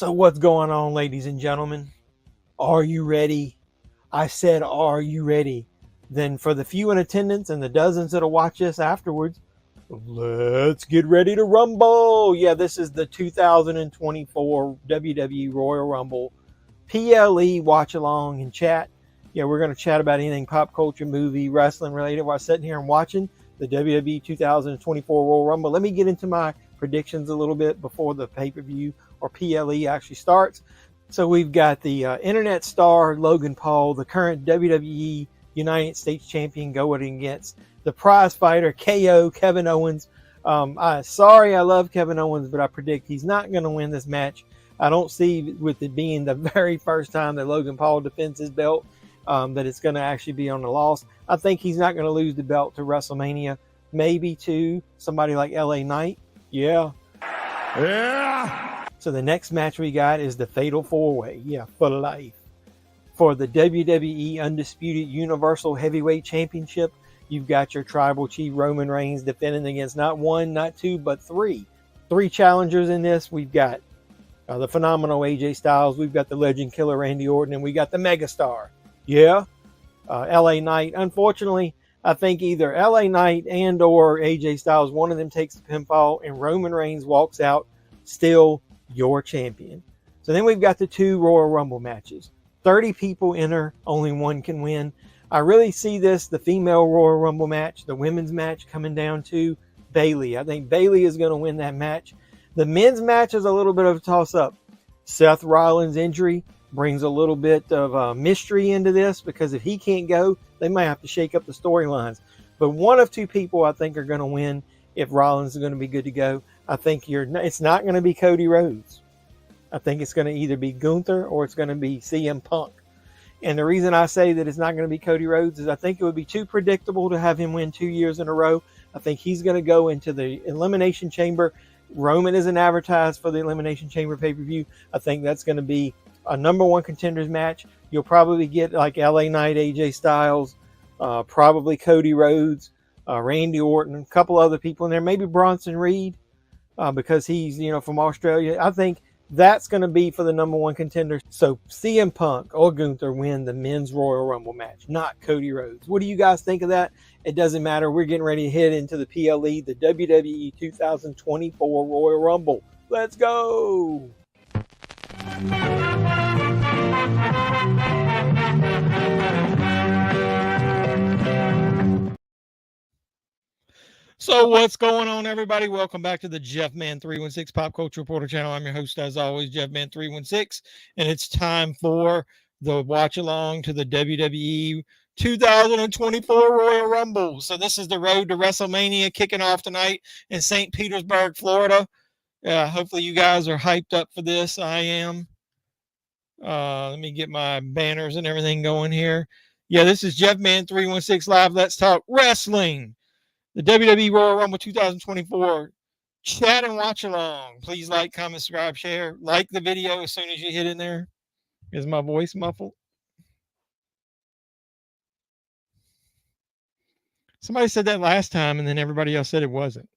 So what's going on, ladies and gentlemen? Are you ready? I said, are you ready? Then for the few in attendance and the dozens that'll watch this afterwards, let's get ready to rumble. Yeah, this is the 2024 WWE Royal Rumble PLE watch along and chat. Yeah, we're going to chat about anything pop culture, movie, wrestling related while sitting here and watching the WWE 2024 Royal Rumble. Let me get into my predictions a little bit before the pay-per-view or PLE actually starts. So we've got the internet star Logan Paul, the current WWE United States champion, going against the prize fighter KO Kevin Owens. Sorry, I love Kevin Owens, but I predict he's not going to win this match. I don't see, with it being the very first time that Logan Paul defends his belt, that it's going to actually be on the loss. I think he's not going to lose the belt to WrestleMania, maybe to somebody like LA Knight. Yeah. So the next match we got is the Fatal 4-Way. Yeah, for life. For the WWE Undisputed Universal Heavyweight Championship, you've got your Tribal Chief Roman Reigns defending against not one, not two, but three. Three challengers in this. We've got the phenomenal AJ Styles. We've got the Legend Killer Randy Orton. And we got the Megastar. Yeah. LA Knight. Unfortunately, I think either LA Knight and or AJ Styles, one of them takes the pinfall and Roman Reigns walks out still your champion. So then we've got the two Royal Rumble matches. 30 people enter, only one can win. I really see this, the female Royal Rumble match, the women's match, coming down to Bayley. I think Bayley is going to win that match. The men's match is a little bit of a toss-up. Seth Rollins' injury brings a little bit of mystery into this, because if he can't go, they might have to shake up the storylines. But one of two people I think are going to win if Rollins is going to be good to go. I think it's not going to be Cody Rhodes. I think it's going to either be Gunther or it's going to be CM Punk. And the reason I say that it's not going to be Cody Rhodes is I think it would be too predictable to have him win 2 years in a row. I think he's going to go into the Elimination Chamber. Roman isn't advertised for the Elimination Chamber pay-per-view. I think that's going to be a number one contenders match. You'll probably get like LA Knight, AJ Styles, probably Cody Rhodes, Randy Orton, a couple other people in there, maybe Bronson Reed, because he's, from Australia. I think that's going to be for the number one contender. So CM Punk or Gunther win the men's Royal Rumble match, not Cody Rhodes. What do you guys think of that? It doesn't matter. We're getting ready to head into the PLE, the WWE 2024 Royal Rumble. Let's go. So what's going on, everybody? Welcome back to the JEFFMAN316 Pop Culture Reporter channel. I'm your host, as always, JEFFMAN316, and it's time for the watch along to the WWE 2024 Royal Rumble. So this is the road to WrestleMania kicking off tonight in St. Petersburg, Florida. Hopefully you guys are hyped up for this. I am. Let me get my banners and everything going here. Yeah, this is JEFFMAN316 Live. Let's talk wrestling. The WWE Royal Rumble 2024. Chat and watch along. Please like, comment, subscribe, share. Like the video as soon as you hit in there. Is my voice muffled? Somebody said that last time, and then everybody else said it wasn't.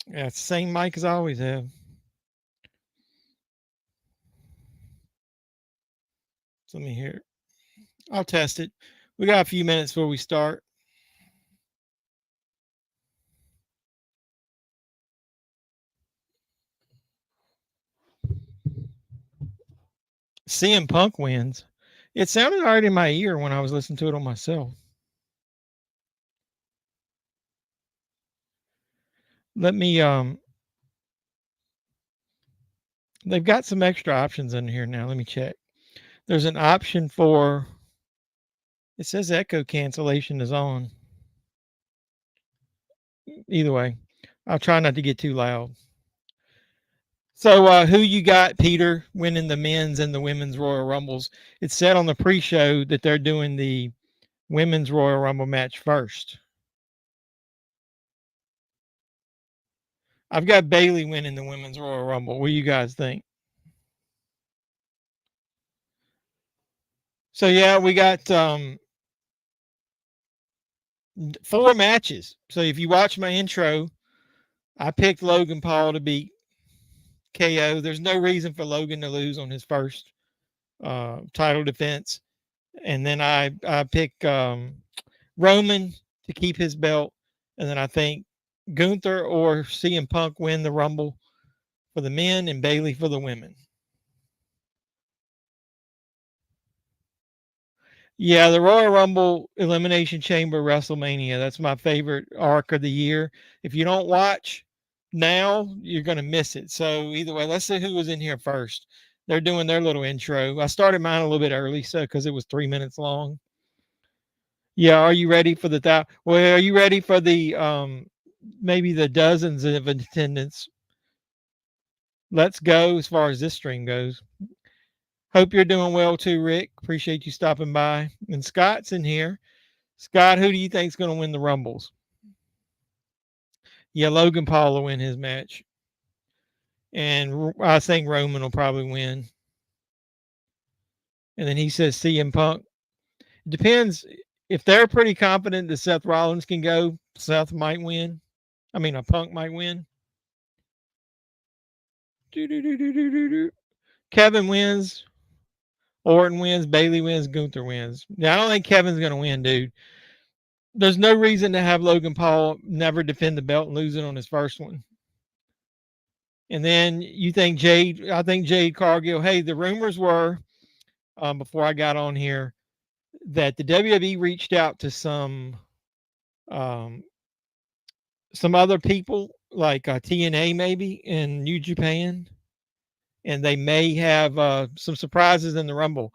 Yeah, it's the same mic as I always have. So let me hear it. I'll test it. We got a few minutes before we start. CM Punk wins. It sounded all right in my ear when I was listening to it on myself. Let me, they've got some extra options in here now. Let me check. There's an option for, it says echo cancellation is on. Either way, I'll try not to get too loud. So who you got, Peter, winning the men's and the women's Royal Rumbles? It said on the pre-show that they're doing the women's Royal Rumble match first. I've got Bayley winning the women's Royal Rumble. What do you guys think? So yeah, we got 4 matches. So if you watch my intro, I picked Logan Paul to beat KO. There's no reason for Logan to lose on his first title defense. And then I pick Roman to keep his belt. And then I think Gunther or CM Punk win the Rumble for the men and Bayley for the women. Yeah, the Royal Rumble Elimination Chamber WrestleMania. That's my favorite arc of the year. If you don't watch now, you're going to miss it. So either way, let's see who was in here first. They're doing their little intro. I started mine a little bit early, so because it was 3 minutes long. Yeah, are you ready for the well, are you ready for the maybe the dozens of attendance? Let's go as far as this stream goes. Hope you're doing well too, Rick. Appreciate you stopping by. And Scott's in here. Scott, who do you think is going to win the Rumbles? Yeah, Logan Paul will win his match. And I think Roman will probably win. And then he says CM Punk. It depends. If they're pretty confident that Seth Rollins can go, Seth might win. I mean, a Punk might win. Kevin wins. Orton wins. Bayley wins. Gunther wins. Now, I don't think Kevin's going to win, dude. There's no reason to have Logan Paul never defend the belt and lose it on his first one. And then you think I think Jade Cargill. Hey, the rumors were before I got on here that the WWE reached out to some other people like TNA maybe in New Japan, and they may have some surprises in the Rumble.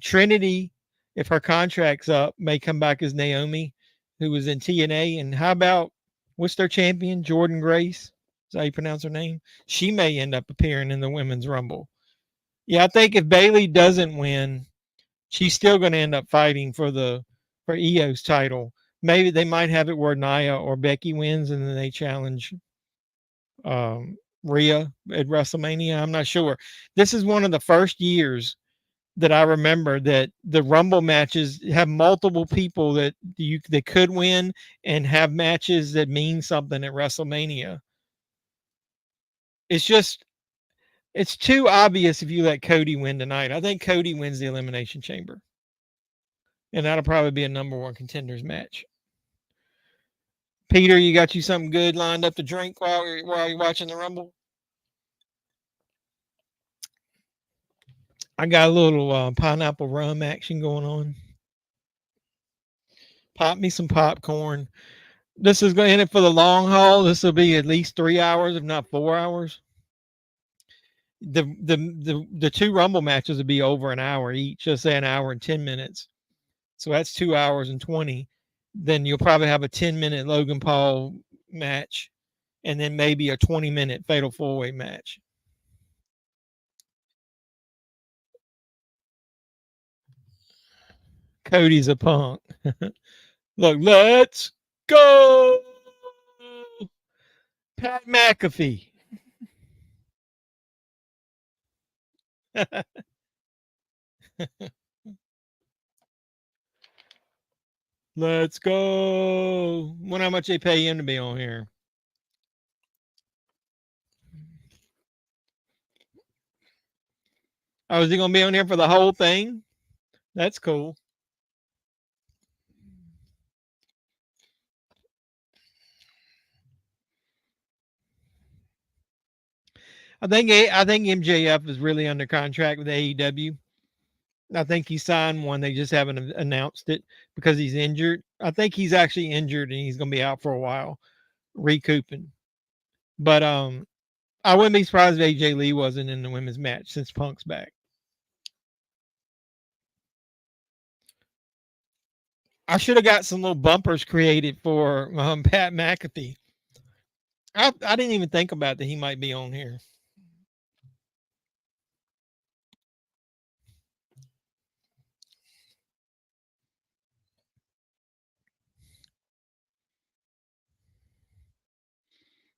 Trinity, if her contract's up, may come back as Naomi, who was in TNA. And how about what's their champion, Jordan Grace? Is that how you pronounce her name? She may end up appearing in the Women's Rumble. Yeah, I think if Bayley doesn't win, she's still going to end up fighting for EO's title. Maybe they might have it where Nia or Becky wins and then they challenge Rhea at WrestleMania. I'm not sure. This is one of the first years that I remember that the Rumble matches have multiple people that could win and have matches that mean something at WrestleMania. It's too obvious if you let Cody win tonight. I think Cody wins the Elimination Chamber. And that'll probably be a number one contenders match. Peter, you got you something good lined up to drink while you're watching the Rumble? I got a little pineapple rum action going on. Pop me some popcorn. This is going to end it for the long haul. This will be at least 3 hours, if not 4 hours. The two Rumble matches will be over an hour each, just say an hour and 10 minutes. So that's 2 hours and 20. Then you'll probably have a 10-minute Logan Paul match, and then maybe a 20-minute Fatal 4-Way match. Cody's a punk. Look, let's go, Pat McAfee. Let's go. Wonder how much they pay him to be on here. Oh, is he going to be on here for the whole thing? That's cool. I think MJF is really under contract with AEW. I think he signed one. They just haven't announced it because he's injured. I think he's actually injured and he's going to be out for a while, recouping. But I wouldn't be surprised if AJ Lee wasn't in the women's match since Punk's back. I should have got some little bumpers created for Pat McAfee. I didn't even think about that he might be on here.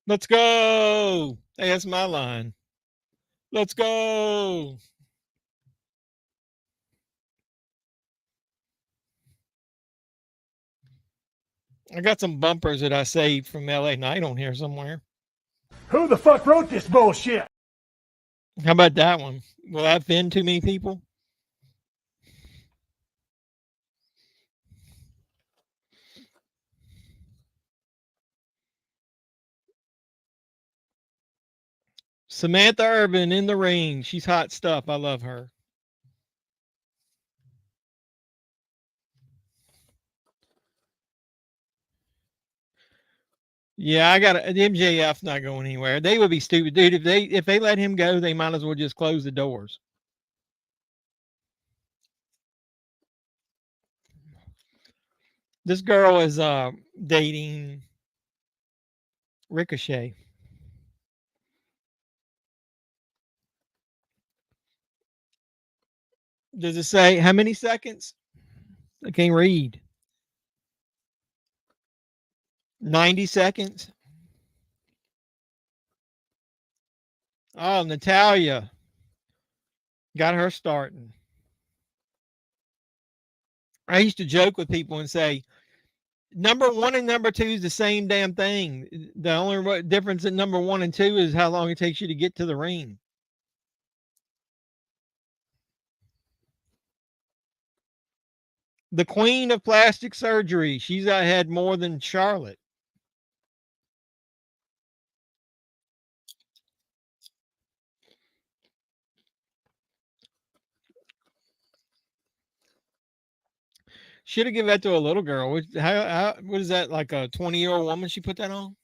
Let's go. Hey, that's my line. Let's go. I got some bumpers that I saved from LA Knight on here somewhere. Who the fuck wrote this bullshit? How about that one? Will that offend too many people? Samantha Urban in the ring. She's hot stuff. I love her. Yeah, I got the MJF not going anywhere. They would be stupid, dude. If they let him go, they might as well just close the doors. This girl is dating Ricochet. Does it say how many seconds? I can't read. 90 seconds. Oh, Natalia got her starting. I used to joke with people and say, number one and number two is the same damn thing. The only difference in number one and two is how long it takes you to get to the ring. The queen of plastic surgery. She's had more than Charlotte. Should have given that to a little girl. What is that, like a 20-year-old woman she put that on?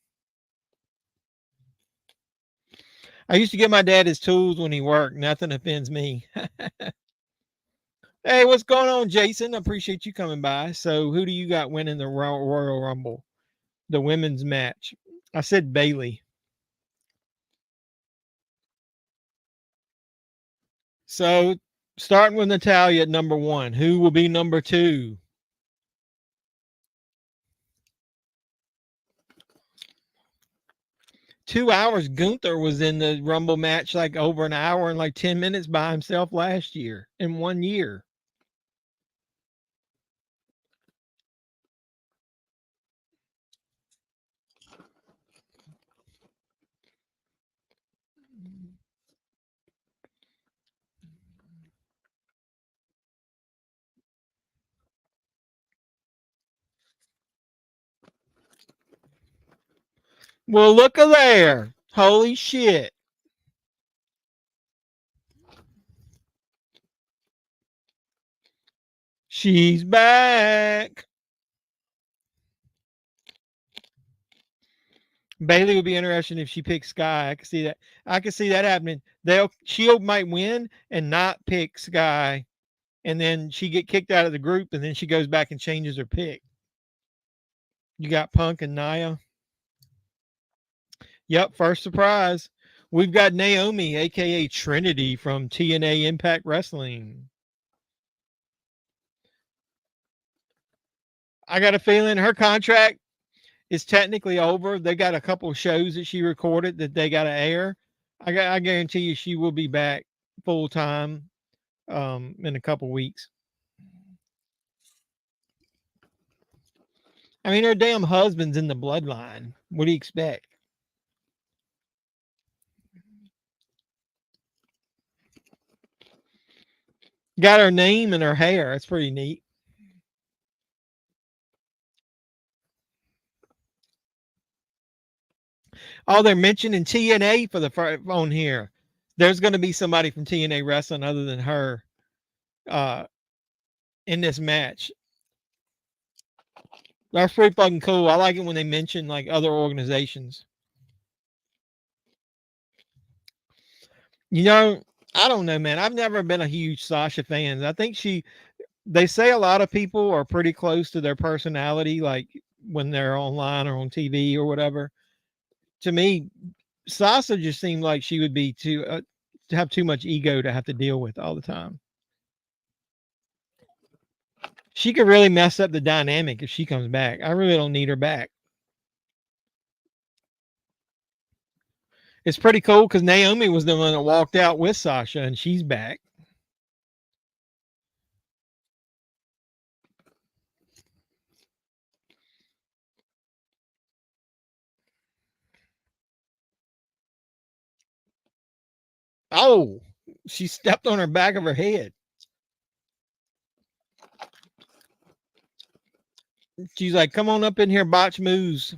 I used to give my dad his tools when he worked. Nothing offends me. Hey, what's going on, Jason? I appreciate you coming by. So, who do you got winning the Royal Rumble, the women's match? I said Bailey. So, starting with Natalia at number one, who will be number two? 2 hours. Gunther was in the Rumble match like over an hour and like 10 minutes by himself last year in 1 year. Well, look at there. Holy shit. She's back. Bailey would be interesting if she picks Sky. I can see that. I can see that happening. Shield might win and not pick Sky, and then she get kicked out of the group, and then she goes back and changes her pick. You got Punk and Nia. Yep, first surprise. We've got Naomi, aka Trinity from TNA Impact Wrestling. I got a feeling her contract is technically over. They got a couple of shows that she recorded that they got to air. I guarantee you she will be back full time in a couple weeks. I mean, her damn husband's in the bloodline. What do you expect? Got her name in her hair. That's pretty neat. Oh, they're mentioning TNA for the on here. There's going to be somebody from TNA wrestling other than her uh, in this match. That's pretty fucking cool. I like it when they mention like other organizations. You know, I don't know, man. I've never been a huge Sasha fan. I think they say a lot of people are pretty close to their personality, like when they're online or on TV or whatever. To me, Sasha just seemed like she would be to have too much ego to have to deal with all the time. She could really mess up the dynamic if she comes back. I really don't need her back. It's pretty cool because Naomi was the one that walked out with Sasha, and she's back. Oh, she stepped on her back of her head. She's like, come on up in here, botch moves.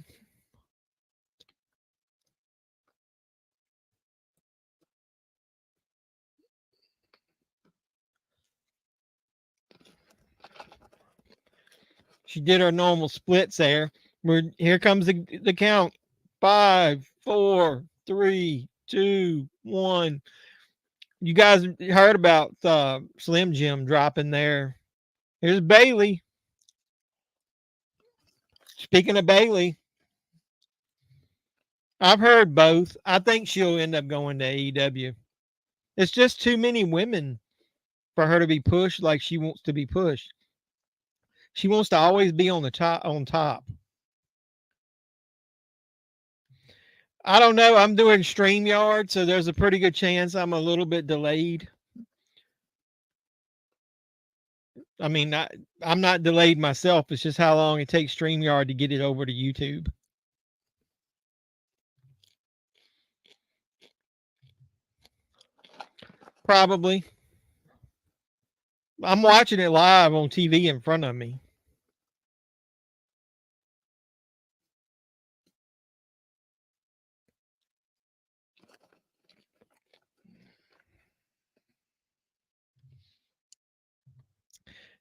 She did her normal splits there. Here comes the count. 5, 4, 3, 2, 1. You guys heard about Slim Jim dropping there. Here's Bailey. Speaking of Bailey, I've heard both. I think she'll end up going to AEW. It's just too many women for her to be pushed like she wants to be pushed. She wants to always be on the top. I don't know. I'm doing StreamYard, so there's a pretty good chance I'm a little bit delayed. I mean, I'm not delayed myself. It's just how long it takes StreamYard to get it over to YouTube. Probably. I'm watching it live on TV in front of me.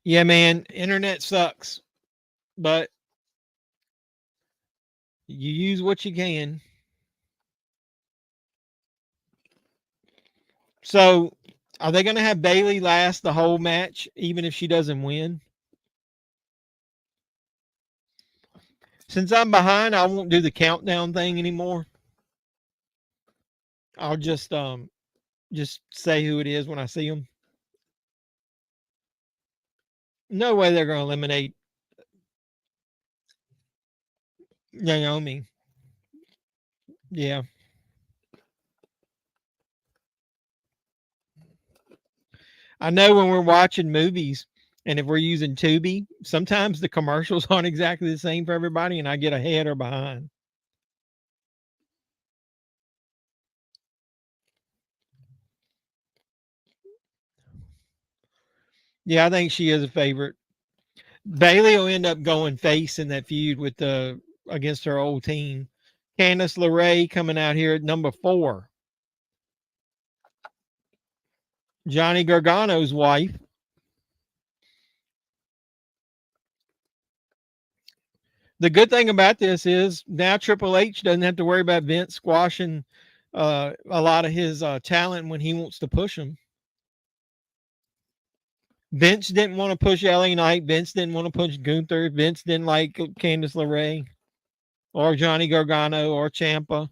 Yeah, man, internet sucks, but you use what you can. So, are they going to have Bailey last the whole match, even if she doesn't win? Since I'm behind, I won't do the countdown thing anymore. I'll just say who it is when I see them. No way they're going to eliminate Naomi. Yeah. I know when we're watching movies and if we're using Tubi, sometimes the commercials aren't exactly the same for everybody and I get ahead or behind. Yeah, I think she is a favorite. Bailey will end up going face in that feud with against her old team. Candice LeRae coming out here at number 4. Johnny Gargano's wife. The good thing about this is now Triple H doesn't have to worry about Vince squashing a lot of his talent when he wants to push him. Vince didn't want to push LA Knight. Vince didn't want to push Gunther. Vince didn't like Candice LeRae or Johnny Gargano or Ciampa.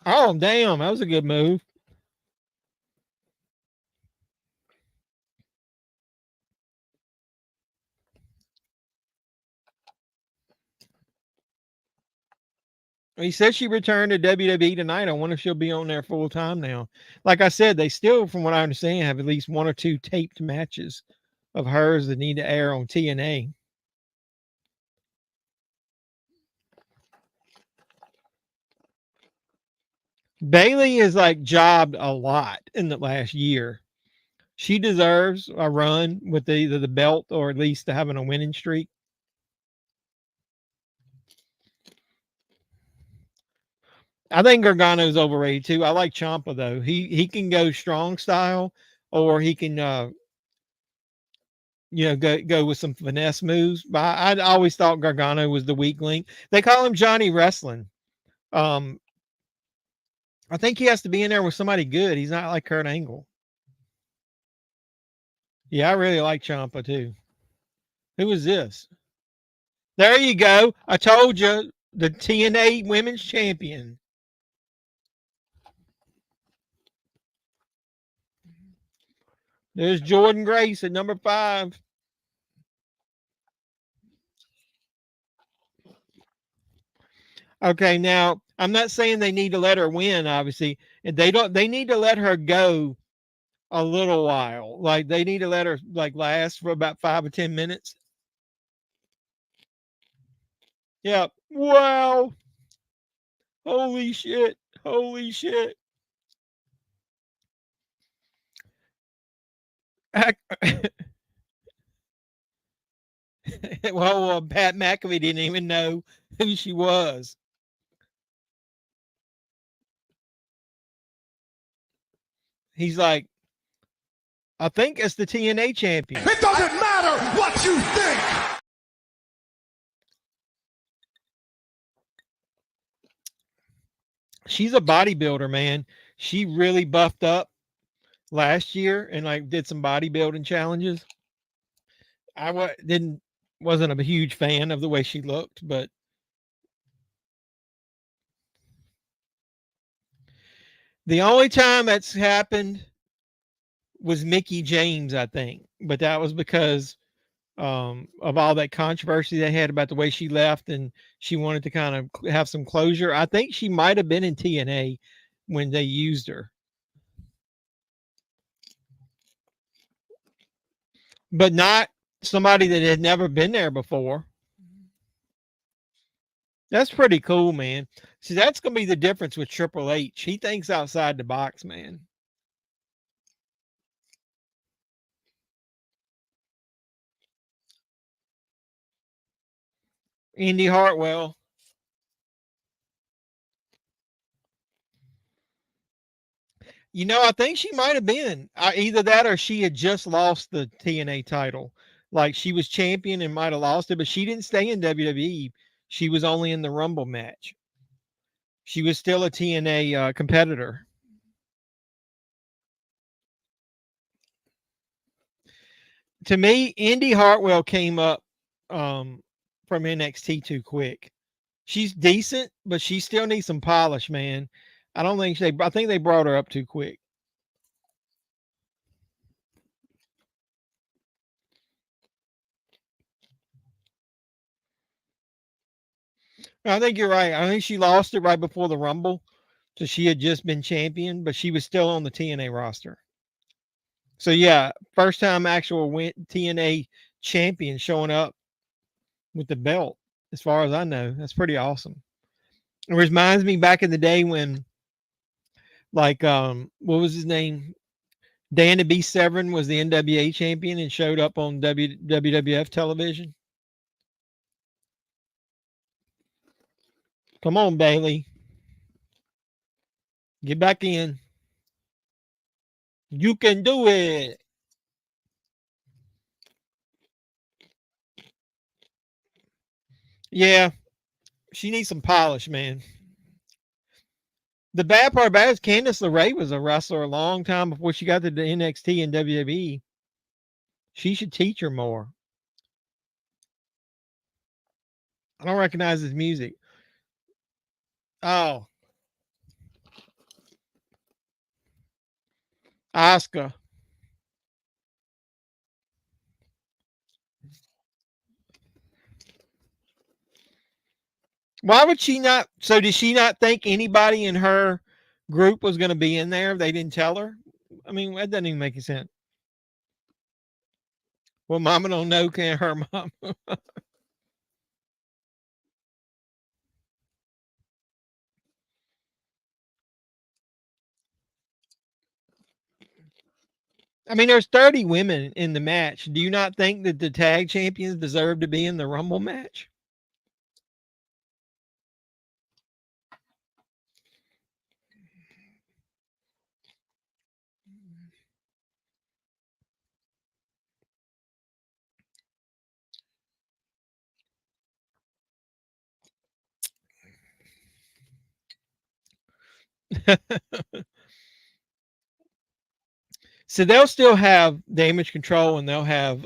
Oh, damn. That was a good move. He said she returned to WWE tonight. I wonder if she'll be on there full time now. Like I said, they still, from what I understand, have at least 1 or 2 taped matches of hers that need to air on TNA. Bailey is like jobbed a lot in the last year. She deserves a run with either the belt or at least having a winning streak. I think Gargano's overrated too. I like Ciampa though. He can go strong style, or he can go with some finesse moves. But I always thought Gargano was the weak link. They call him Johnny Wrestling. I think he has to be in there with somebody good. He's not like Kurt Angle. Yeah, I really like Ciampa too. Who is this? There you go. I told you, the TNA Women's Champion. There's Jordan Grace at number 5. Okay, now I'm not saying they need to let her win, obviously. They need to let her go a little while. Like they need to let her like last for about 5 or 10 minutes. Yeah. Well, Holy shit. Holy shit. Well, Pat McAfee didn't even know who she was. He's like, I think it's the TNA champion. It doesn't matter what you think. She's a bodybuilder, man. She really buffed up last year and like did some bodybuilding challenges. Didn't wasn't a huge fan of the way she looked, but the only time that's happened was Mickey James, I think, but that was because of all that controversy they had about the way she left, and she wanted to kind of have some closure. I think she might have been in TNA when they used her, but not somebody that had never been there before. That's pretty cool, man. See, that's gonna be the difference with Triple H. He thinks outside the box, man. Indy Hartwell. You know, I think she might have been either that or she had just lost the TNA title. Like she was champion and might have lost it, but she didn't stay in WWE. She was only in the Rumble match. She was still a TNA competitor. To me, Indy Hartwell came up from NXT too quick. She's decent, but she still needs some polish, man. I think they brought her up too quick. I think you're right. I think she lost it right before the Rumble. So she had just been champion, but she was still on the TNA roster. So yeah, first time actual TNA champion showing up with the belt, as far as I know. That's pretty awesome. It reminds me back in the day when, like, what was his name? Dan B. Severn was the NWA champion and showed up on WWF television. Come on, Bailey. Get back in. You can do it. Yeah, she needs some polish, man. The bad part about it is Candice LeRae was a wrestler a long time before she got to the NXT and WWE. She should teach her more. I don't recognize his music. Oh, Oscar. Why would she not? So did she not think anybody in her group was going to be in there? They didn't tell her. I mean, that doesn't even make any sense. Well, Mama don't know, can her mom? I mean, there's 30 women in the match. Do you not think that the tag champions deserve to be in the Rumble match? So they'll still have damage control and they'll have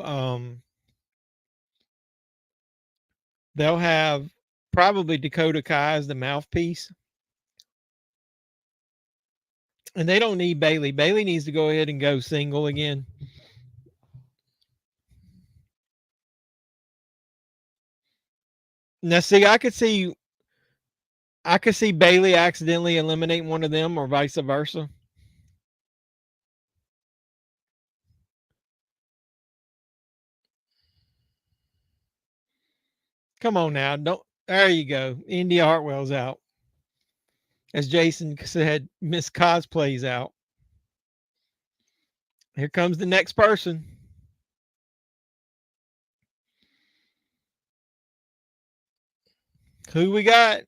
probably Dakota Kai as the mouthpiece. And they don't need Bailey. Bailey needs to go ahead and go single again. Now see, I could see Bailey accidentally eliminating one of them or vice versa. Come on now. Don't There you go. India Hartwell's out. As Jason said, Miss Cosplay's out. Here comes the next person. Who we got?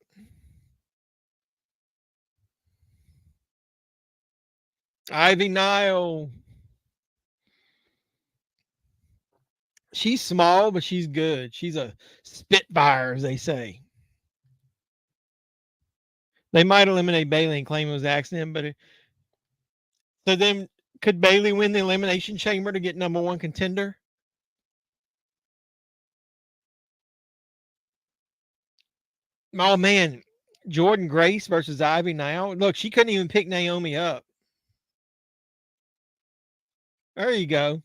Ivy Nile. She's small, but she's good. She's a spitfire, as they say. They might eliminate Bailey and claim it was an accident, but so then could Bailey win the Elimination Chamber to get number one contender? Oh man, Jordan Grace versus Ivy now. Look, she couldn't even pick Naomi up. There you go.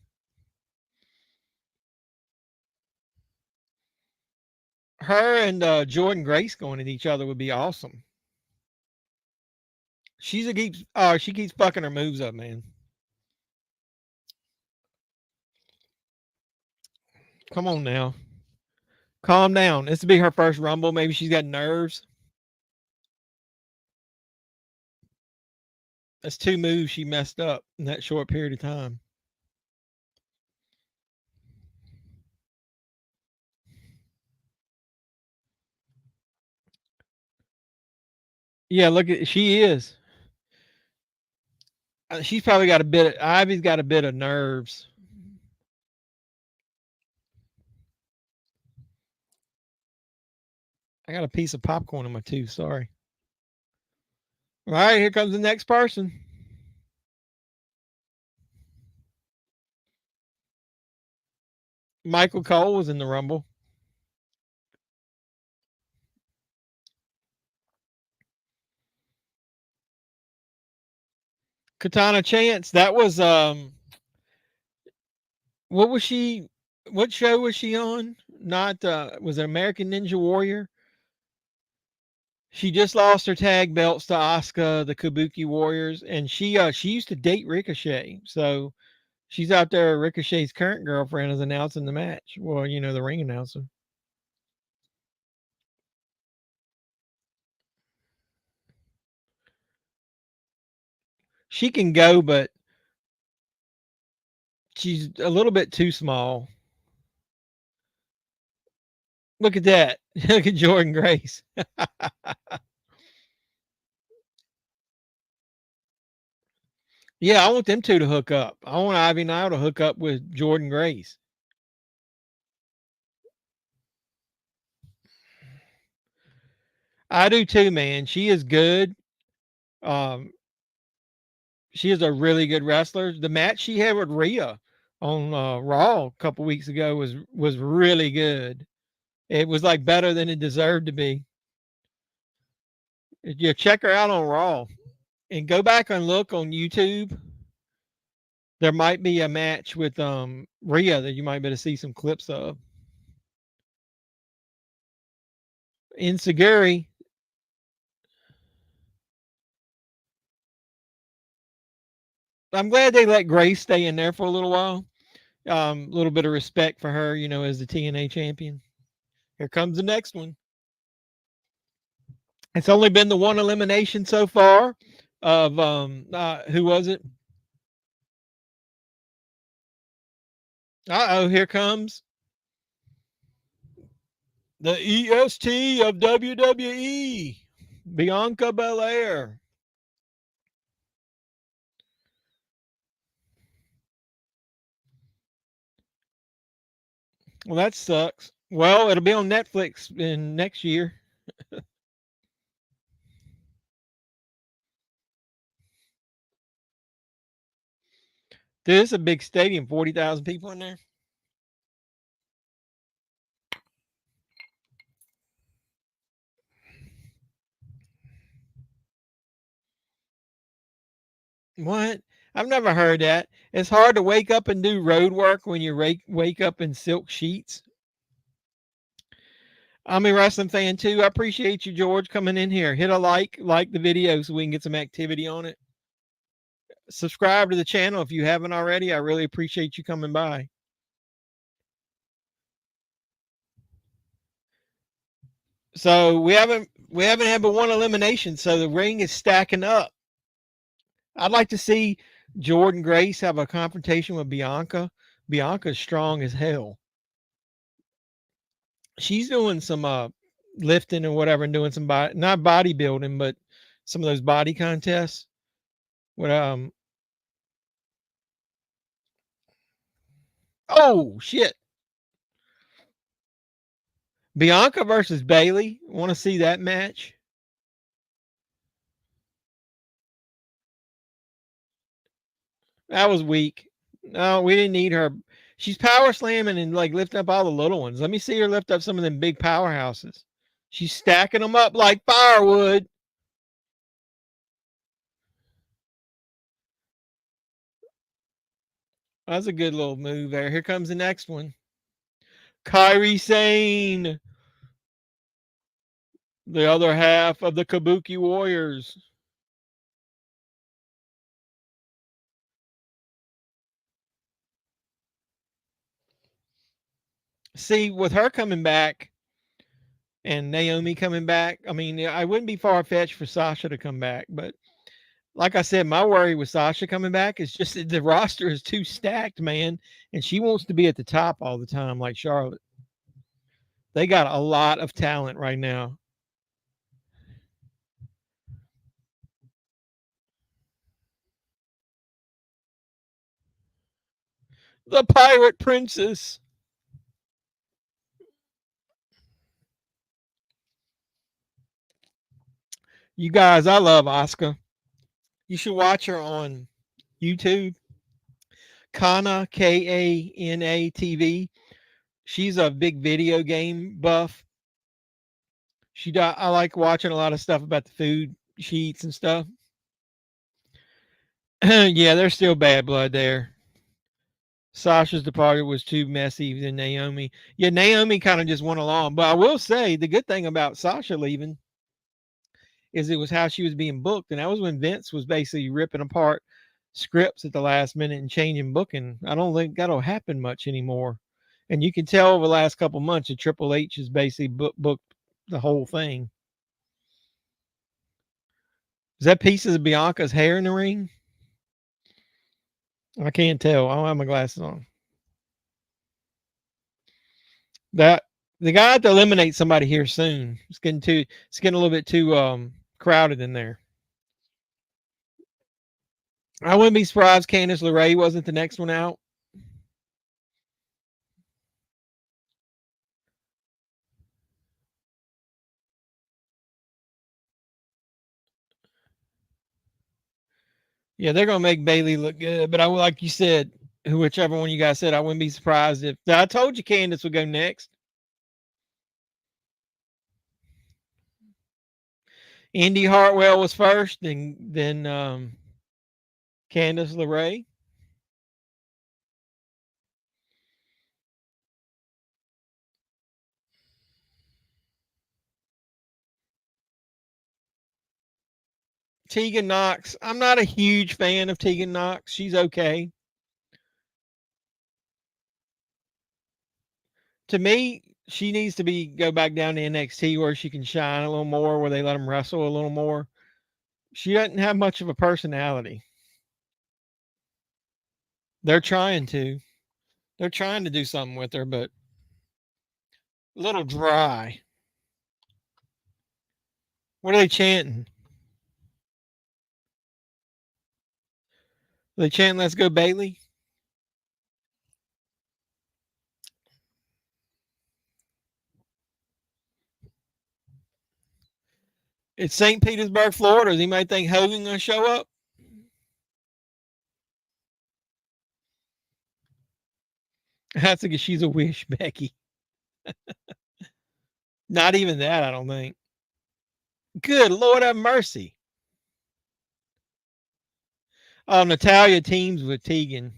Her and Jordan Grace going at each other would be awesome. She keeps fucking her moves up, man. Come on now. Calm down. This will be her first Rumble. Maybe she's got nerves. That's 2 moves she messed up in that short period of time. Yeah, look at she is. She's probably got a bit. Ivy's got a bit of nerves. I got a piece of popcorn in my tooth. Sorry. All right, here comes the next person. Michael Cole was in the Rumble. Katana Chance. That was what was she? What show was she on? Not was it American Ninja Warrior? She just lost her tag belts to Asuka, the Kabuki Warriors, and she used to date Ricochet, so she's out there. Ricochet's current girlfriend is announcing the match. Well, you know, the ring announcer. She can go, but she's a little bit too small. Look at that. Look at Jordan Grace. Yeah, I want them two to hook up. I want Ivy Nile to hook up with Jordan Grace. I do too, man. She is good. Um, she is a really good wrestler. The match she had with Rhea on Raw a couple weeks ago was really good. It was like better than it deserved to be. You check her out on Raw and go back and look on YouTube. There might be a match with Rhea that you might be able to see some clips of. Insecurity. I'm glad they let Grace stay in there for a little while. A little bit of respect for her, you know, as the TNA champion. Here comes the next one. It's only been the one elimination so far of who was it? Uh-oh, here comes the EST of WWE, Bianca Belair. Well, that sucks. Well, it'll be on Netflix in next year. Dude, it's a big stadium, 40,000 people in there. What? I've never heard that. It's hard to wake up and do road work when you wake up in silk sheets. I'm a wrestling fan too. I appreciate you, George, coming in here. Hit a like the video so we can get some activity on it. Subscribe to the channel if you haven't already. I really appreciate you coming by. So we haven't had but one elimination, so the ring is stacking up. I'd like to see Jordan Grace have a confrontation with Bianca. Bianca's strong as hell. She's doing some lifting or whatever and doing some body, not bodybuilding, but some of those body contests. With oh shit. Bianca versus Bailey. Want to see that match? That was weak. No, we didn't need her. She's power slamming and like lifting up all the little ones. Let me see her lift up some of them big powerhouses. She's stacking them up like firewood. That's a good little move there. Here comes the next one. Kairi Sane, the other half of the Kabuki Warriors. See, with her coming back and Naomi coming back, I mean, I wouldn't be far fetched for Sasha to come back. But like I said, my worry with Sasha coming back is just that the roster is too stacked, man. And she wants to be at the top all the time, like Charlotte. They got a lot of talent right now. The Pirate Princess. You guys, I love Asuka. You should watch her on YouTube. Kana, Kana TV. She's a big video game buff. I like watching a lot of stuff about the food she eats and stuff. Yeah, there's still bad blood there. Sasha's departure was too messy than Naomi. Yeah, Naomi kind of just went along. But I will say the good thing about Sasha leaving is it was how she was being booked. And that was when Vince was basically ripping apart scripts at the last minute and changing booking. I don't think that'll happen much anymore. And you can tell over the last couple months that Triple H has basically booked the whole thing. Is that pieces of Bianca's hair in the ring? I can't tell. I don't have my glasses on. That they got to eliminate somebody here soon. It's getting a little bit too crowded in there. I wouldn't be surprised Candice LeRae wasn't the next one out. Yeah, they're gonna make Bailey look good, but I like you said, whichever one you guys said, I wouldn't be surprised if I told you Candice would go next. Indy Hartwell was first, then Candice LeRae. Tegan Knox. I'm not a huge fan of Tegan Knox. She's okay. To me, she needs to go back down to NXT where she can shine a little more, where they let them wrestle a little more. She doesn't have much of a personality. They're trying to. They're trying to do something with her, but a little dry. What are they chanting? Are they chanting, "Let's go, Bailey"? It's St. Petersburg, Florida. You might think Hogan gonna show up. I think she's a wish, Becky. Not even that, I don't think. Good Lord have mercy. Oh, Natalia teams with Tegan.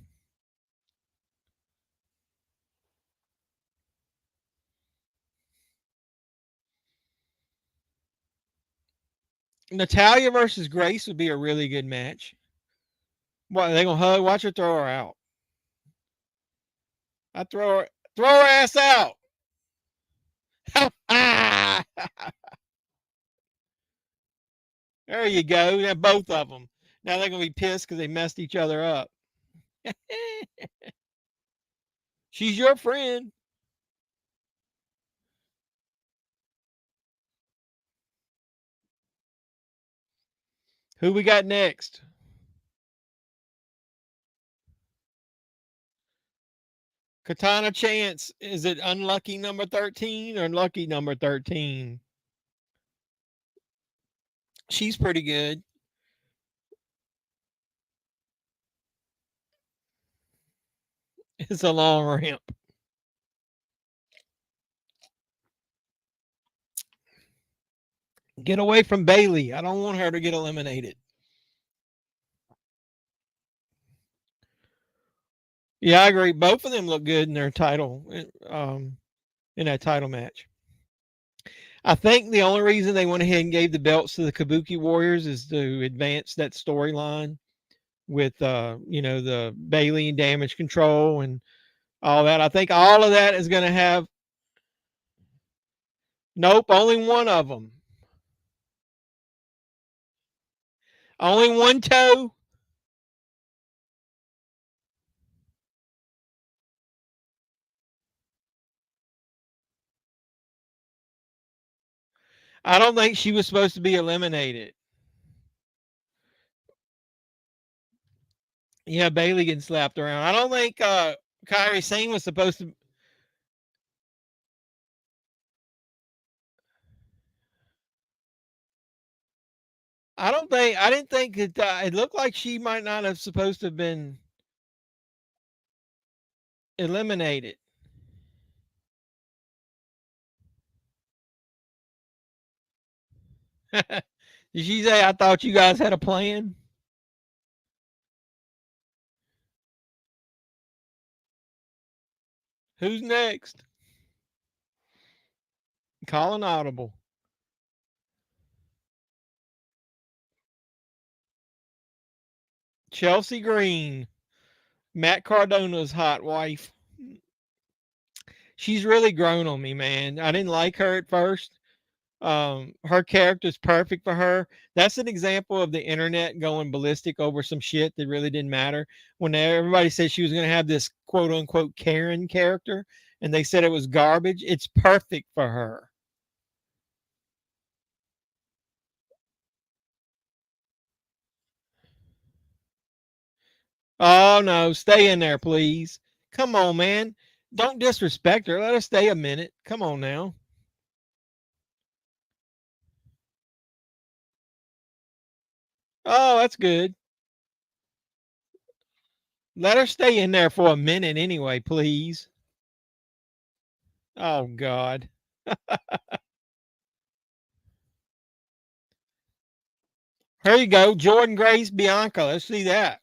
Natalia versus Grace would be a really good match. What, they gonna hug? Watch her throw her out. I throw her ass out. There you go. Now both of them. Now they're gonna be pissed because they messed each other up. She's your friend. Who we got next? Katana Chance. Is it unlucky number 13 or lucky number 13? She's pretty good. It's a long ramp. Get away from Bailey. I don't want her to get eliminated. Yeah, I agree. Both of them look good in their title, in that title match. I think the only reason they went ahead and gave the belts to the Kabuki Warriors is to advance that storyline with, the Bailey and Damage Control and all that. I think all of that is going to have. Nope, only one of them. Only one toe. I don't think she was supposed to be eliminated. Yeah, Bailey getting slapped around. I don't think Kairi Sane was supposed to. I didn't think that it looked like she might not have supposed to have been eliminated. Did she say, I thought you guys had a plan? Who's next? Calling audible. Chelsea Green, Matt Cardona's hot wife. She's really grown on me, man. I didn't like her at first. Her character's perfect for her. That's an example of the internet going ballistic over some shit that really didn't matter. When everybody said she was going to have this quote unquote Karen character and they said it was garbage, it's perfect for her. Oh no, stay in there, please. Come on, man. Don't disrespect her. Let her stay a minute. Come on now. Oh, that's good. Let her stay in there for a minute anyway, please. Oh God. Here you go. Jordan Grace Bianca. Let's see that.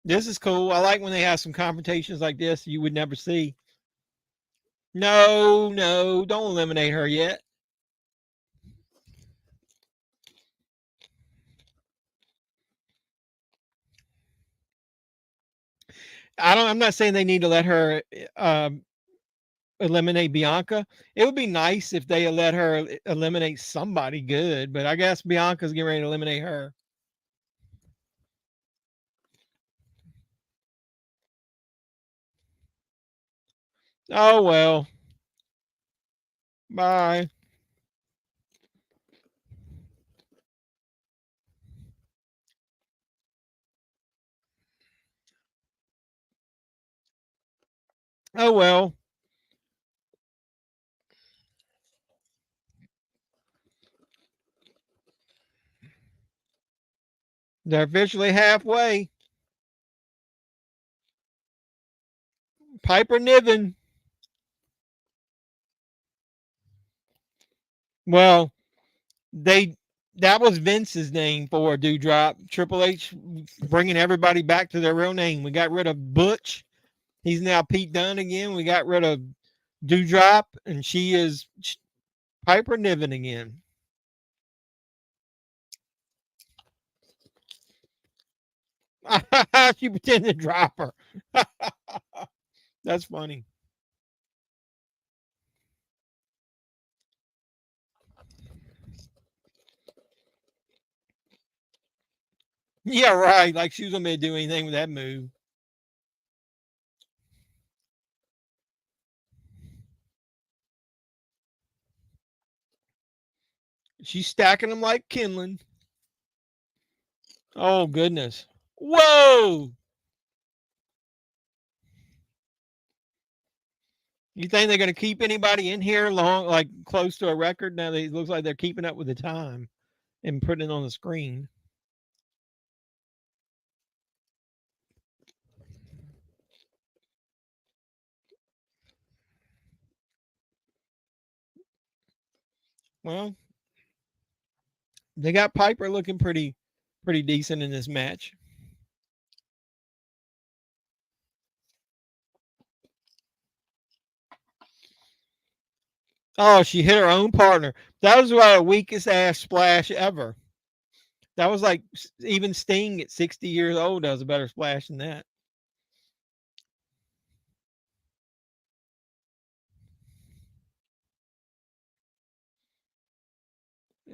This is cool. I like when they have some confrontations like this you would never see. No, no, don't eliminate her yet. I'm not saying they need to let her eliminate Bianca. It would be nice if they let her eliminate somebody good, but I guess Bianca's getting ready to eliminate her. Oh well. Bye. Oh well. They're officially halfway. Piper Niven. Well, they that was Vince's name for a dewdrop. Triple H bringing everybody back to their real name. We got rid of Butch. He's now Pete Dunne again. We got rid of Dewdrop, and she is Piper Niven again. She pretended to drop her. That's funny. Yeah, right. Like she was going to do anything with that move. She's stacking them like kindling. Oh, goodness. Whoa. You think they're going to keep anybody in here long, like close to a record? Now it looks like they're keeping up with the time and putting it on the screen. Well, they got Piper looking pretty decent in this match. Oh, she hit her own partner. That was about the weakest ass splash ever. That was like even Sting at 60 years old does a better splash than that.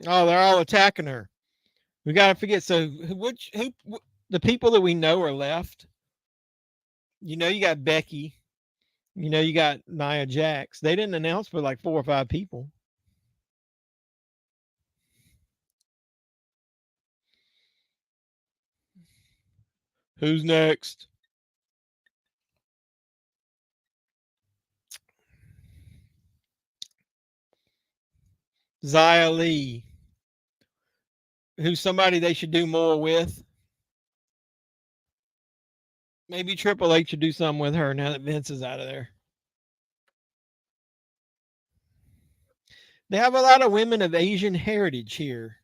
Oh, they're all attacking her. We got to forget. So, the people that we know are left? You know, you got Becky. You know, you got Nia Jax. They didn't announce for like 4 or 5 people. Who's next? Xia Li. Who's somebody they should do more with? Maybe Triple H should do something with her now that Vince is out of there. They have a lot of women of Asian heritage here.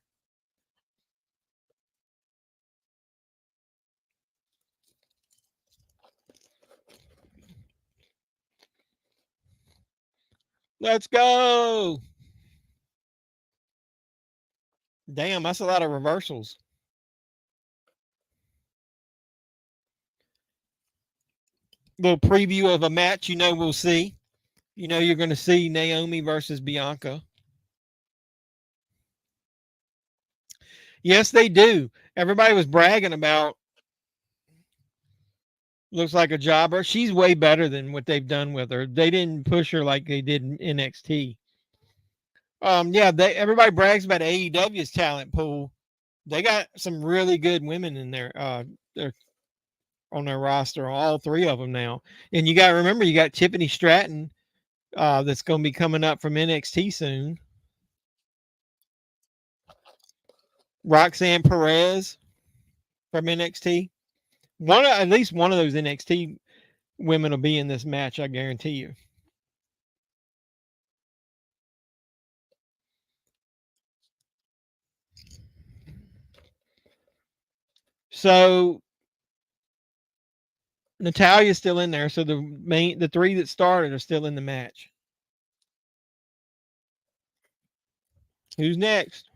Let's go. Damn, that's a lot of reversals. Little preview of a match you know we'll see. You know you're going to see Naomi versus Bianca. Yes, they do. Everybody was bragging about looks like a jobber. She's way better than what they've done with her. They didn't push her like they did in NXT. Yeah, everybody brags about AEW's talent pool. They got some really good women in there. They're on their roster, all 3 of them now. And you got to remember, you got Tiffany Stratton that's going to be coming up from NXT soon. Roxanne Perez from NXT. At least one of those NXT women will be in this match, I guarantee you. So Natalia's still in there. So the 3 that started are still in the match. Who's next?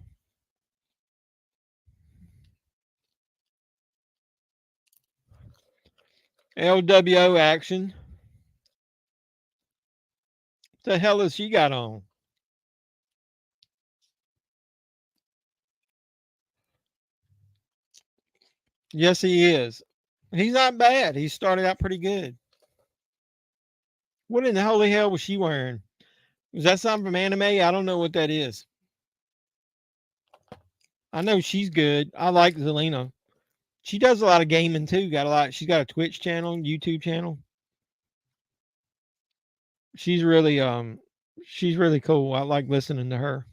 LWO action. What the hell has she got on? Yes, he is. He's not bad. He started out pretty good. What in the holy hell was she wearing? Was that something from anime? I don't know what that is. I know she's good. I like Zelina. She does a lot of gaming too. She's got a Twitch channel, YouTube channel. She's really cool. I like listening to her.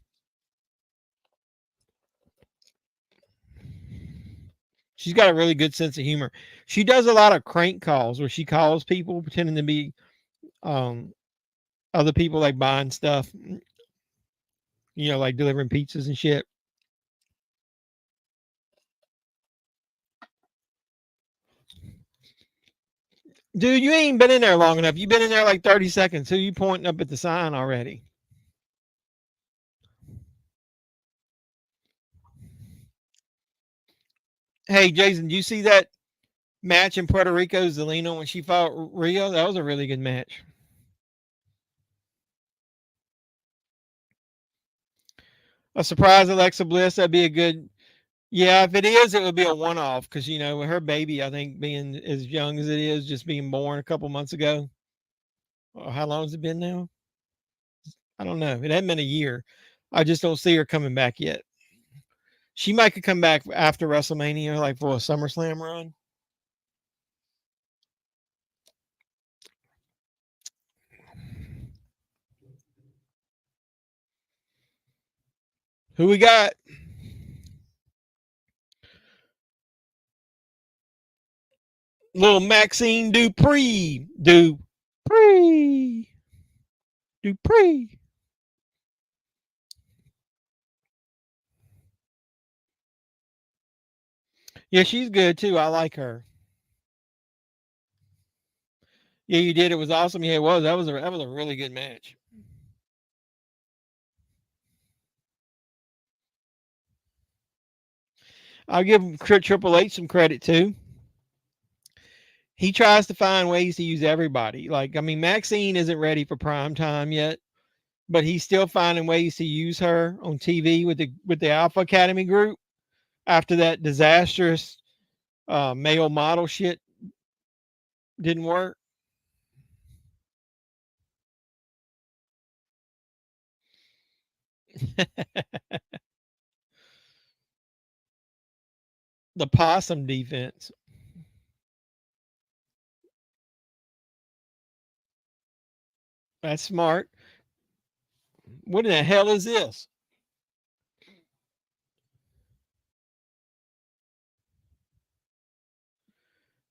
She's got a really good sense of humor. She does a lot of crank calls where she calls people pretending to be other people, like buying stuff, like delivering pizzas and shit. Dude, you ain't been in there long enough. You've been in there like 30 seconds. Who you pointing up at the sign already? Hey, Jason, do you see that match in Puerto Rico, Zelina, when she fought Rio? That was a really good match. A surprise Alexa Bliss, that'd be a good, Yeah, if it is, it would be a one-off because with her baby, I think being as young as it is, just being born a couple months ago. How long has it been now? I don't know. It hasn't been a year. I just don't see her coming back yet. She might could come back after WrestleMania, like for a SummerSlam run. Who we got? Little Maxine Dupree. Dupree. Dupree. Yeah, she's good too. I like her. Yeah, you did. It was awesome. Yeah, it was. That was a really good match. I'll give Triple H some credit too. He tries to find ways to use everybody. Like, I mean, Maxine isn't ready for prime time yet, but he's still finding ways to use her on TV with the Alpha Academy group after that disastrous male model shit didn't work. The possum defense. That's smart. What in the hell is this?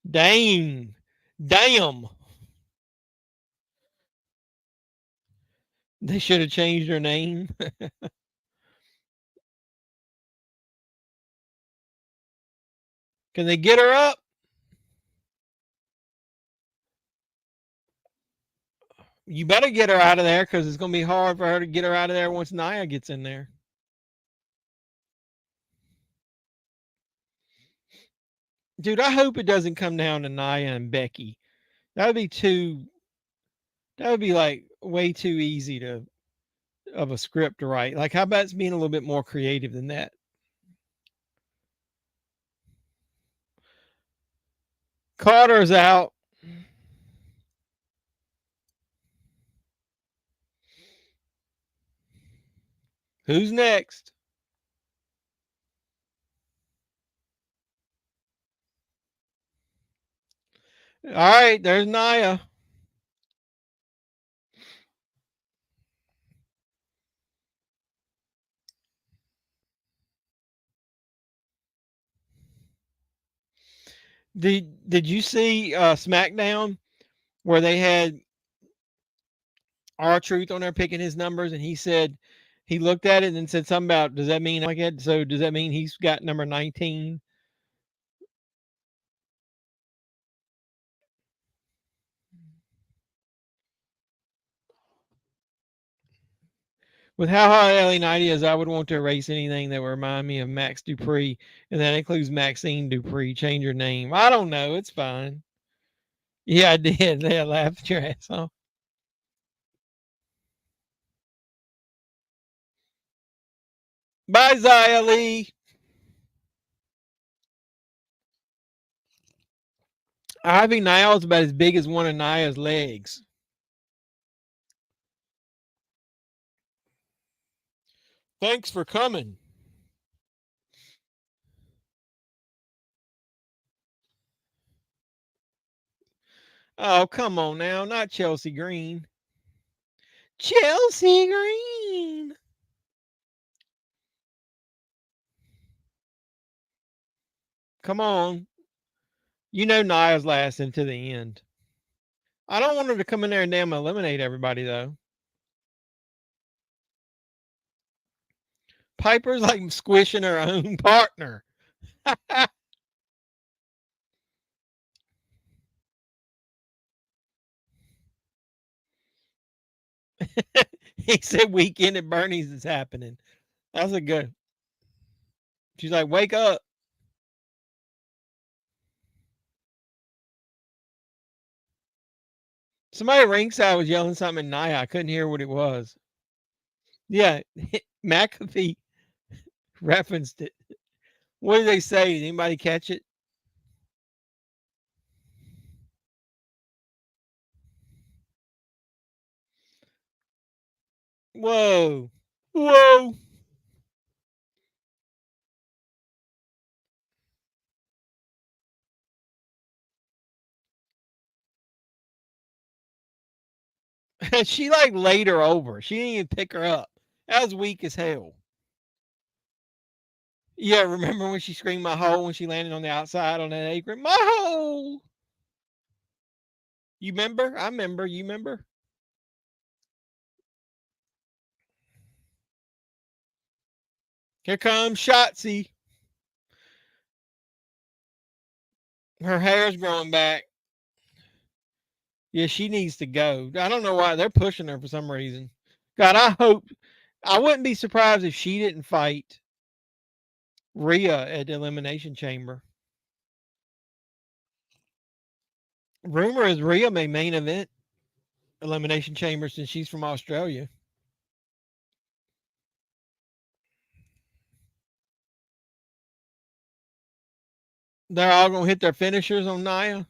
Dang. Damn. They should have changed their name. Can they get her up? You better get her out of there because it's going to be hard for her to get her out of there once Nia gets in there. Dude, I hope it doesn't come down to Nia and Becky. That would be too. That would be like way too easy to of a script to write. Like, how about it's being a little bit more creative than that? Carter's out. Who's next? All right, there's Nia. Did you see SmackDown where they had R-Truth on there picking his numbers, and he said he looked at it and said something about, does that mean like it? So does that mean he's got number 19? With how high LA Knight is, I would want to erase anything that would remind me of Max Dupree, and that includes Maxine Dupree. Change your name. I don't know. It's fine. Yeah, I did. They laughed your ass off. Bye, Zia Lee. Ivy Nile is about as big as one of Nia's legs. Thanks for coming. Oh, come on now. Not Chelsea Green. Chelsea Green. Come on. You know Nia's lasting to the end. I don't want her to come in there and damn eliminate everybody, though. Piper's like squishing her own partner. He said weekend at Bernie's is happening. That's a good. She's like, wake up. Somebody ringside was yelling something at Nia. I couldn't hear what it was. Yeah, McAfee referenced it. What did they say? Did anybody catch it? Whoa. Whoa. She like laid her over. She didn't even pick her up. That was weak as hell. Yeah, remember when she screamed my hole when she landed on the outside on that apron? My hole. You remember? I remember. You remember? Here comes Shotzi. Her hair's growing back. Yeah, she needs to go. I don't know why they're pushing her for some reason. God, I wouldn't be surprised if she didn't fight Rhea at the Elimination Chamber. Rumor is Rhea may main event Elimination Chamber since she's from Australia. They're all gonna hit their finishers on Nia.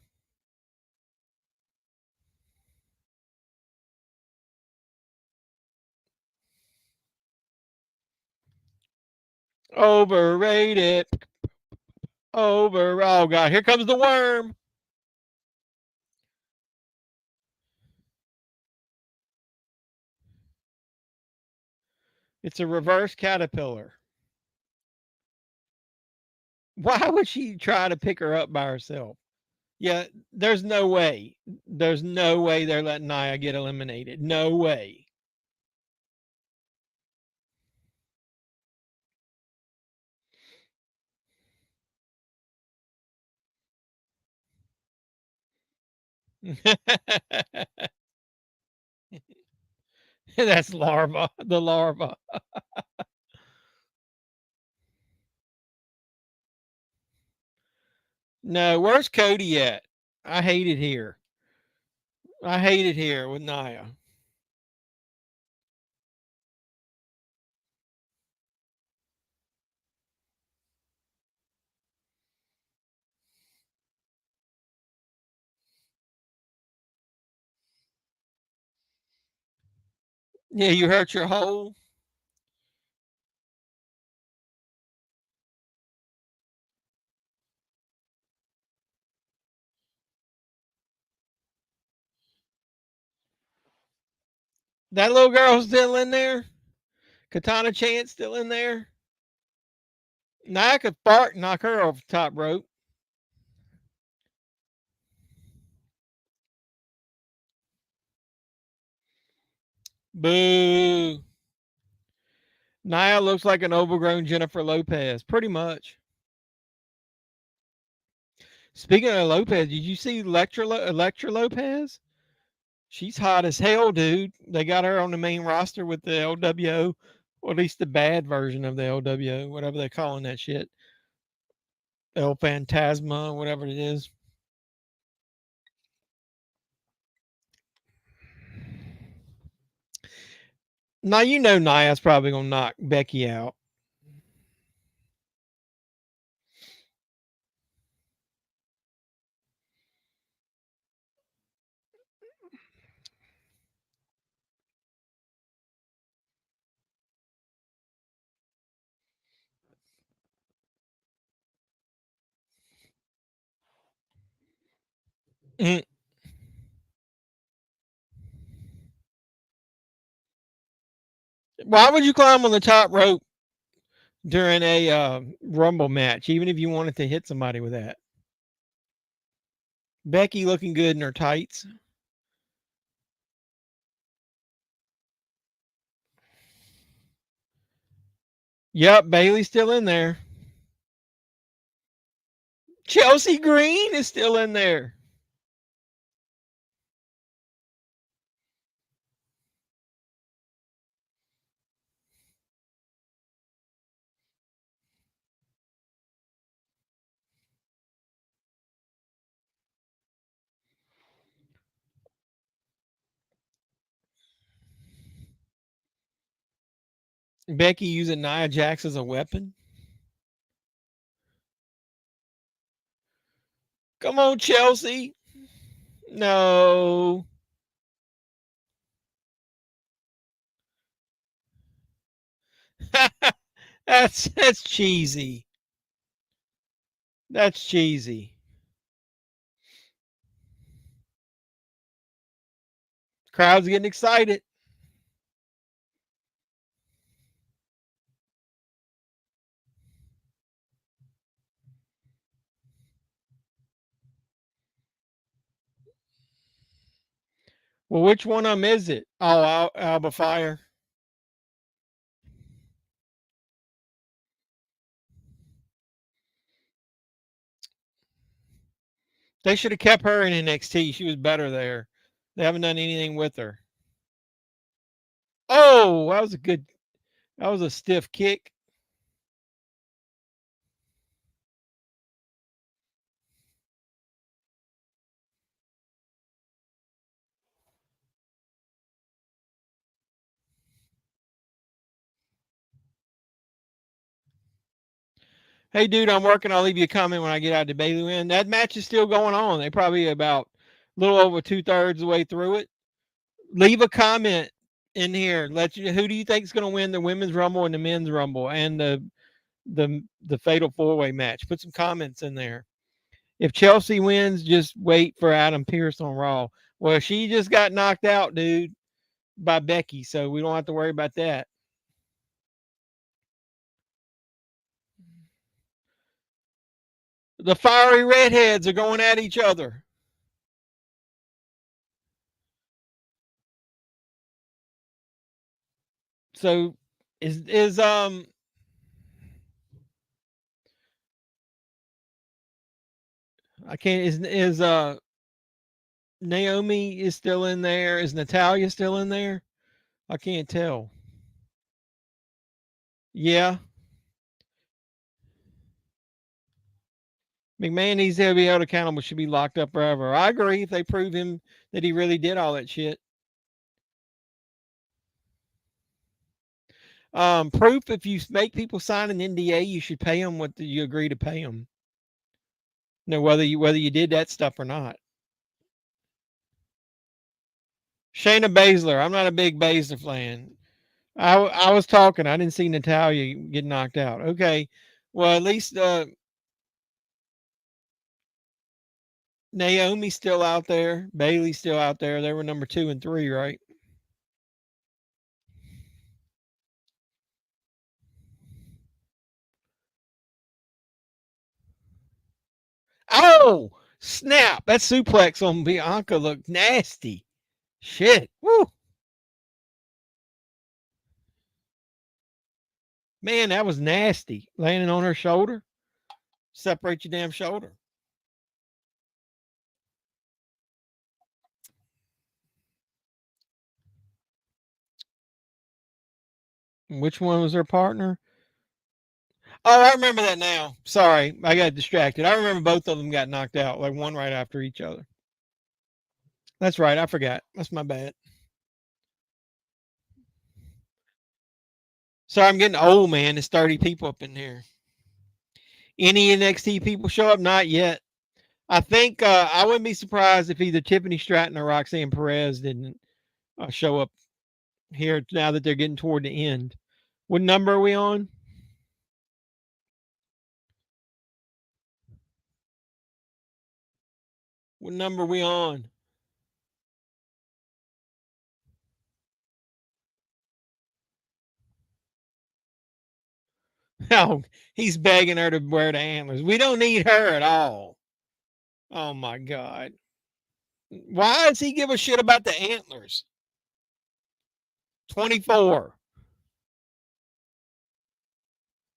Overrated. Oh god, here comes the worm. It's a reverse caterpillar. Why would she try to pick her up by herself? Yeah, there's no way. There's no way they're letting Nia get eliminated. No way. That's larva. The larva. No, where's Cody at? I hate it here. I hate it here with Nia. Yeah, you hurt your hole. That little girl's still in there. Katana Chance still in there. Now I could fart and knock her off the top rope. Boo. Nia looks like an overgrown Jennifer Lopez, pretty much. Speaking of Lopez, did you see Electra Lopez? She's hot as hell, dude. They got her on the main roster with the LWO, or at least the bad version of the LWO, whatever they're calling that shit. El Phantasma, whatever it is. Now you know Nia's probably gonna knock Becky out. Mm. Why would you climb on the top rope during a Rumble match, even if you wanted to hit somebody with that? Becky looking good in her tights. Yep, Bailey's still in there. Chelsea Green is still in there. Becky using Nia Jax as a weapon. Come on, Chelsea. No. That's cheesy. That's cheesy. Crowd's getting excited. Well, which one of them is it? Oh, Alba Fire. They should have kept her in NXT. She was better there. They haven't done anything with her. Oh, that was a good. That was a stiff kick. Hey, dude, I'm working. I'll leave you a comment when I get out to Bailey win. That match is still going on. They probably about a little over 2/3 of the way through it. Leave a comment in here. Let you. Who do you think is going to win the women's rumble and the men's rumble and the fatal 4-way match? Put some comments in there. If Chelsea wins, just wait for Adam Pearce on Raw. Well, she just got knocked out, dude, by Becky, so we don't have to worry about that. The fiery redheads are going at each other. So is I can't is Naomi is still in there? Is Natalia still in there? I can't tell. Yeah. McMahon needs to be held accountable, should be locked up forever. I agree if they prove him that he really did all that shit. Proof if you make people sign an NDA, you should pay them what you agree to pay them. No, whether you did that stuff or not. Shayna Baszler, I'm not a big Baszler fan. I was talking. I didn't see Natalia get knocked out. Okay, well at least Naomi's still out there. Bailey's still out there. They were number 2 and 3, right? Oh snap! That suplex on Bianca looked nasty. Shit. Woo. Man, that was nasty. Landing on her shoulder. Separate your damn shoulder. Which one was her partner? Oh, I remember that now. Sorry, I got distracted. I remember both of them got knocked out, like one right after each other. That's right. I forgot. That's my bad. Sorry, I'm getting old, man. There's 30 people up in here. Any NXT people show up? Not yet. I think I wouldn't be surprised if either Tiffany Stratton or Roxanne Perez didn't show up here now that they're getting toward the end. What number are we on? What number are we on? Oh, he's begging her to wear the antlers. We don't need her at all. Oh my God. Why does he give a shit about the antlers? 24.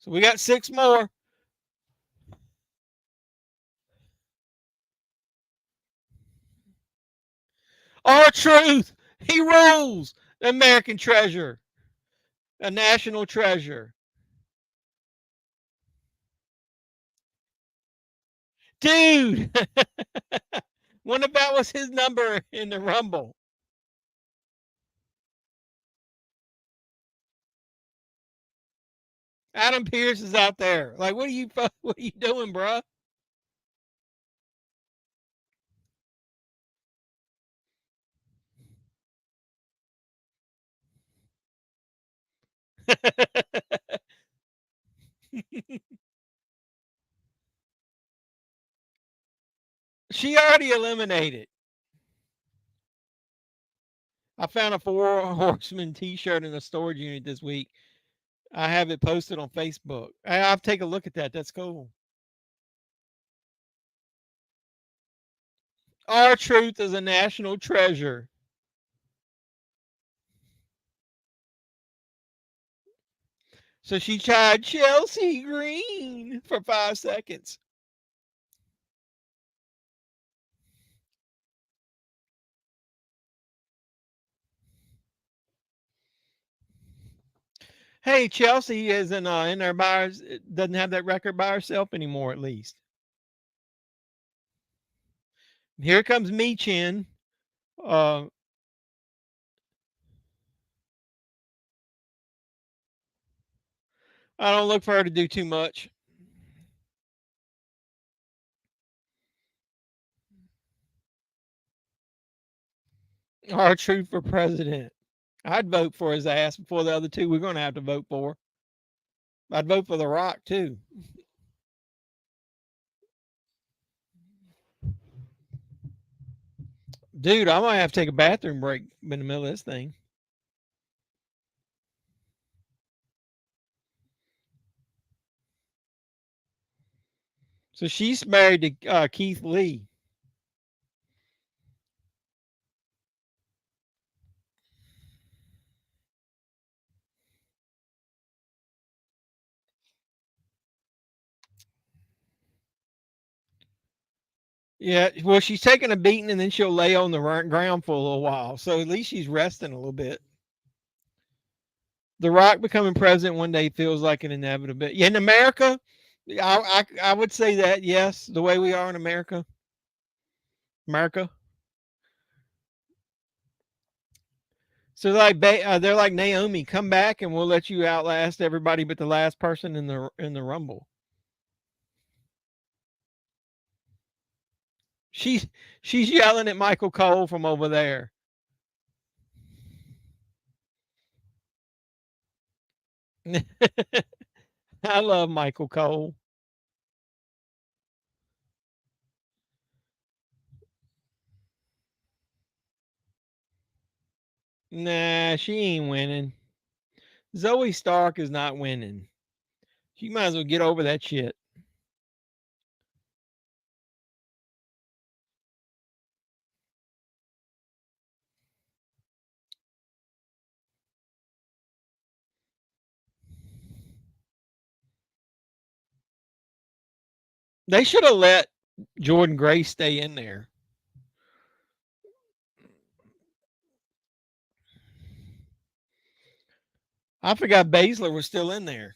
So we got 6 more. R-Truth. He rules. American treasure. A national treasure. Dude. What about was his number in the Rumble? Adam Pearce is out there. Like, what are you doing, bro? She already eliminated. I found a Four Horsemen T-shirt in a storage unit this week. I have it posted on Facebook. I'll take a look at that. That's cool. R-Truth is a national treasure. So she tried Chelsea Green for 5 seconds. Hey, Chelsea isn't in there by doesn't have that record by herself anymore, at least. Here comes Michin. I don't look for her to do too much. R-Truth for president. I'd vote for his ass before the other two we're going to have to vote for. I'd vote for The Rock, too. Dude, I might have to take a bathroom break in the middle of this thing. So she's married to Keith Lee. Yeah, well, she's taking a beating and then she'll lay on the ground for a little while. So at least she's resting a little bit. The Rock becoming president one day feels like an inevitability. Yeah, in America, I would say that, yes, the way we are in America. America. So they're like Naomi, come back and we'll let you outlast everybody but the last person in the Rumble. She's yelling at Michael Cole from over there. I love Michael Cole. Nah, she ain't winning. Zoe Stark is not winning. She might as well get over that shit. They should have let Jordan Gray stay in there. I forgot Baszler was still in there.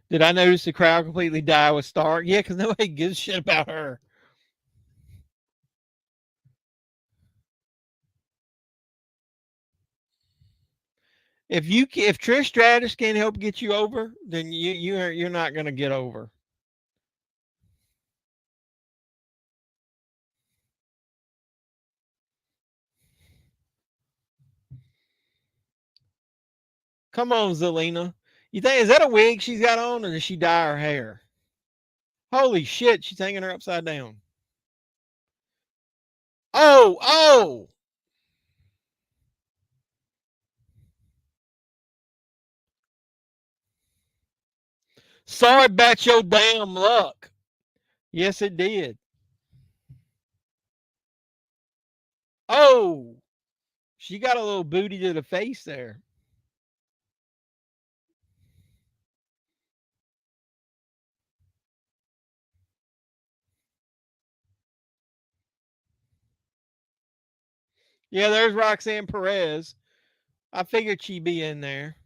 Did I notice the crowd completely die with Stark? Yeah, because nobody gives a shit about her. If Trish Stratus can't help get you over, then you're not gonna get over. Come on, Zelina. You think is that a wig she's got on, or does she dye her hair? Holy shit, she's hanging her upside down. Oh. Sorry about your damn luck. Yes, it did. Oh, she got a little booty to the face there. Yeah, there's Roxanne Perez. I figured she'd be in there.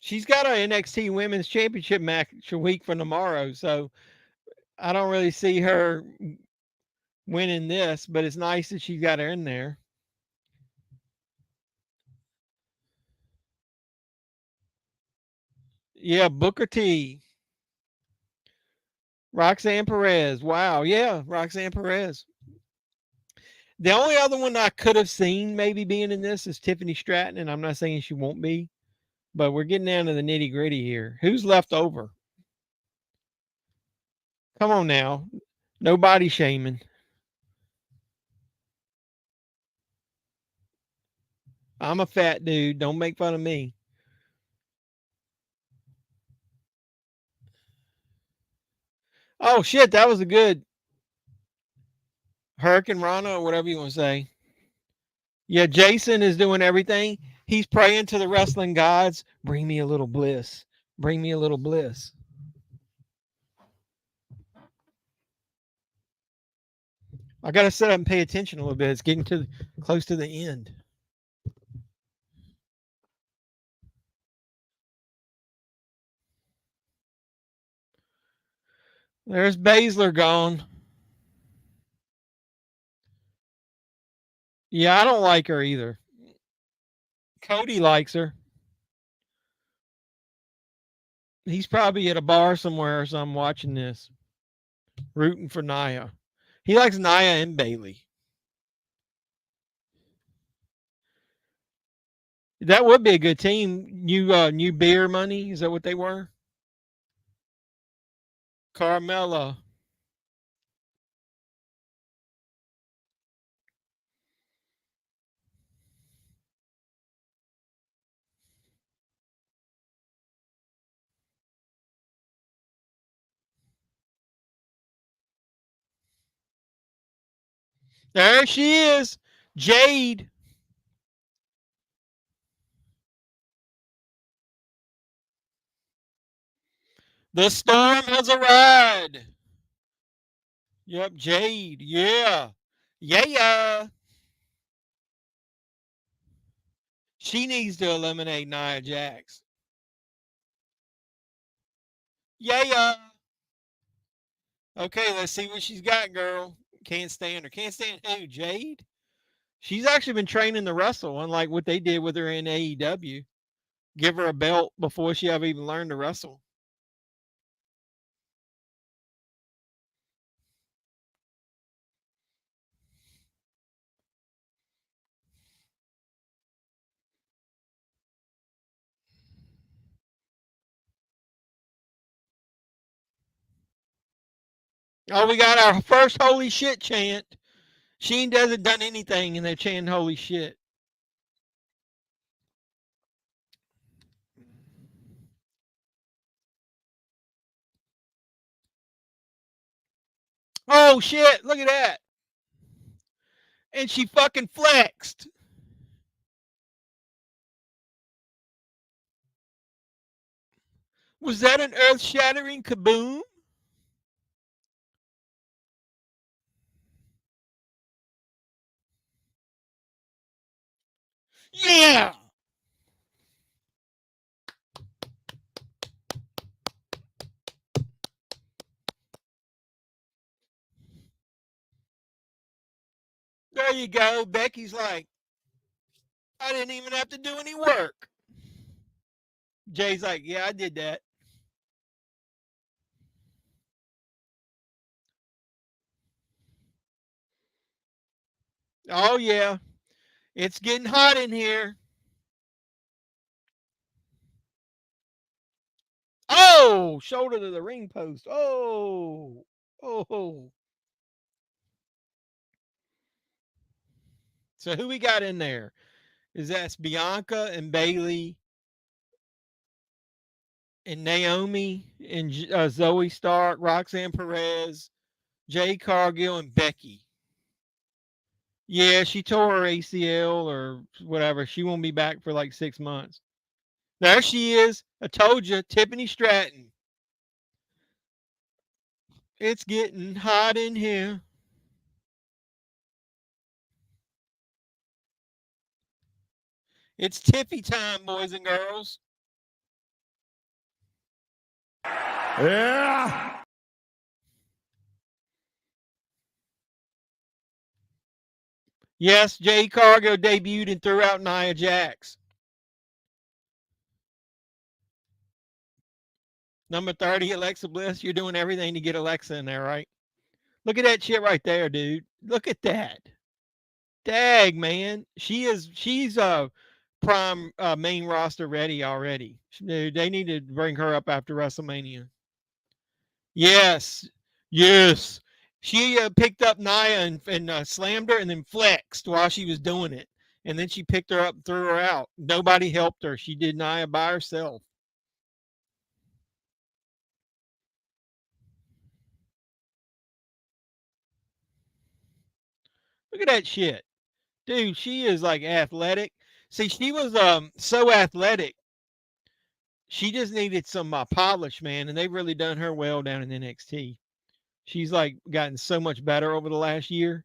She's got an NXT Women's Championship match a week from tomorrow, so I don't really see her winning this, but it's nice that she got her in there. Yeah, Booker T. Roxanne Perez. Wow. Yeah, Roxanne Perez. The only other one I could have seen maybe being in this is Tiffany Stratton, and I'm not saying she won't be, but we're getting down to the nitty gritty here. Who's left over? Come on now. No body shaming. I'm a fat dude. Don't make fun of me. Oh shit, that was a good Hurricane Rana or whatever you want to say. Yeah, Jason is doing everything. He's praying to the wrestling gods. Bring me a little bliss. Bring me a little bliss. I got to sit up and pay attention a little bit. It's getting close to the end. There's Baszler gone. Yeah, I don't like her either. Cody likes her. He's probably at a bar somewhere or something watching this, rooting for Nia. He likes Nia and Bailey. That would be a good team. New beer money. Is that what they were? Carmella. There she is. Jade. The storm has arrived. Yep, Jade. Yeah. Yeah. She needs to eliminate Nia Jax. Yeah. Okay, let's see what she's got, girl. Can't stand her. Can't stand who? Jade? She's actually been training to wrestle, unlike what they did with her in AEW. Give her a belt before she ever even learned to wrestle. Oh, we got our first holy shit chant. Sheen hasn't done anything and they're chanting holy shit. Oh shit, look at that. And she fucking flexed. Was that an earth shattering kaboom? Yeah. There you go. Becky's like, I didn't even have to do any work. Jay's like, yeah, I did that. Oh, yeah. It's getting hot in here. Oh, shoulder to the ring post. Oh. Oh. So who we got in there? Is that Bianca and Bailey and Naomi and Zoe Stark, Roxanne Perez, Jay Cargill, and Becky. Yeah, she tore her ACL or whatever. She won't be back for like 6 months. There she is. I told you, Tiffany Stratton. It's getting hot in here. It's Tiffy time, boys and girls. Yeah. Yes, Jay Cargill debuted and threw out Nia Jax. Number 30, Alexa Bliss. You're doing everything to get Alexa in there, right? Look at that shit right there, dude. Look at that. Dag, man. She's prime main roster ready already. Dude, they need to bring her up after WrestleMania. Yes. Yes. She picked up Nia and slammed her and then flexed while she was doing it. And then she picked her up and threw her out. Nobody helped her. She did Nia by herself. Look at that shit. Dude, she is like athletic. See, she was so athletic. She just needed some polish, man, and they've really done her well down in NXT. She's like gotten so much better over the last year.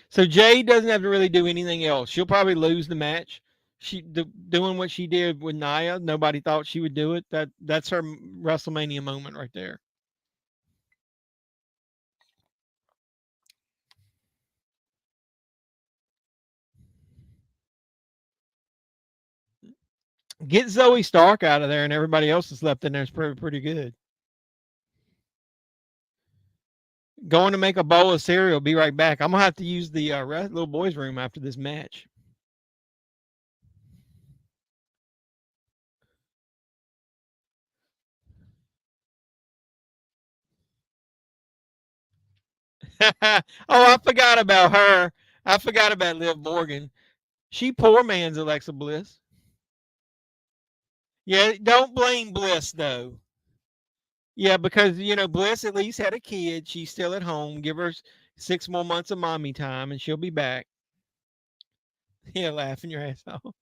So Jade doesn't have to really do anything else. She'll probably lose the match. Doing what she did with Nia, nobody thought she would do it. That's her WrestleMania moment right there. Get Zoe Stark out of there, and everybody else that's left in there is pretty good. Going to make a bowl of cereal. Be right back. I'm gonna have to use the little boys' room after this match. Oh, I forgot about her. I forgot about Liv Morgan. She poor man's Alexa Bliss. Yeah, don't blame Bliss though. Yeah, because Bliss at least had a kid. She's still at home. Give her 6 more months of mommy time, and she'll be back. Yeah, laughing your ass off.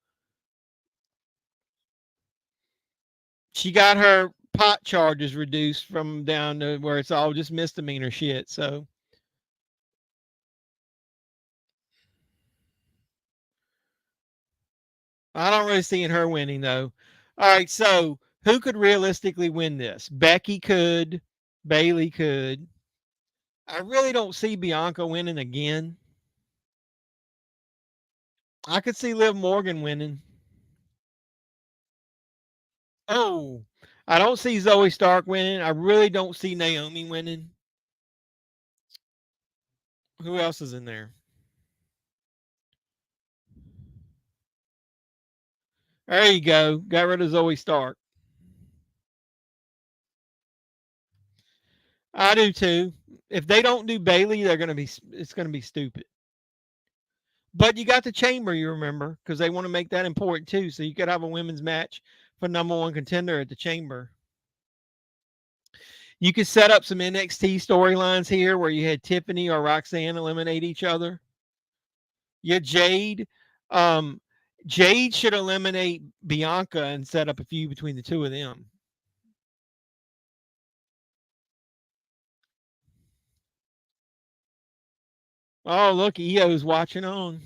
She got her pot charges reduced from down to where it's all just misdemeanor shit. So I don't really see her winning though. All right, so who could realistically win this? Becky could, Bailey could. I really don't see Bianca winning again. I could see Liv Morgan winning. Oh, I don't see Zoe Stark winning. I really don't see Naomi winning. Who else is in there? There you go. Got rid of Zoe Stark. I do too. If they don't do Bailey, it's gonna be stupid. But you got the chamber, you remember, because they want to make that important too. So you could have a women's match for number one contender at the chamber. You could set up some NXT storylines here where you had Tiffany or Roxanne eliminate each other. Yeah, Jade. Um, Jade should eliminate Bianca and set up a feud between the two of them. Oh, look, Io's watching on.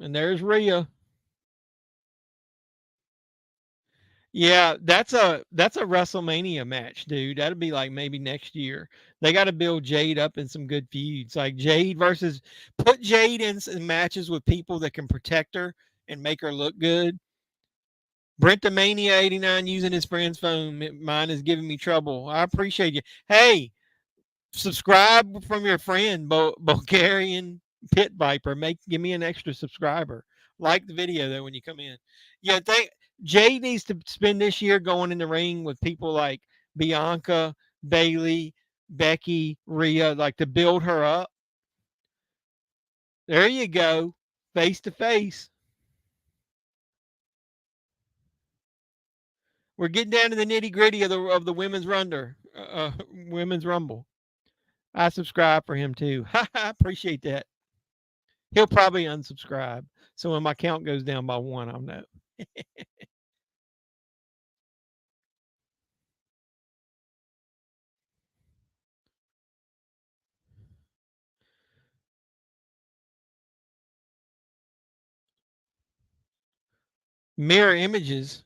And there's Rhea. Yeah, that's a WrestleMania match, dude. That'd be like maybe next year. They got to build Jade up in some good feuds, like Jade versus put Jade in some matches with people that can protect her and make her look good. Brent the Mania 89 using his friend's phone. Mine is giving me trouble. I appreciate you. Hey, subscribe from your friend Bulgarian Pit Viper. Give me an extra subscriber. Like the video though when you come in. Yeah, Jay needs to spend this year going in the ring with people like Bianca, Bailey, Becky, Rhea, like to build her up. There you go, face to face. We're getting down to the nitty gritty of the women's rumble. I subscribe for him too. I appreciate that. He'll probably unsubscribe. So when my count goes down by one, I'll know. Mirror images.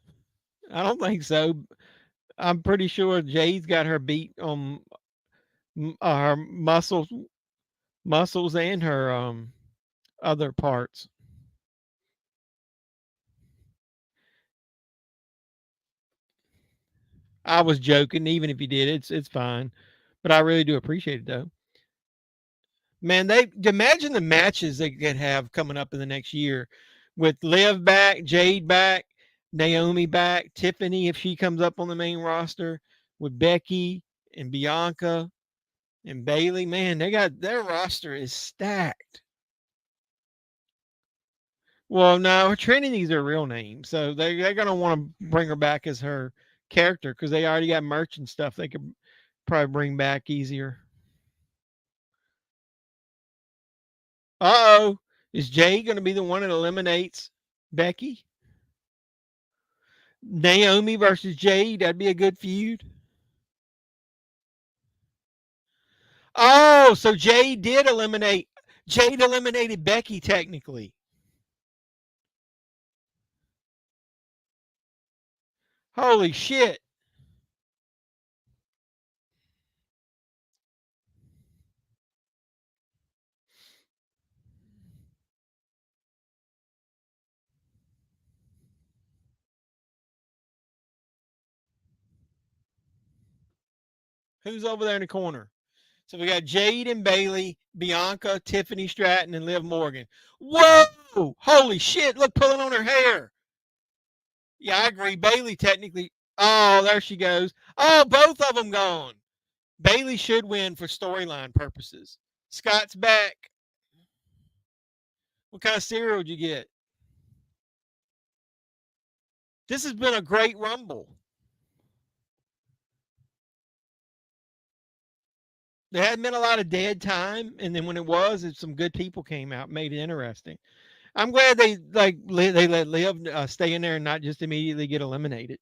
I don't think so. I'm pretty sure Jade's got her beat on her muscles and her other parts. I was joking. Even if you did, it's fine. But I really do appreciate it though. Man, they imagine the matches they could have coming up in the next year with Liv back, Jade back, Naomi back, Tiffany if she comes up on the main roster, with Becky and Bianca and Bailey. Man, they got their roster is stacked. Well, no, Trinity's her real name, so they're gonna want to bring her back as her character because they already got merch and stuff they could probably bring back easier. Uh oh, is Jay gonna be the one that eliminates Becky? Naomi versus Jade, that'd be a good feud. Oh, so Jade eliminated Becky technically. Holy shit. Who's over there in the corner? So we got Jade and Bailey, Bianca, Tiffany Stratton, and Liv Morgan. Whoa! Holy shit! Look, pulling on her hair. Yeah, I agree. Bailey technically. Oh, there she goes. Oh, both of them gone. Bailey should win for storyline purposes. Scott's back. What kind of cereal did you get? This has been a great Rumble. There hadn't been a lot of dead time, and then when it was, some good people came out, made it interesting. I'm glad they let Liv stay in there and not just immediately get eliminated.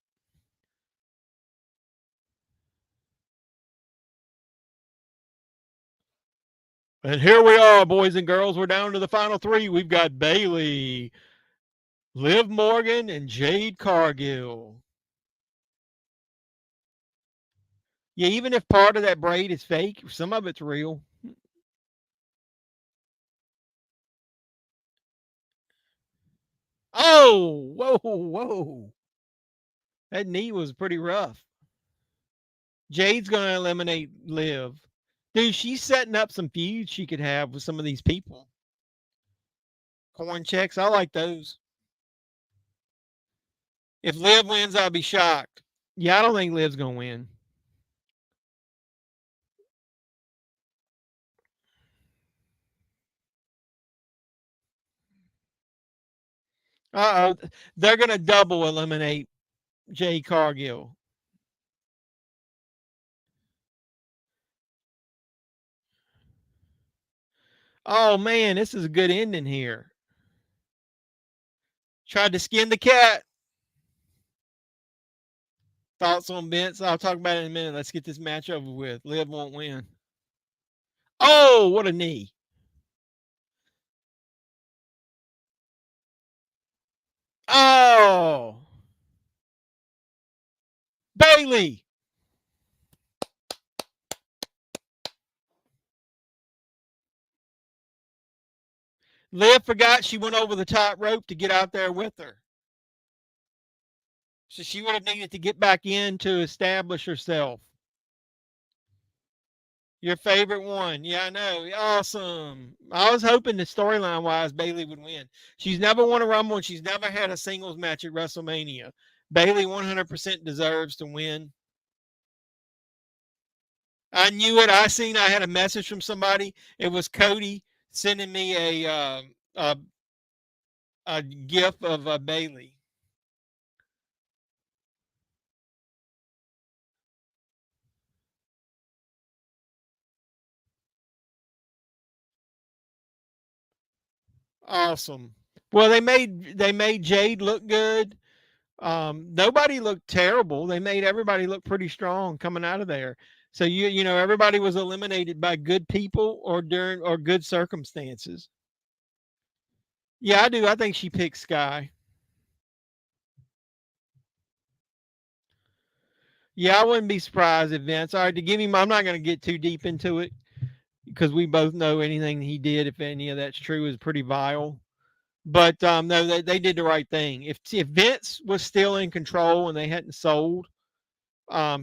And here we are, boys and girls. We're down to the final three. We've got Bailey, Liv Morgan, and Jade Cargill. Yeah, even if part of that braid is fake, some of it's real. Oh, whoa, whoa. That knee was pretty rough. Jade's going to eliminate Liv. Dude, she's setting up some feuds she could have with some of these people. Corn checks, I like those. If Liv wins, I'll be shocked. Yeah, I don't think Liv's going to win. Uh oh. They're going to double eliminate Jade Cargill. Oh, man, this is a good ending here. Tried to skin the cat. Thoughts on Vince? I'll talk about it in a minute. Let's get this match over with. Liv won't win. Oh, what a knee. Oh, Bailey. Liv forgot she went over the top rope to get out there with her. So she would have needed to get back in to establish herself. Your favorite one. Yeah, I know. Awesome. I was hoping that storyline wise, Bailey would win. She's never won a Rumble and she's never had a singles match at WrestleMania. Bailey 100% deserves to win. I knew it. I had a message from somebody. It was Cody sending me a gif of Bailey. Awesome. Well, they made Jade look good. Nobody looked terrible. They made everybody look pretty strong coming out of there. So you know everybody was eliminated by good people or good circumstances. Yeah, I do. I think she picked Sky. Yeah, I wouldn't be surprised if Vince. All right, to give him, I'm not going to get too deep into it because we both know anything he did, if any of that's true, is pretty vile. But no, they did the right thing. If Vince was still in control and they hadn't sold,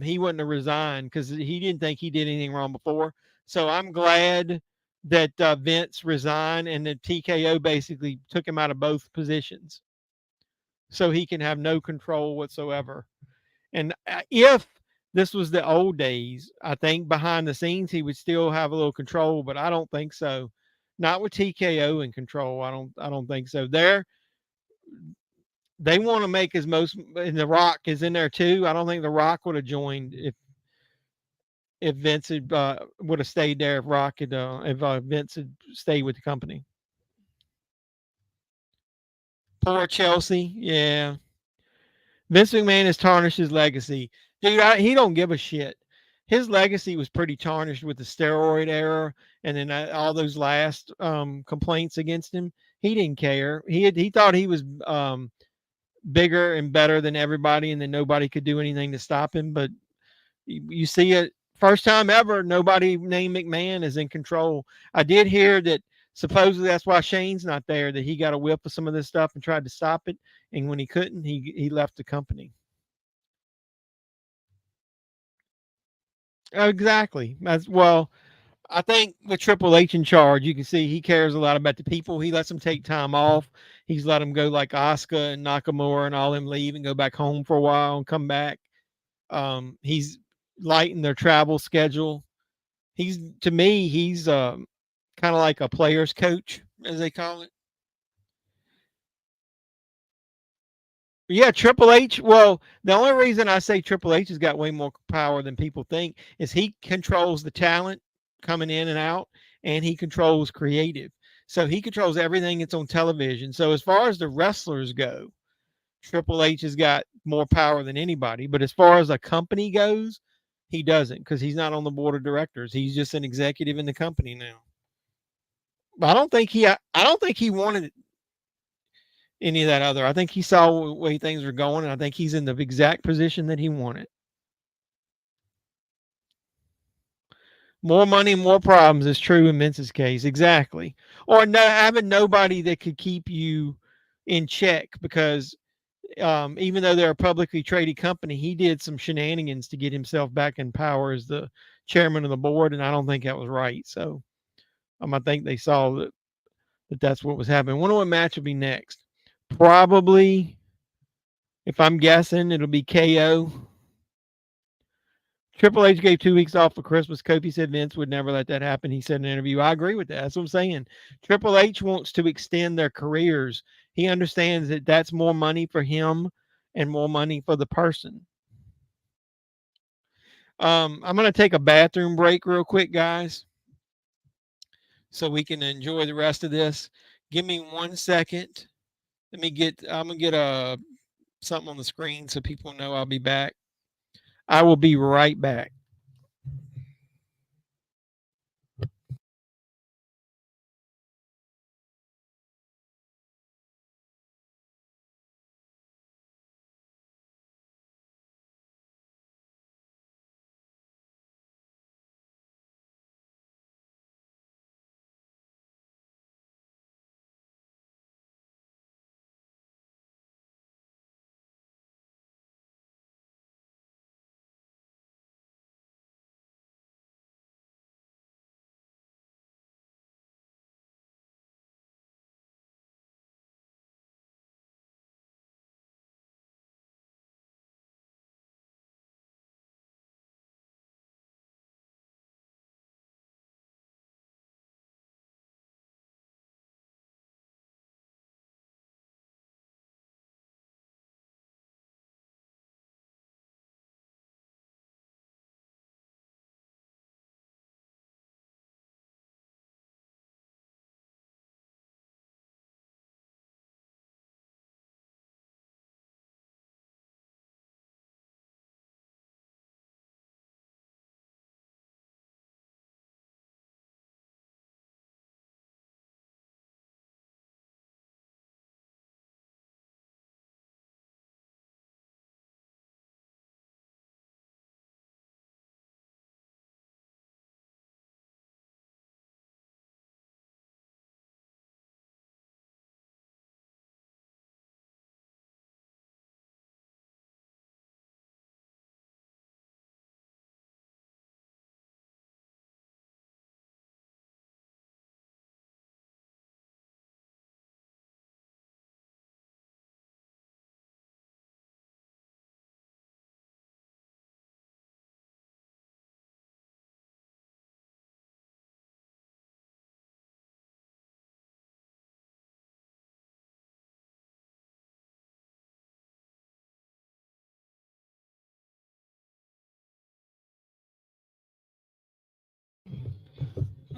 he wouldn't have resigned because he didn't think he did anything wrong before. So I'm glad that Vince resigned and the TKO basically took him out of both positions, so he can have no control whatsoever. And if this was the old days, I think behind the scenes he would still have a little control, but I don't think so. Not with TKO in control. I don't think so. They want to make as most, and The Rock is in there too. I don't think The Rock would have joined if Vince had, would have stayed there. If Rock had if Vince had stayed with the company. Poor Chelsea. Yeah. Vince McMahon has tarnished his legacy. Dude, he don't give a shit. His legacy was pretty tarnished with the steroid era and then all those last complaints against him. He didn't care. He thought he was bigger and better than everybody and then nobody could do anything to stop him. But you see it first time ever, nobody named McMahon is in control. I did hear that supposedly that's why Shane's not there, that he got a whip of some of this stuff and tried to stop it. And when he couldn't, he left the company. Exactly. As well, I think with Triple H in charge, you can see he cares a lot about the people. He lets them take time off. He's let them go like Asuka and Nakamura and all them leave and go back home for a while and come back. He's lightened their travel schedule. He's to me, he's kind of like a player's coach, as they call it. Yeah, Triple H. Well, the only reason I say Triple H has got way more power than people think is he controls the talent coming in and out, and he controls creative. So he controls everything that's on television. So as far as the wrestlers go, Triple H has got more power than anybody. But as far as a company goes, he doesn't because he's not on the board of directors. He's just an executive in the company now. But I don't think he wanted any of that other. I think he saw the way things were going, and I think he's in the exact position that he wanted. More money, more problems is true in Vince's case. Exactly. Or no, having nobody that could keep you in check because even though they're a publicly traded company, he did some shenanigans to get himself back in power as the chairman of the board, and I don't think that was right. So I think they saw that that's what was happening. I wonder what match will be next. Probably, if I'm guessing, it'll be KO. Triple H gave 2 weeks off for Christmas. Kofi said Vince would never let that happen. He said in an interview, I agree with that. That's what I'm saying. Triple H wants to extend their careers. He understands that that's more money for him and more money for the person. I'm going to take a bathroom break real quick, guys, so we can enjoy the rest of this. Give me 1 second. I'm going to get something on the screen so people know I'll be back. I will be right back.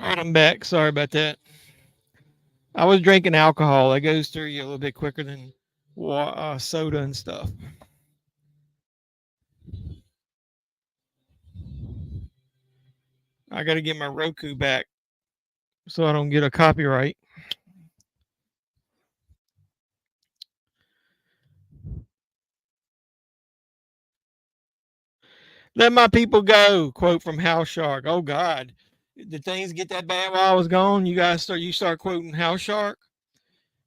All right, I'm back. Sorry about that. I was drinking alcohol. It goes through you a little bit quicker than soda and stuff. I got to get my Roku back so I don't get a copyright. Let my people go. Quote from House Shark. Oh God, did things get that bad while I was gone? You start quoting House Shark.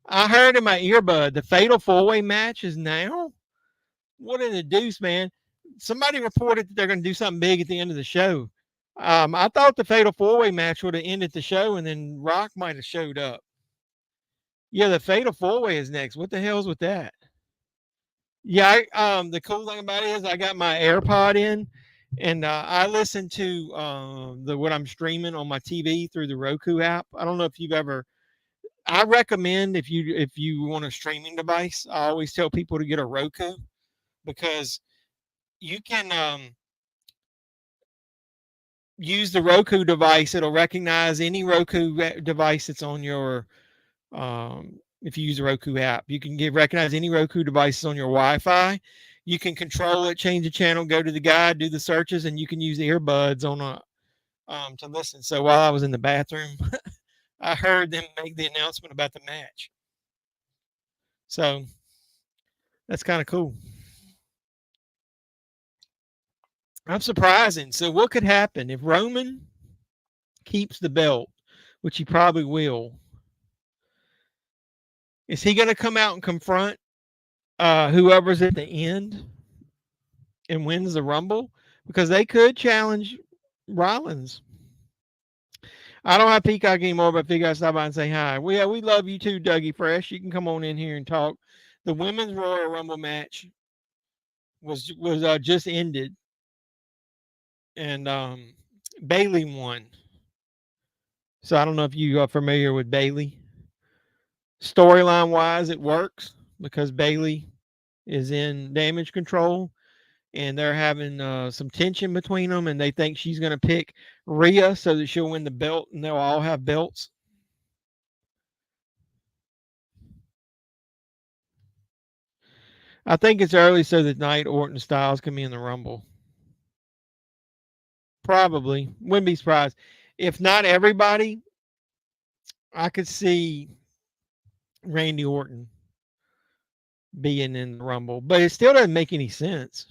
I heard in my earbud the Fatal 4-Way match is now. What in the deuce, man? Somebody reported that they're going to do something big at the end of the show. I thought the Fatal 4-Way match would have ended the show, and then Rock might have showed up. Yeah, the Fatal 4-Way is next. What the hell's with that? Yeah, the cool thing about it is I got my AirPod in, and I listen to the what I'm streaming on my TV through the Roku app. I don't know if you've ever. I recommend if you want a streaming device, I always tell people to get a Roku because you can use the Roku device. It'll recognize any device that's on your. If you use the Roku app, you can recognize any Roku devices on your Wi-Fi. You can control it, change the channel, go to the guide, do the searches, and you can use earbuds on to listen. So while I was in the bathroom, I heard them make the announcement about the match. So that's kind of cool. I'm surprising. So what could happen if Roman keeps the belt, which he probably will? Is he going to come out and confront whoever's at the end and wins the Rumble? Because they could challenge Rollins. I don't have Peacock anymore, but I figure I'd stop by and say hi. Well, yeah, we love you too, Dougie Fresh. You can come on in here and talk. The women's Royal Rumble match was just ended, and Bailey won. So I don't know if you are familiar with Bailey. Storyline wise, it works because Bailey is in Damage Control, and they're having some tension between them, and they think she's going to pick Rhea so that she'll win the belt, and they'll all have belts. I think it's early so that Knight, Orton, Styles can be in the Rumble. Probably. Wouldn't be surprised. If not everybody, I could see Randy Orton being in the Rumble, but it still doesn't make any sense.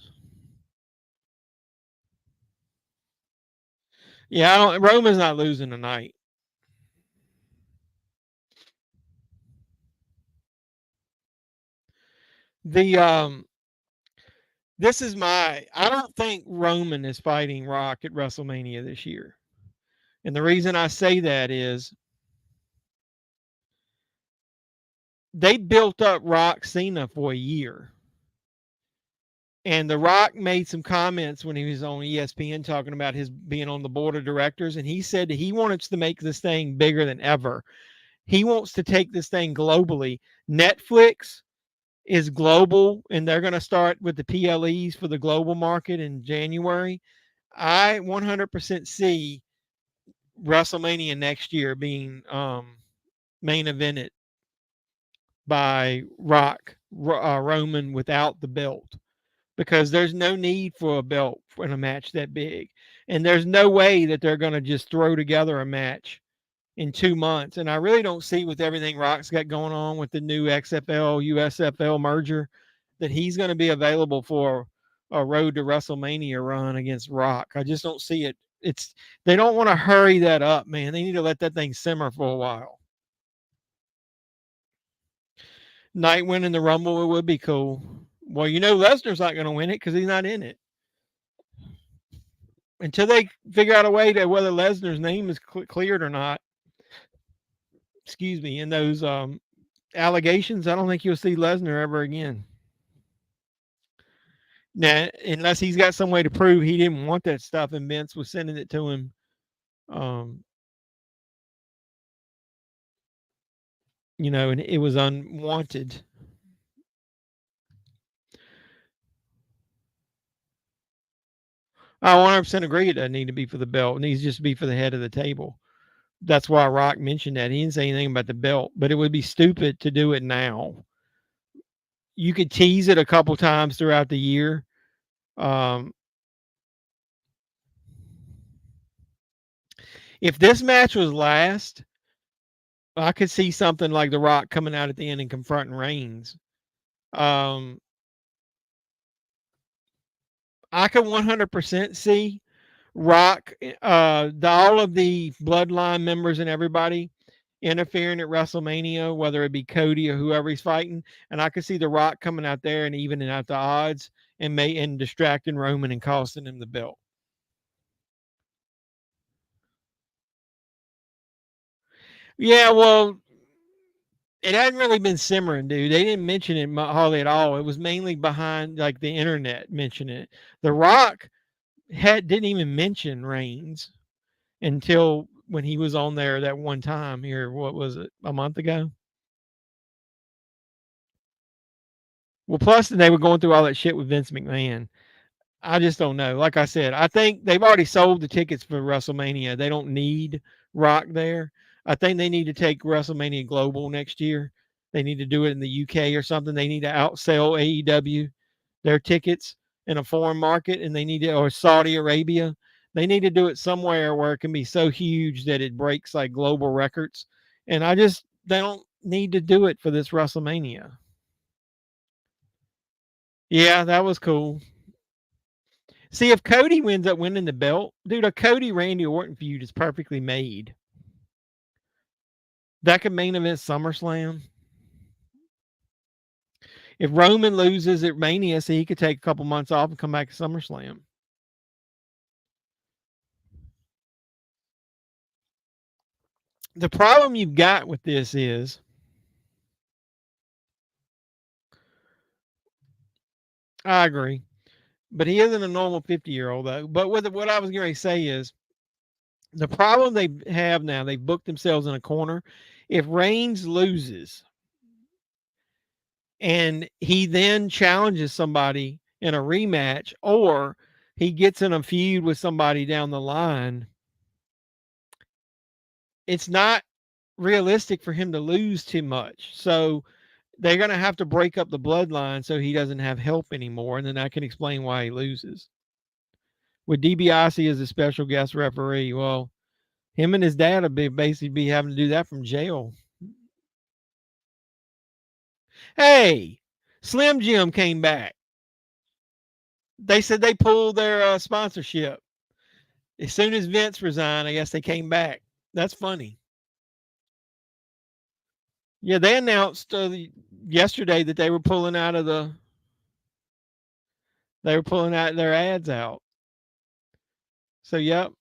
Yeah, Roman's not losing tonight. The this is I don't think Roman is fighting Rock at WrestleMania this year. And the reason I say that is they built up Rock Cena for a year. And The Rock made some comments when he was on ESPN talking about his being on the board of directors. And he said that he wants to make this thing bigger than ever. He wants to take this thing globally. Netflix is global, and they're going to start with the PLEs for the global market in January. I 100% see WrestleMania next year being main evented by Roman without the belt, because there's no need for a belt in a match that big. And there's no way that they're going to just throw together a match in 2 months. And I really don't see, with everything Rock's got going on with the new XFL, USFL merger, that he's going to be available for a road to WrestleMania run against Rock. I just don't see it. They don't want to hurry that up, man. They need to let that thing simmer for a while. Knight winning the Rumble, it would be cool. Well, Lesnar's not going to win it because he's not in it. Until they figure out a way to whether Lesnar's name is cleared or not, excuse me, in those allegations, I don't think you'll see Lesnar ever again. Now, unless he's got some way to prove he didn't want that stuff and Vince was sending it to him. And it was unwanted. I 100% agree it doesn't need to be for the belt. It needs just to be for the head of the table. That's why Rock mentioned that. He didn't say anything about the belt, but it would be stupid to do it now. You could tease it a couple times throughout the year. Um, if this match was last, I could see something like The Rock coming out at the end and confronting Reigns. I could 100% see Rock, all of the Bloodline members and everybody interfering at WrestleMania, whether it be Cody or whoever he's fighting, and I could see The Rock coming out there and evening out the odds and distracting Roman and costing him the belt. Yeah, well, it hadn't really been simmering, dude. They didn't mention it hardly at all. It was mainly behind like the internet mentioning it. The Rock didn't even mention Reigns until when he was on there that one time here. What was it? A month ago. Well, plus they were going through all that shit with Vince McMahon. I just don't know. Like I said, I think they've already sold the tickets for WrestleMania. They don't need Rock there. I think they need to take WrestleMania global next year. They need to do it in the UK or something. They need to outsell AEW their tickets in a foreign market, and they need to, or Saudi Arabia. They need to do it somewhere where it can be so huge that it breaks like global records. And they don't need to do it for this WrestleMania. Yeah, that was cool. See, if Cody ends up winning the belt, dude, a Cody Randy Orton feud is perfectly made. That could main event SummerSlam. If Roman loses at Mania, so he could take a couple months off and come back to SummerSlam. The problem you've got with this is I agree. But he isn't a normal 50-year-old, though. But what I was going to say is the problem they have now, they've booked themselves in a corner. If Reigns loses and he then challenges somebody in a rematch, or he gets in a feud with somebody down the line, it's not realistic for him to lose too much. So they're going to have to break up the bloodline so he doesn't have help anymore. And then I can explain why he loses. With DiBiase as a special guest referee, well, him and his dad will basically be having to do that from jail. Hey, Slim Jim came back. They said they pulled their sponsorship. As soon as Vince resigned, I guess they came back. That's funny. Yeah, they announced yesterday that they were pulling out of they were pulling out their ads out. So, yep.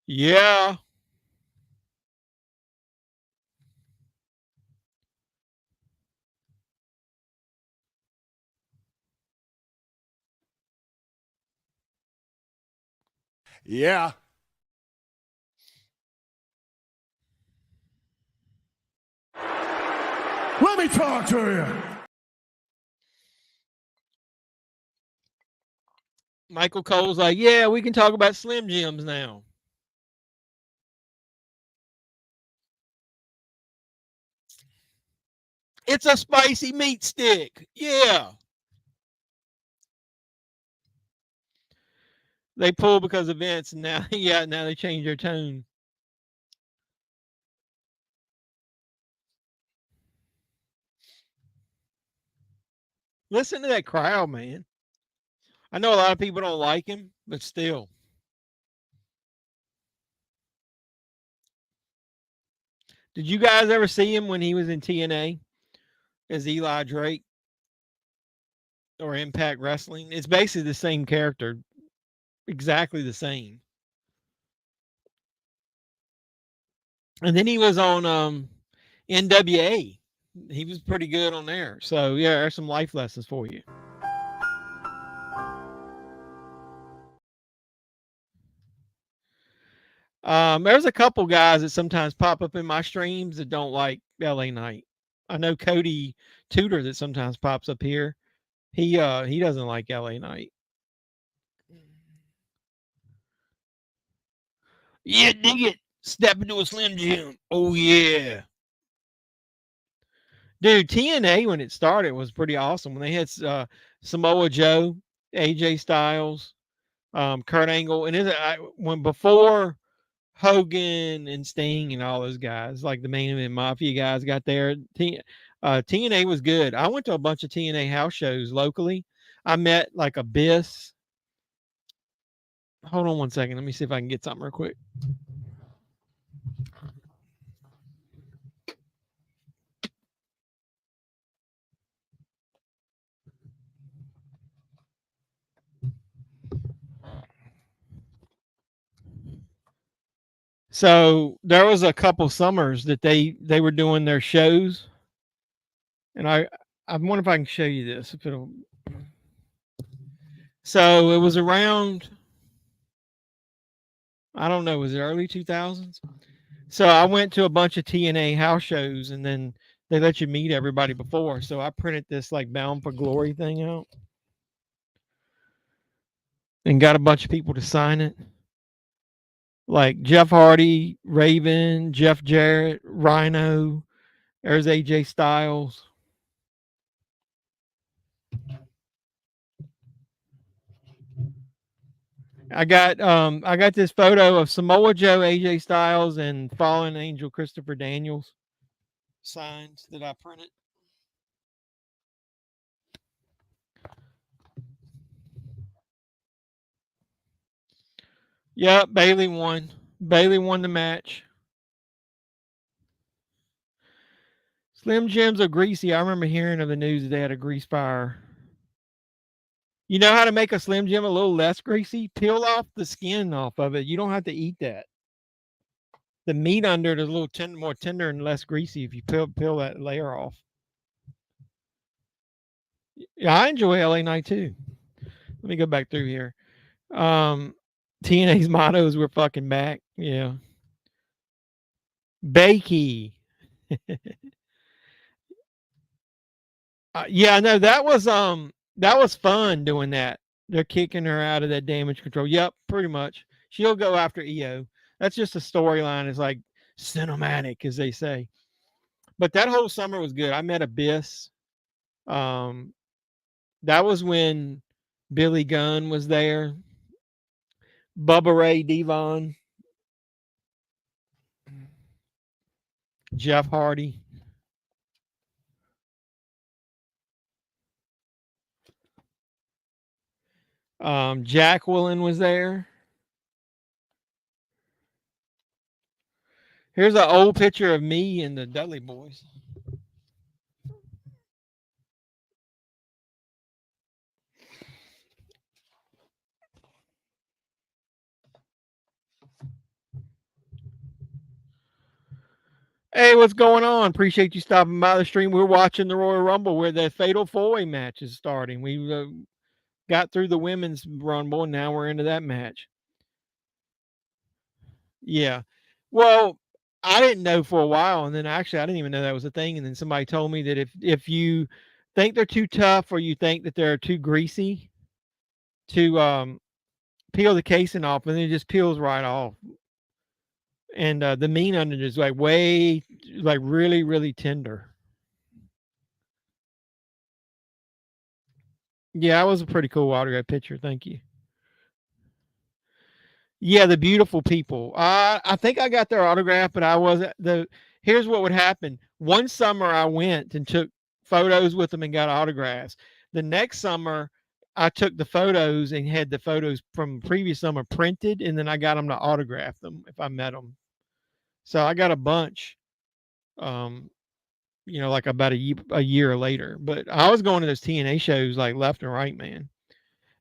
Yeah. Yeah. Let me talk to you. Michael Cole's like, yeah, we can talk about Slim Jims now. It's a spicy meat stick. Yeah. They pulled because of Vince, and now, yeah, now they changed their tone. Listen to that crowd, man. I know a lot of people don't like him, but still. Did you guys ever see him when he was in TNA as Eli Drake or Impact Wrestling? It's basically the same character, exactly the same. And then he was on NWA. He was pretty good on there. So, yeah, there's some life lessons for you. There's a couple guys that sometimes pop up in my streams that don't like LA Knight. I know Cody Tudor that sometimes pops up here. He doesn't like LA Knight. Yeah, dig it. Step into a Slim Jim. Oh, yeah. Dude, TNA, when it started, was pretty awesome. When they had Samoa Joe, AJ Styles, Kurt Angle, and when before Hogan and Sting and all those guys, like the Main Event Mafia guys, got there, TNA was good. I went to a bunch of TNA house shows locally. I met like Abyss. Hold on one second. Let me see if I can get something real quick. So there was a couple summers that they were doing their shows, and I wonder if I can show you this. If it'll. So it was around, I don't know, was it early 2000s? So I went to a bunch of TNA house shows, and then they let you meet everybody before. So I printed this like Bound for Glory thing out and got a bunch of people to sign it. Like Jeff Hardy, Raven, Jeff Jarrett, Rhino. There's AJ Styles. I got this photo of Samoa Joe, AJ Styles, and Fallen Angel Christopher Daniels signs that I printed. Yep, Bailey won. Bailey won the match. Slim Jims are greasy. I remember hearing of the news that they had a grease fire. You know how to make a Slim Jim a little less greasy? Peel off the skin off of it. You don't have to eat that. The meat under it is a little more tender and less greasy if you peel that layer off. Yeah, I enjoy LA Night too. Let me go back through here. TNA's motto is "We're fucking back." Yeah. Bakey. Yeah, no, that was fun doing that. They're kicking her out of that damage control. Yep, pretty much. She'll go after EO. That's just a storyline. It's like cinematic, as they say. But that whole summer was good. I met Abyss. Um, that was when Billy Gunn was there. Bubba Ray Devon. Jeff Hardy. Jacqueline was there. Here's an old picture of me and the Dudley Boys. Hey, what's going on? Appreciate you stopping by the stream. We're watching the Royal Rumble where the Fatal 4-Way match is starting. We got through the women's Rumble, and now we're into that match. Yeah. Well, I didn't know for a while, and then actually I didn't even know that was a thing. And then somebody told me that if you think they're too tough or you think that they're too greasy, to peel the casing off, and then it just peels right off. And the meat under it is like really, really tender. Yeah, that was a pretty cool autograph picture. Thank you. Yeah, the beautiful people. I think I got their autograph, but I wasn't the. Here's what would happen. One summer I went and took photos with them and got autographs. The next summer I took the photos and had the photos from previous summer printed, and then I got them to autograph them if I met them. So I got a bunch. Um, like about a year later. But I was going to those TNA shows like left and right, man.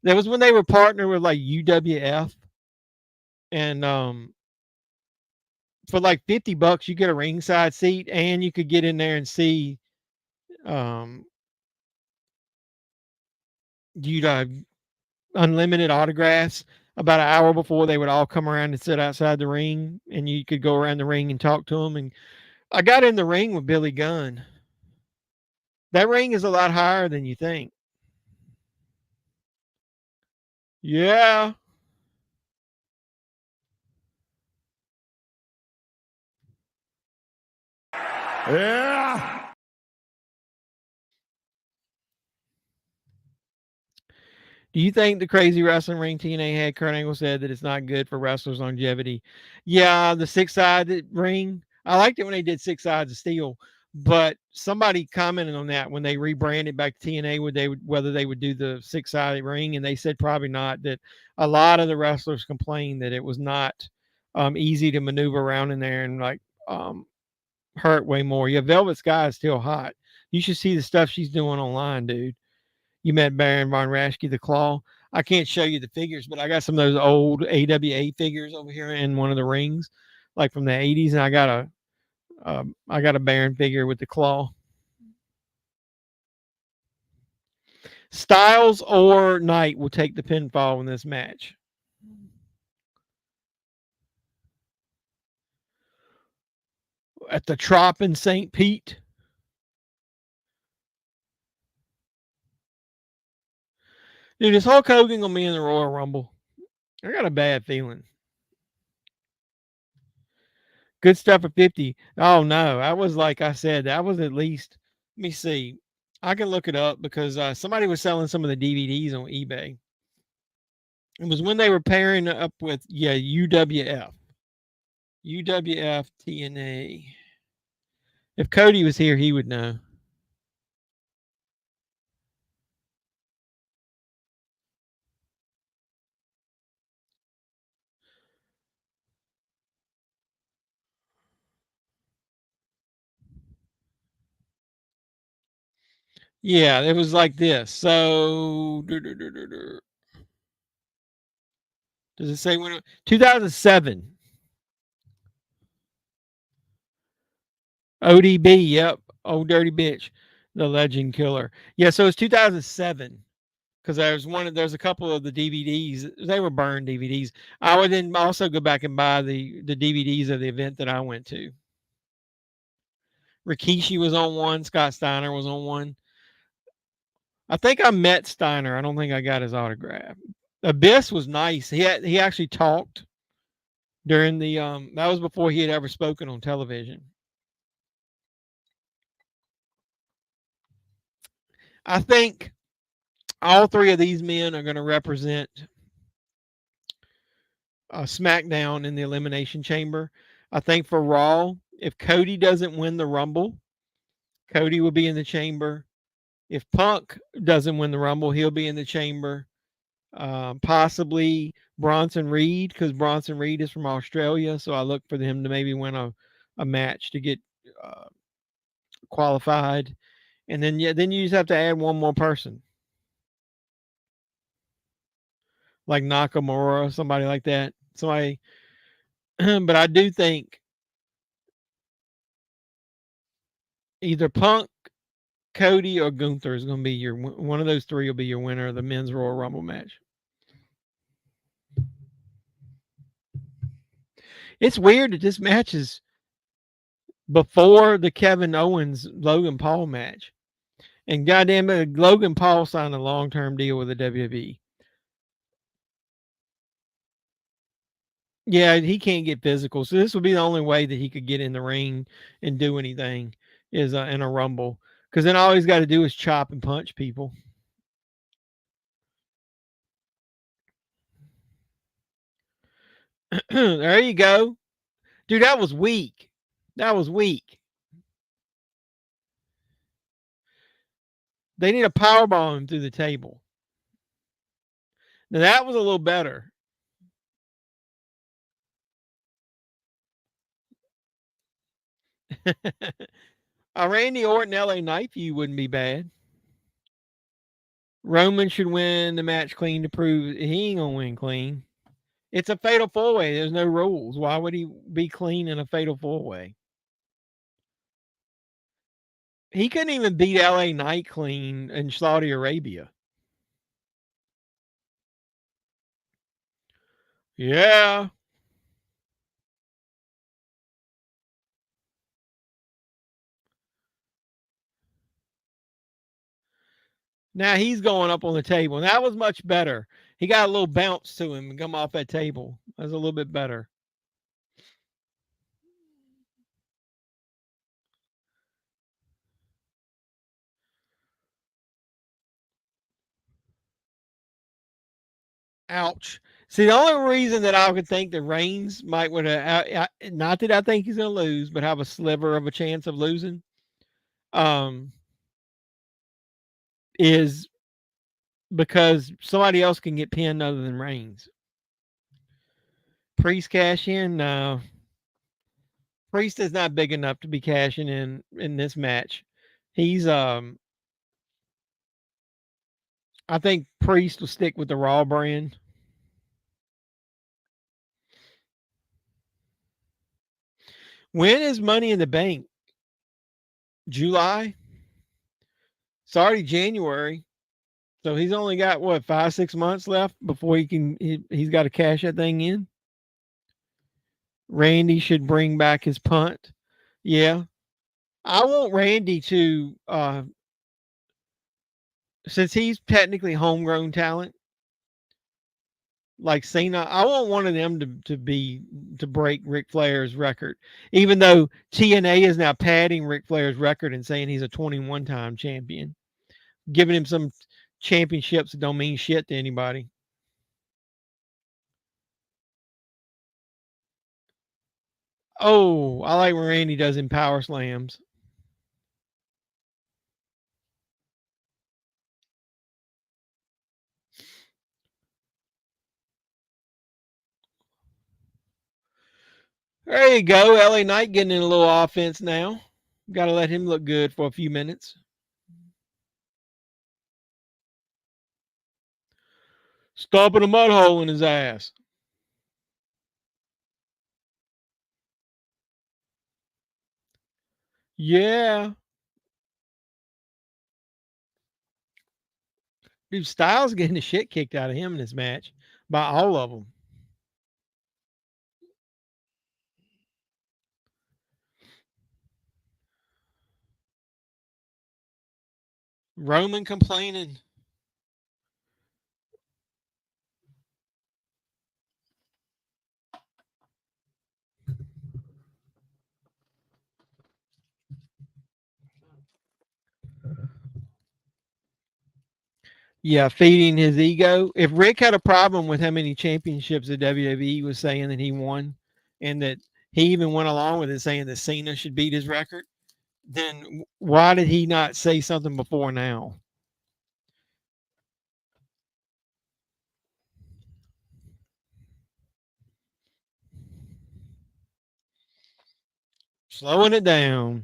That was when they were partnered with like UWF, and for like $50 you get a ringside seat, and you could get in there and see um you'd unlimited autographs. About an hour before, they would all come around and sit outside the ring, and you could go around the ring and talk to them. And I got in the ring with Billy Gunn. That ring is a lot higher than you think. Yeah. Yeah. Do you think the Crazy Wrestling Ring TNA head Kurt Angle said that it's not good for wrestlers' longevity? Yeah, the six-sided ring. I liked it when they did six sides of steel, but somebody commented on that when they rebranded back to TNA, whether they would do the six-sided ring, and they said probably not. That a lot of the wrestlers complained that it was not easy to maneuver around in there and hurt way more. Yeah, Velvet Sky is still hot. You should see the stuff she's doing online, dude. You met Baron Von Raschke, the Claw. I can't show you the figures, but I got some of those old AWA figures over here in one of the rings, like from the '80s, and I got a Baron figure with the Claw. Styles or Knight will take the pinfall in this match. At the Trop in St. Pete. Dude, is Hulk Hogan gonna be in the Royal Rumble? I got a bad feeling. Good stuff at 50. Oh no, that was like I said, that was at least. Let me see. I can look it up because somebody was selling some of the DVDs on eBay. It was when they were pairing up with UWF, UWF TNA. If Cody was here, he would know. Yeah, it was like this. So, does it say when? 2007. ODB. Yep. Old dirty bitch, the legend killer. Yeah. So it's 2007 because there's a couple of the DVDs. They were burned DVDs. I would then also go back and buy the DVDs of the event that I went to. Rikishi was on one. Scott Steiner was on one. I think I met Steiner. I don't think I got his autograph. Abyss was nice. He actually talked during the that was before he had ever spoken on television. I think all three of these men are going to represent SmackDown in the Elimination Chamber. I think for Raw, if Cody doesn't win the Rumble, Cody will be in the chamber. If Punk doesn't win the Rumble, he'll be in the chamber. Possibly Bronson Reed, because Bronson Reed is from Australia, so I look for him to maybe win a match to get qualified. And then then you just have to add one more person, like Nakamura, somebody like that. Somebody, but I do think either Punk, Cody, or Gunther is going to be your one of those three will be your winner of the men's Royal Rumble match. It's weird that this match is before the Kevin Owens Logan Paul match. And goddamn it, Logan Paul signed a long-term deal with the WWE. Yeah, he can't get physical. So this would be the only way that he could get in the ring and do anything is in a Rumble. Because then all he's got to do is chop and punch people. There you go. Dude, that was weak. That was weak. They need a powerbomb him through the table. Now that was a little better. A Randy Orton LA Knight feud wouldn't be bad. Roman should win the match clean to prove he ain't gonna win clean. It's a fatal four way. There's no rules. Why would he be clean in a fatal four way? He couldn't even beat LA Knight clean in Saudi Arabia. Yeah. Now he's going up on the table. And that was much better. He got a little bounce to him and come off that table. That was a little bit better. Ouch. See, the only reason that I could think that Reigns might would have, not that I think he's going to lose, but have a sliver of a chance of losing, um, is because somebody else can get pinned other than Reigns. Priest cash in? No. Priest is not big enough to be cashing in this match. He's I think Priest will stick with the Raw brand. When is Money in the Bank? July? It's already January. So he's only got what 5-6 months left before he's got to cash that thing in. Randy should bring back his punt. Yeah. I want Randy to since he's technically homegrown talent, like Cena, I want one of them to break Ric Flair's record. Even though TNA is now padding Ric Flair's record and saying he's a 21-time champion, giving him some championships that don't mean shit to anybody. Oh, I like when Randy does in power slams. There you go. LA Knight getting in a little offense now. Got to let him look good for a few minutes. Stomping a mud hole in his ass. Yeah. Dude, Styles getting the shit kicked out of him in this match by all of them. Roman complaining. Yeah, feeding his ego. If Rick had a problem with how many championships the WWE was saying that he won, and that he even went along with it saying that Cena should beat his record, then why did he not say something before now? Slowing it down.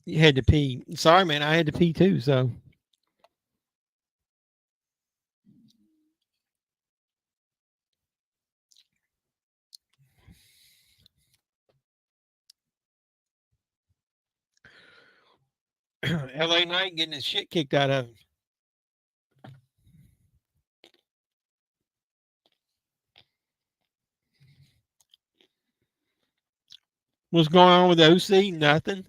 You had to pee. Sorry, man. I had to pee too. So LA Knight getting his shit kicked out of him. What's going on with the OC? Nothing.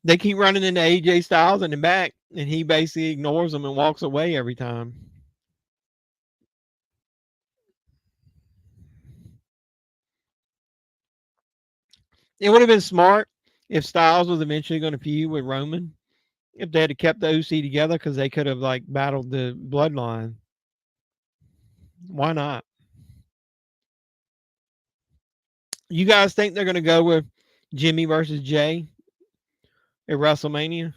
They keep running into AJ Styles in the back, and he basically ignores them and walks away every time. It would have been smart if Styles was eventually going to feud with Roman, if they had kept the OC together, because they could have like battled the bloodline. Why not? You guys think they're going to go with Jimmy versus Jay at WrestleMania?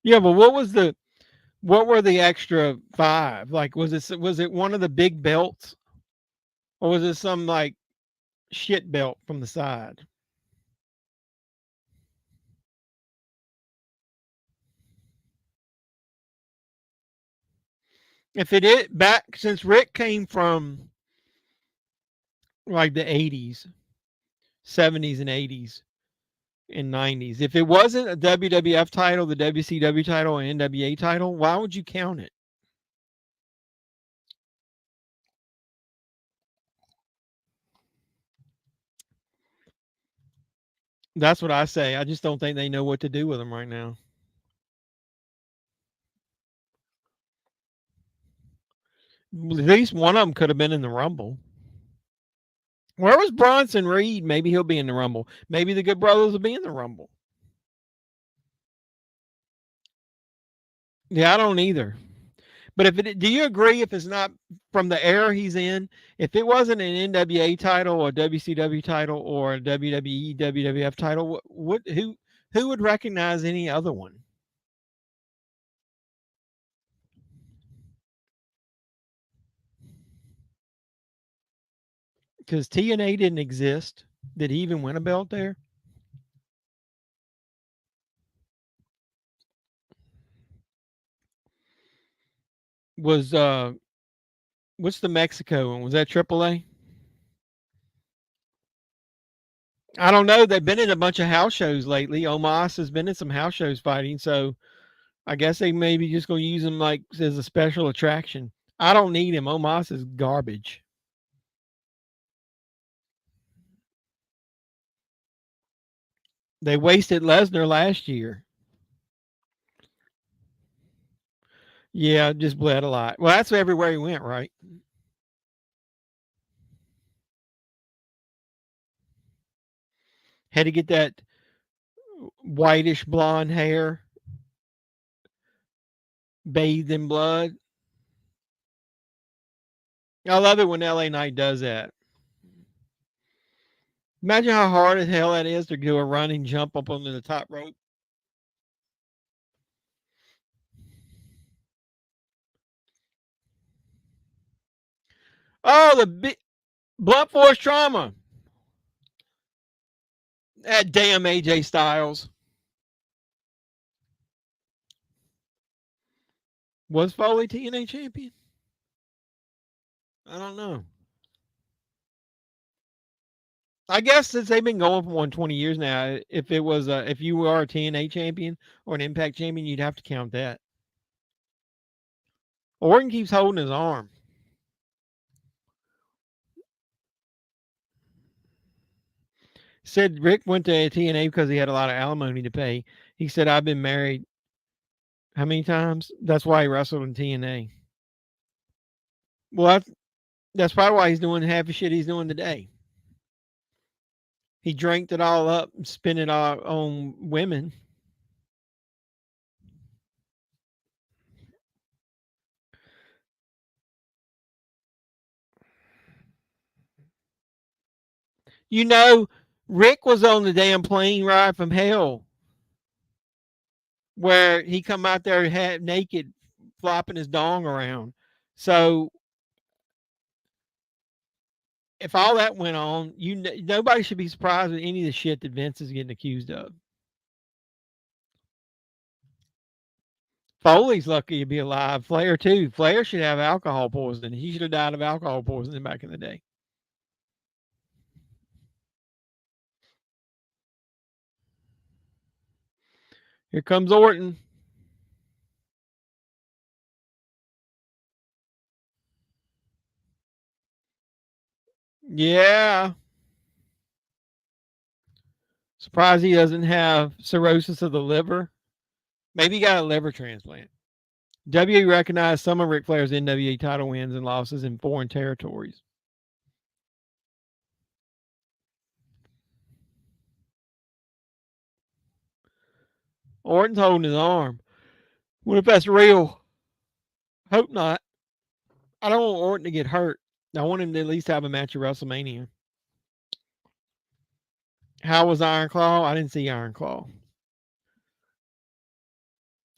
Yeah, but what were the extra five? Like, was it one of the big belts, or was it some like shit belt from the side? If it is back since Rick came from like the 80s, 70s, and 80s and 90s, if it wasn't a WWF title, the WCW title, and NWA title, why would you count it? That's what I say. I just don't think they know what to do with them right now. least one of them could have been in the Rumble. Where was Bronson Reed? Maybe he'll be in the Rumble. Maybe the Good Brothers will be in the Rumble. Yeah, I don't either. But do you agree if it's not from the era he's in, if it wasn't an NWA title or WCW title or a WWE, WWF title, who would recognize any other one? Because TNA didn't exist. Did he even win a belt there? Was what's the Mexico one? Was that AAA? I don't know. They've been in a bunch of house shows lately. Omos has been in some house shows fighting, so I guess they maybe just gonna use him like as a special attraction. I don't need him. Omos is garbage. They wasted Lesnar last year. Yeah, just bled a lot. Well, that's everywhere he went, right? Had to get that whitish blonde hair bathed in blood. I love it when LA Knight does that. Imagine how hard as hell that is to do a running jump up onto the top rope. Oh, the blunt force trauma. That damn AJ Styles. Was Foley TNA champion? I don't know. I guess since they've been going for 120 years now, if it was if you are a TNA champion or an Impact champion, you'd have to count that. Orton keeps holding his arm. Said Rick went to TNA because he had a lot of alimony to pay. He said, I've been married how many times? That's why he wrestled in TNA. Well, that's probably why he's doing half the shit he's doing today. He drank it all up and spent it all on women. You know, Rick was on the damn plane ride from hell where he come out there naked, flopping his dong around. So if all that went on, nobody should be surprised with any of the shit that Vince is getting accused of. Foley's lucky to be alive. Flair too. Flair should have alcohol poisoning. He should have died of alcohol poisoning back in the day. Here comes Orton. Yeah. Surprised he doesn't have cirrhosis of the liver. Maybe he got a liver transplant. WWE recognized some of Ric Flair's NWA title wins and losses in foreign territories. Orton's holding his arm. What if that's real? Hope not. I don't want Orton to get hurt. I want him to at least have a match at WrestleMania. How was Iron Claw? I didn't see Iron Claw.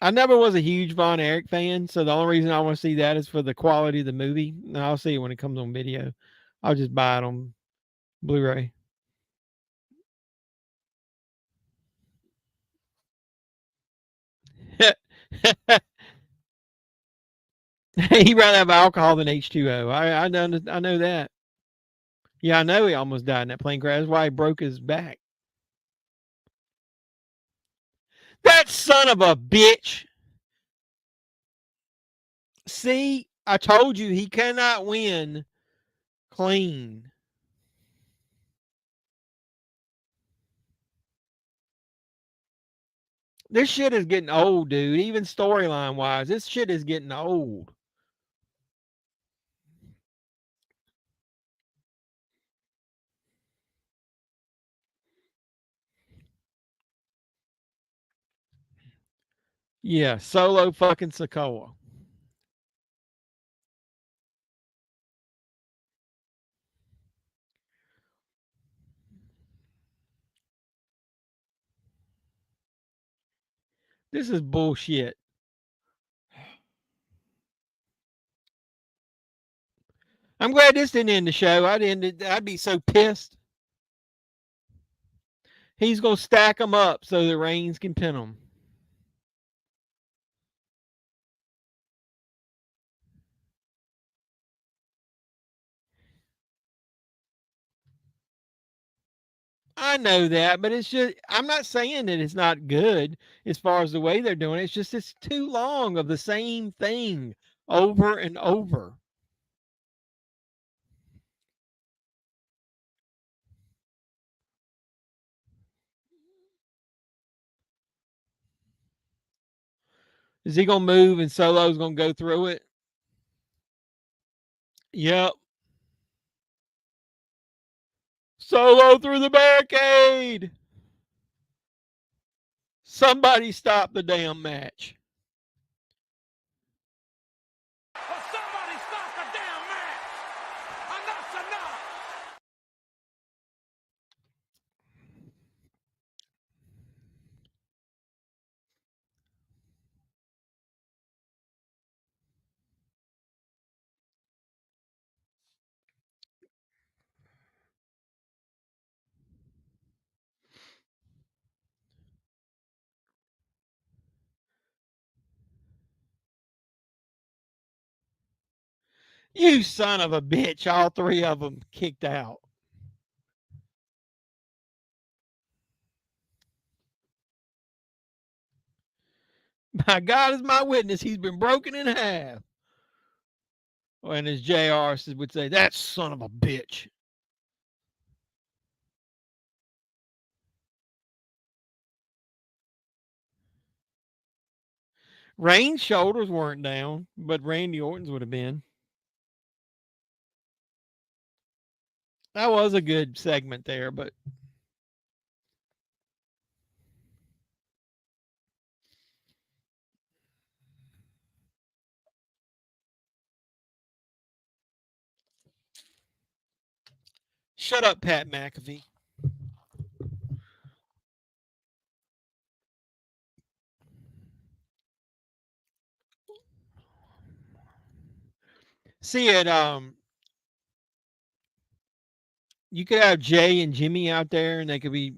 I never was a huge Von Erich fan, so the only reason I want to see that is for the quality of the movie. And I'll see it when it comes on video. I'll just buy it on Blu-ray. He'd rather have alcohol than H2O. I know that. Yeah, I know he almost died in that plane crash. That's why he broke his back. That son of a bitch. See, I told you he cannot win clean. This shit is getting old, dude. Even storyline wise, this shit is getting old. Yeah, Solo fucking Sokoa. This is bullshit. I'm glad this didn't end the show. I'd be so pissed. He's gonna stack them up so the Reigns can pin them. I know that, but it's just I'm not saying that it's not good as far as the way they're doing it. It's just it's too long of the same thing over and over. Is he gonna move and Solo's gonna go through it? Yep. Solo through the barricade. Somebody stop the damn match. Well, somebody stop the damn match! Enough's enough! You son of a bitch. All three of them kicked out. My God is my witness. He's been broken in half. And as JR would say, that son of a bitch. Reigns' shoulders weren't down, but Randy Orton's would have been. That was a good segment there, but shut up, Pat McAfee. See it, you could have Jay and Jimmy out there and they could be,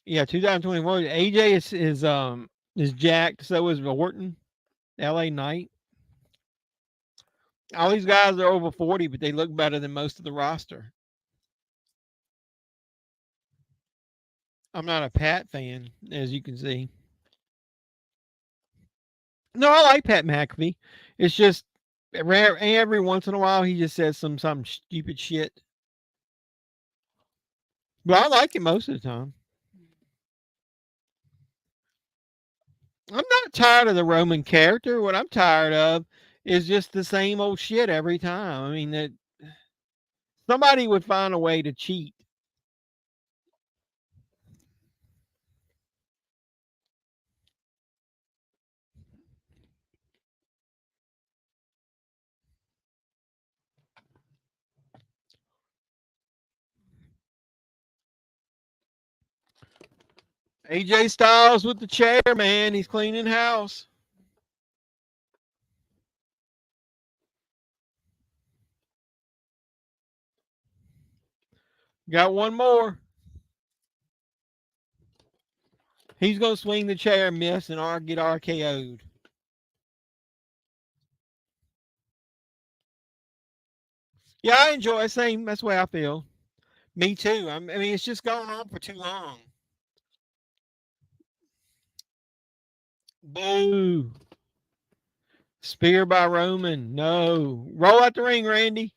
yeah, 2021. AJ is jacked, so is Orton, LA Knight. All these guys are over 40, but they look better than most of the roster. I'm not a Pat fan, as you can see. No, I like Pat McAfee. It's just every once in a while he just says some stupid shit. But I like him most of the time. I'm not tired of the Roman character. What I'm tired of is just the same old shit every time. I mean, that somebody would find a way to cheat. AJ Styles with the chair, man. He's cleaning house. Got one more. He's going to swing the chair, miss, and get RKO'd. Yeah, I enjoy it. Same. That's the way I feel. Me too. I mean, it's just going on for too long. Boo. Spear by Roman. No. Roll out the ring, Randy.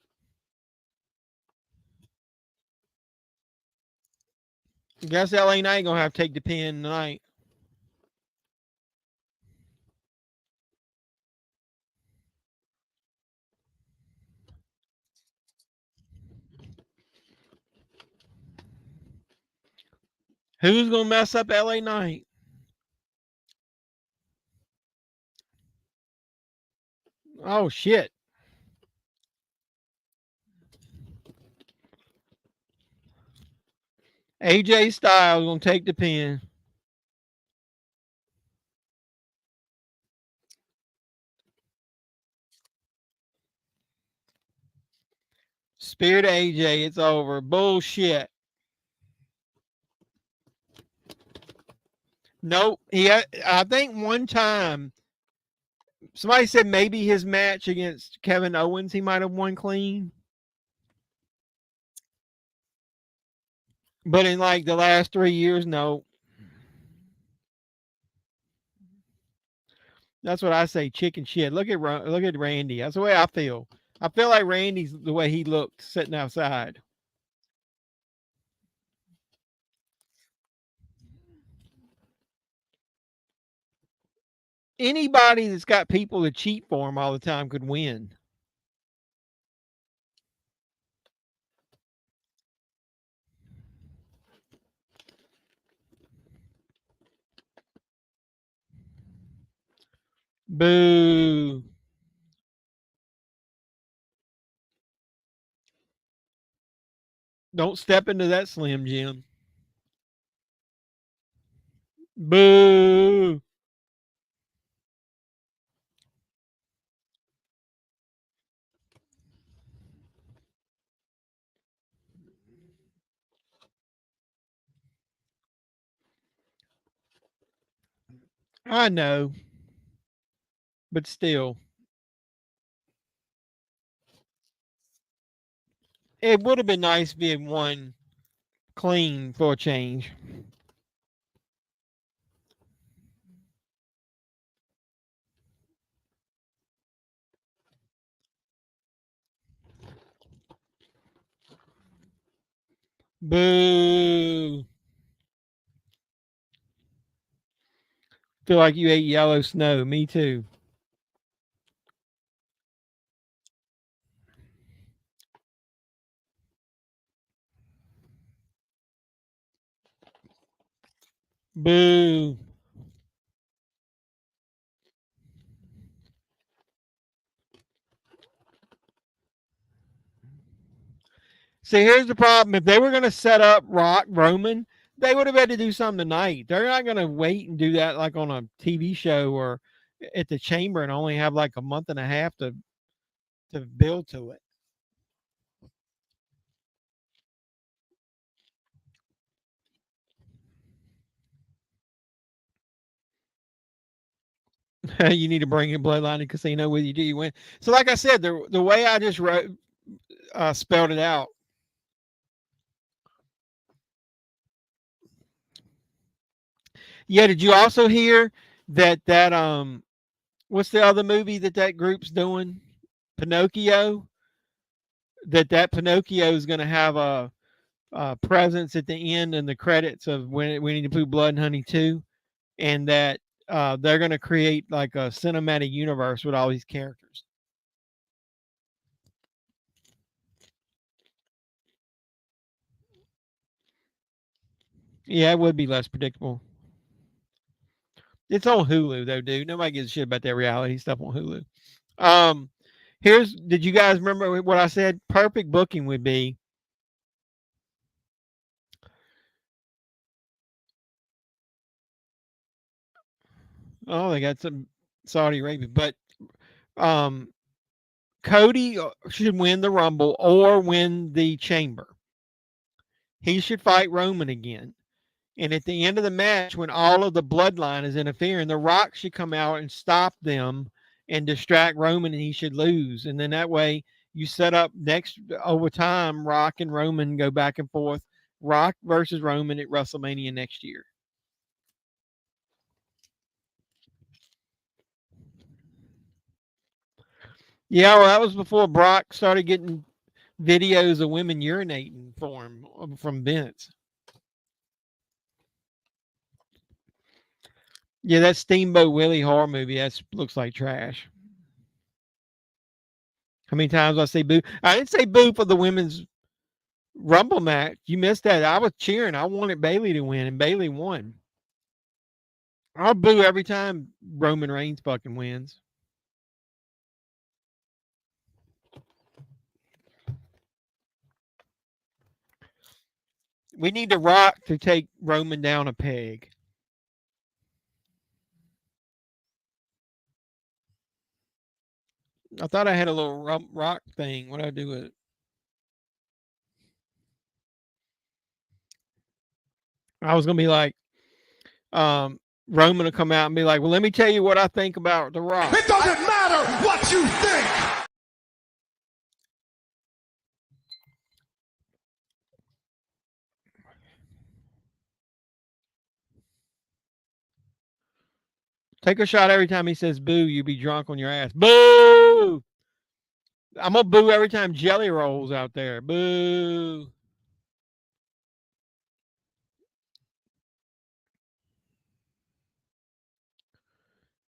Guess LA Knight going to have to take the pin tonight. Who's gonna mess up LA Knight? Oh shit. AJ Styles gonna take the pin. Spear to AJ. It's over. Bullshit. Nope. I think one time somebody said maybe his match against Kevin Owens he might have won clean. But in like the last 3 years, no. That's what I say. Chicken shit. Look at Randy. That's the way I feel. I feel like Randy's the way he looked sitting outside. Anybody that's got people to cheat for him all the time could win. Boo. Don't step into that Slim Jim. Boo. I know. But still. It would have been nice if he had won clean for a change. Boo. Feel like you ate yellow snow. Me too. Boo. See, here's the problem. If they were going to set up Roman, they would have had to do something tonight. They're not going to wait and do that like on a TV show or at the chamber and only have like a month and a half to build to it. You need to bring in Bloodline and Casino with you. Do you win? So, like I said, the way I just spelled it out. Yeah. Did you also hear that what's the other movie that group's doing? Pinocchio. That Pinocchio is going to have a presence at the end and the credits of Winnie the Pooh Blood and Honey 2, and that they're going to create like a cinematic universe with all these characters. Yeah, it would be less predictable. It's on Hulu though, dude. Nobody gives a shit about that reality stuff on Hulu. Did you guys remember what I said? Perfect booking would be they got some Saudi Arabia, but Cody should win the Rumble or win the Chamber. He should fight Roman again. And at the end of the match, when all of the bloodline is interfering, The Rock should come out and stop them and distract Roman, and he should lose. And then that way you set up next over time, Rock and Roman go back and forth. Rock versus Roman at WrestleMania next year. Yeah, well, that was before Brock started getting videos of women urinating for him from Vince. Yeah, that Steamboat Willie horror movie, that looks like trash. How many times I say boo? I didn't say boo for the women's Rumble match. You missed that. I was cheering. I wanted Bailey to win, and Bailey won. I'll boo every time Roman Reigns fucking wins. We need The Rock to take Roman down a peg. I thought I had a little rock thing. What do I do with it? I was gonna be like, Roman will come out and be like, "Well, let me tell you what I think about The Rock." It doesn't matter what you think. Take a shot every time he says "boo." You be drunk on your ass. Boo! I'm gonna boo every time Jelly rolls out there. Boo!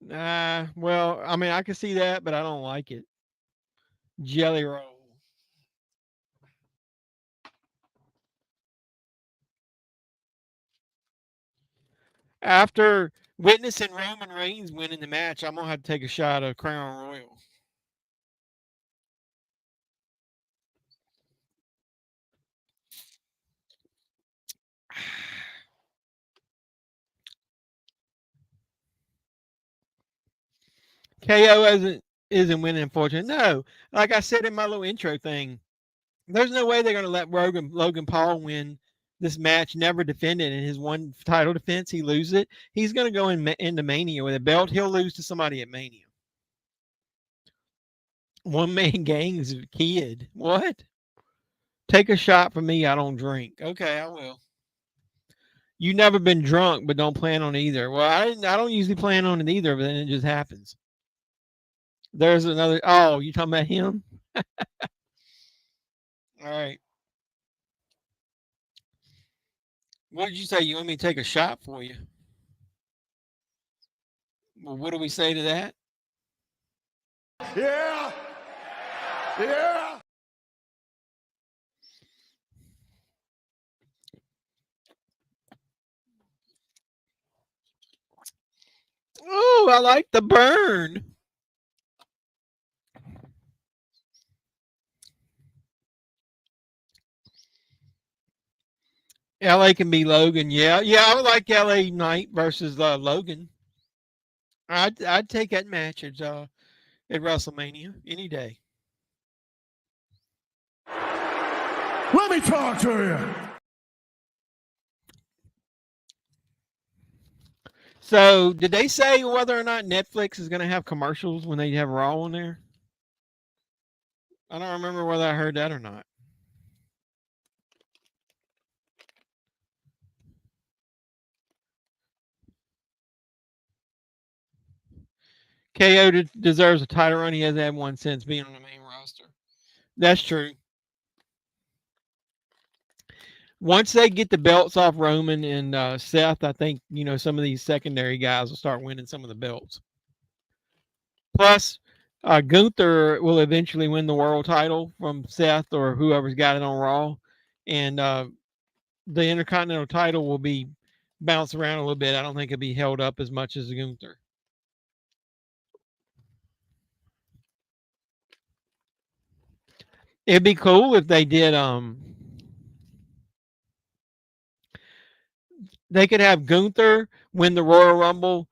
Nah, well, I mean, I can see that, but I don't like it. Jelly roll. After witnessing Roman Reigns winning the match, I'm gonna have to take a shot of Crown Royal. KO isn't winning, unfortunately. No, like I said in my little intro thing, there's no way they're gonna let Logan Paul win this match, never defended in his one title defense. He loses it. He's gonna go into Mania with a belt. He'll lose to somebody at Mania. One man gang's kid. What? Take a shot for me. I don't drink. Okay, I will. You never been drunk, but don't plan on either. Well, I don't usually plan on it either, but then it just happens. There's another. Oh, you talking about him? All right. What did you say? You want me to take a shot for you? Well, what do we say to that? Yeah. Yeah. Oh, I like the burn. LA can be Logan. Yeah, I would like LA Knight versus Logan. I'd take that match at WrestleMania any day. Let me talk to you. So, did they say whether or not Netflix is going to have commercials when they have Raw on there? I don't remember whether I heard that or not. KO deserves a title run. He hasn't had one since being on the main roster. That's true. Once they get the belts off Roman and Seth, I think some of these secondary guys will start winning some of the belts. Plus, Gunther will eventually win the world title from Seth or whoever's got it on Raw, and the Intercontinental title will be bounced around a little bit. I don't think it'll be held up as much as Gunther. It'd be cool if they did. They could have Gunther win the Royal Rumble,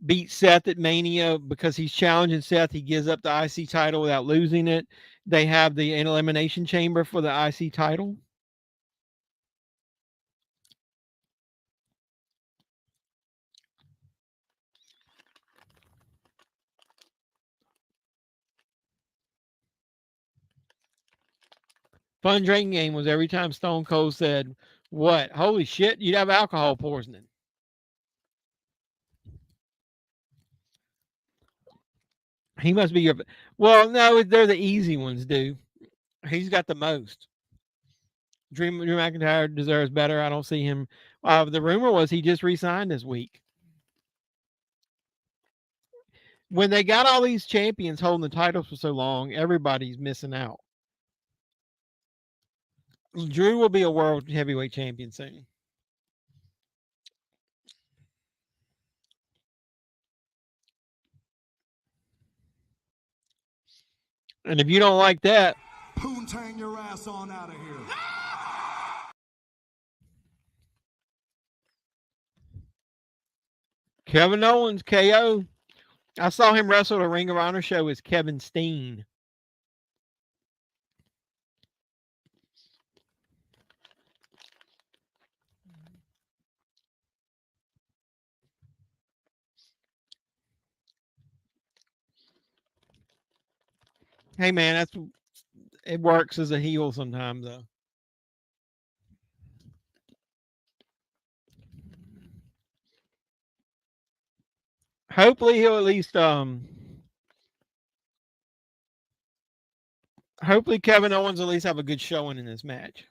beat Seth at Mania because he's challenging Seth. He gives up the IC title without losing it. They have the Elimination Chamber for the IC title. Fun drinking game was every time Stone Cold said, "What? Holy shit, you'd have alcohol poisoning." He must be your. Well, no, they're the easy ones, dude. He's got the most. Drew McIntyre deserves better. I don't see him. The rumor was he just resigned this week. When they got all these champions holding the titles for so long, everybody's missing out. Drew will be a world heavyweight champion soon. And if you don't like that, Poontang your ass on out of here. Kevin Owens, KO. I saw him wrestle at a Ring of Honor show as Kevin Steen. Hey man, it works as a heel sometimes though. Hopefully he'll at least hopefully Kevin Owens at least have a good showing in this match.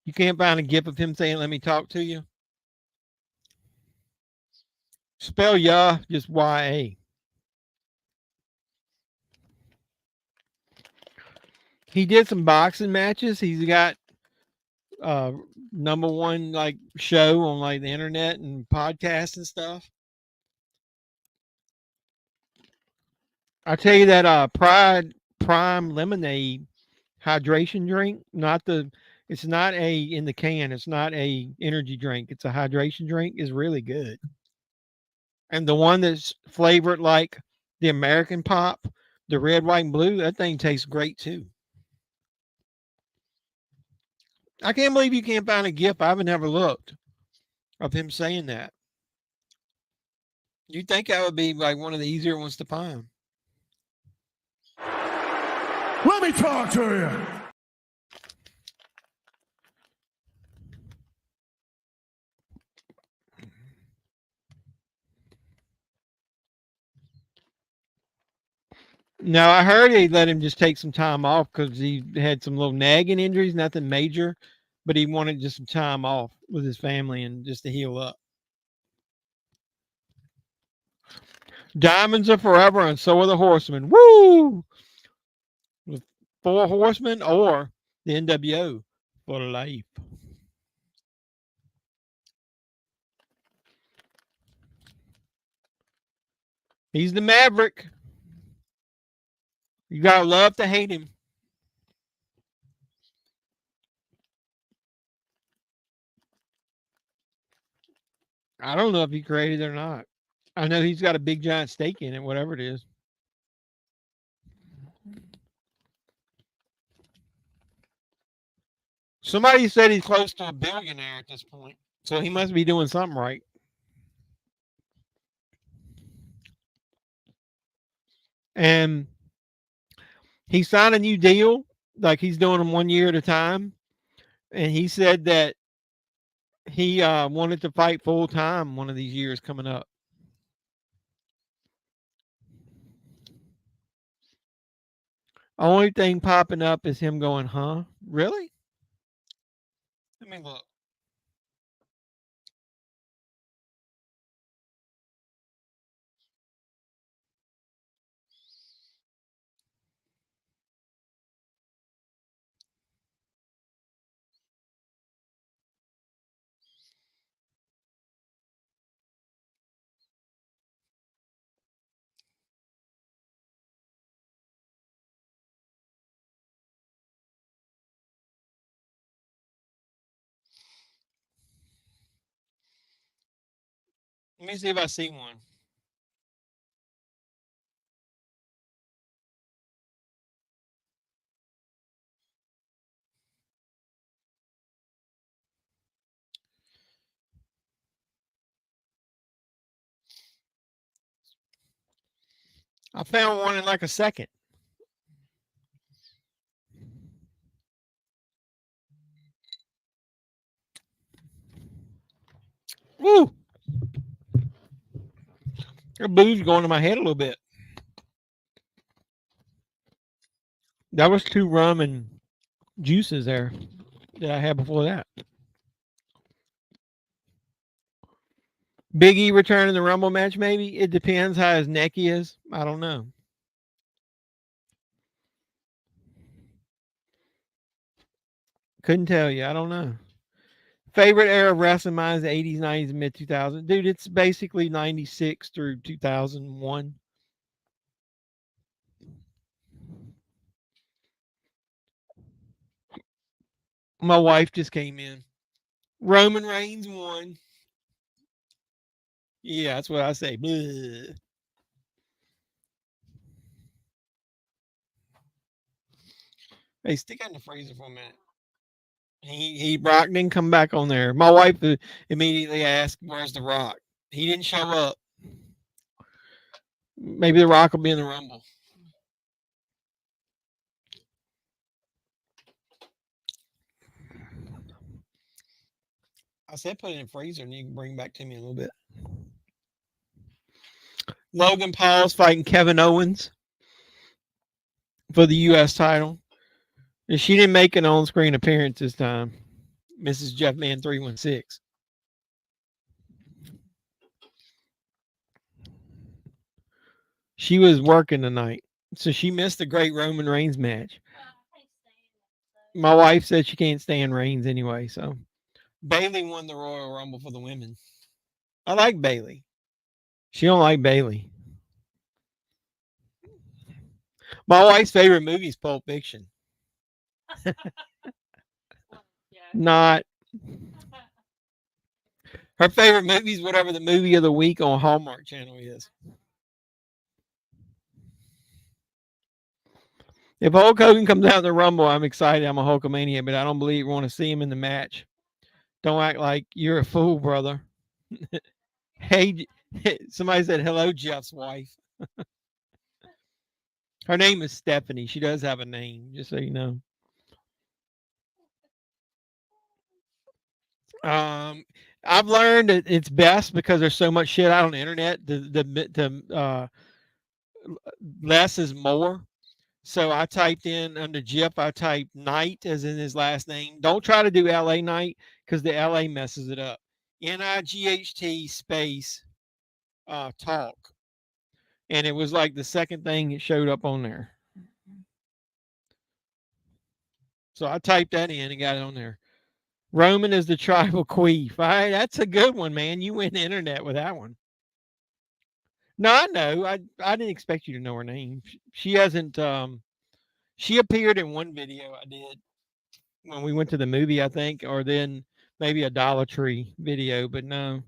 You can't find a gif of him saying, "Let me talk to you." Spell ya just Y-A. He did some boxing matches. He's got number one like show on like the internet and podcasts and stuff. I tell you that Prime Lemonade hydration drink, it's not a in the can, it's not a energy drink, it's a hydration drink, is really good. And the one that's flavored like the American Pop, the red, white, and blue, that thing tastes great too. I can't believe you can't find a GIF. I haven't ever looked of him saying that. You'd think that would be like one of the easier ones to find. Let me talk to you. Now, I heard he let him just take some time off because he had some little nagging injuries, nothing major, but he wanted just some time off with his family and just to heal up. Diamonds are forever, and so are the horsemen. Woo! With 4 horsemen or the NWO for life. He's the Maverick. You gotta love to hate him. I don't know if he created it or not. I know he's got a big giant stake in it, whatever it is. Somebody said he's close to a billionaire at this point, so he must be doing something right. And he signed a new deal, like he's doing them 1 year at a time. And he said that he wanted to fight full time one of these years coming up. Only thing popping up is him going, huh? Really? Let me look. Let me see if I see one. I found one in like a second. Woo! Your booze going to my head a little bit. That was 2 rum and juices there that I had before that. Big E returning the Rumble match, maybe? It depends how his neck is. I don't know. Couldn't tell you. I don't know. Favorite era of wrestling, mine is the 80s, 90s, mid 2000s. Dude, it's basically 96 through 2001. My wife just came in. Roman Reigns won. Yeah, that's what I say. Bleh. Hey, stick that in the freezer for a minute. Brock didn't come back on there. My wife immediately asked, "Where's the Rock?" He didn't show up. Maybe the Rock will be in the Rumble. I said put it in the freezer and you can bring it back to me in a little bit. Logan Paul's fighting Kevin Owens for the U.S. title. And she didn't make an on-screen appearance this time. Mrs. JEFFMAN316. She was working tonight, so she missed the great Roman Reigns match. My wife said she can't stand Reigns anyway, so Bailey won the Royal Rumble for the women. I like Bailey. She don't like Bailey. My wife's favorite movie is Pulp Fiction. Not. Her favorite movie is whatever the movie of the week on Hallmark Channel is. If Hulk Hogan comes out in the Rumble, I'm excited. I'm a Hulkamania, but I don't believe we want to see him in the match. Don't act like you're a fool, brother. Hey, somebody said hello, Jeff's wife. Her name is Stephanie. She does have a name, just so you know. I've learned that it's best because there's so much shit out on the internet. The less is more. So I typed in under Jeff, I typed Knight as in his last name. Don't try to do LA Knight because the LA messes it up. NIGHT space talk. And it was like the second thing that showed up on there. So I typed that in and got it on there. Roman is the tribal queef. All right, that's a good one, man. You went internet with that one. No, I know. I didn't expect you to know her name. She hasn't. She appeared in one video I did when we went to the movie, I think, or then maybe a Dollar Tree video. But no,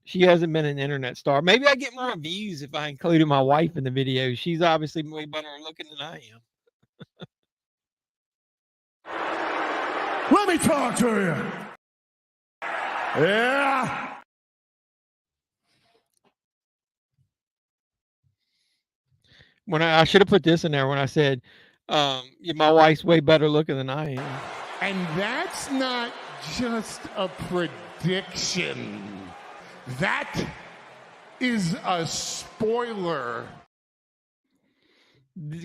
she hasn't been an internet star. Maybe I get more views if I included my wife in the video. She's obviously way better looking than I am. Let me talk to you. Yeah. When I should have put this in there when I said, my wife's way better looking than I am. And that's not just a prediction. That is a spoiler.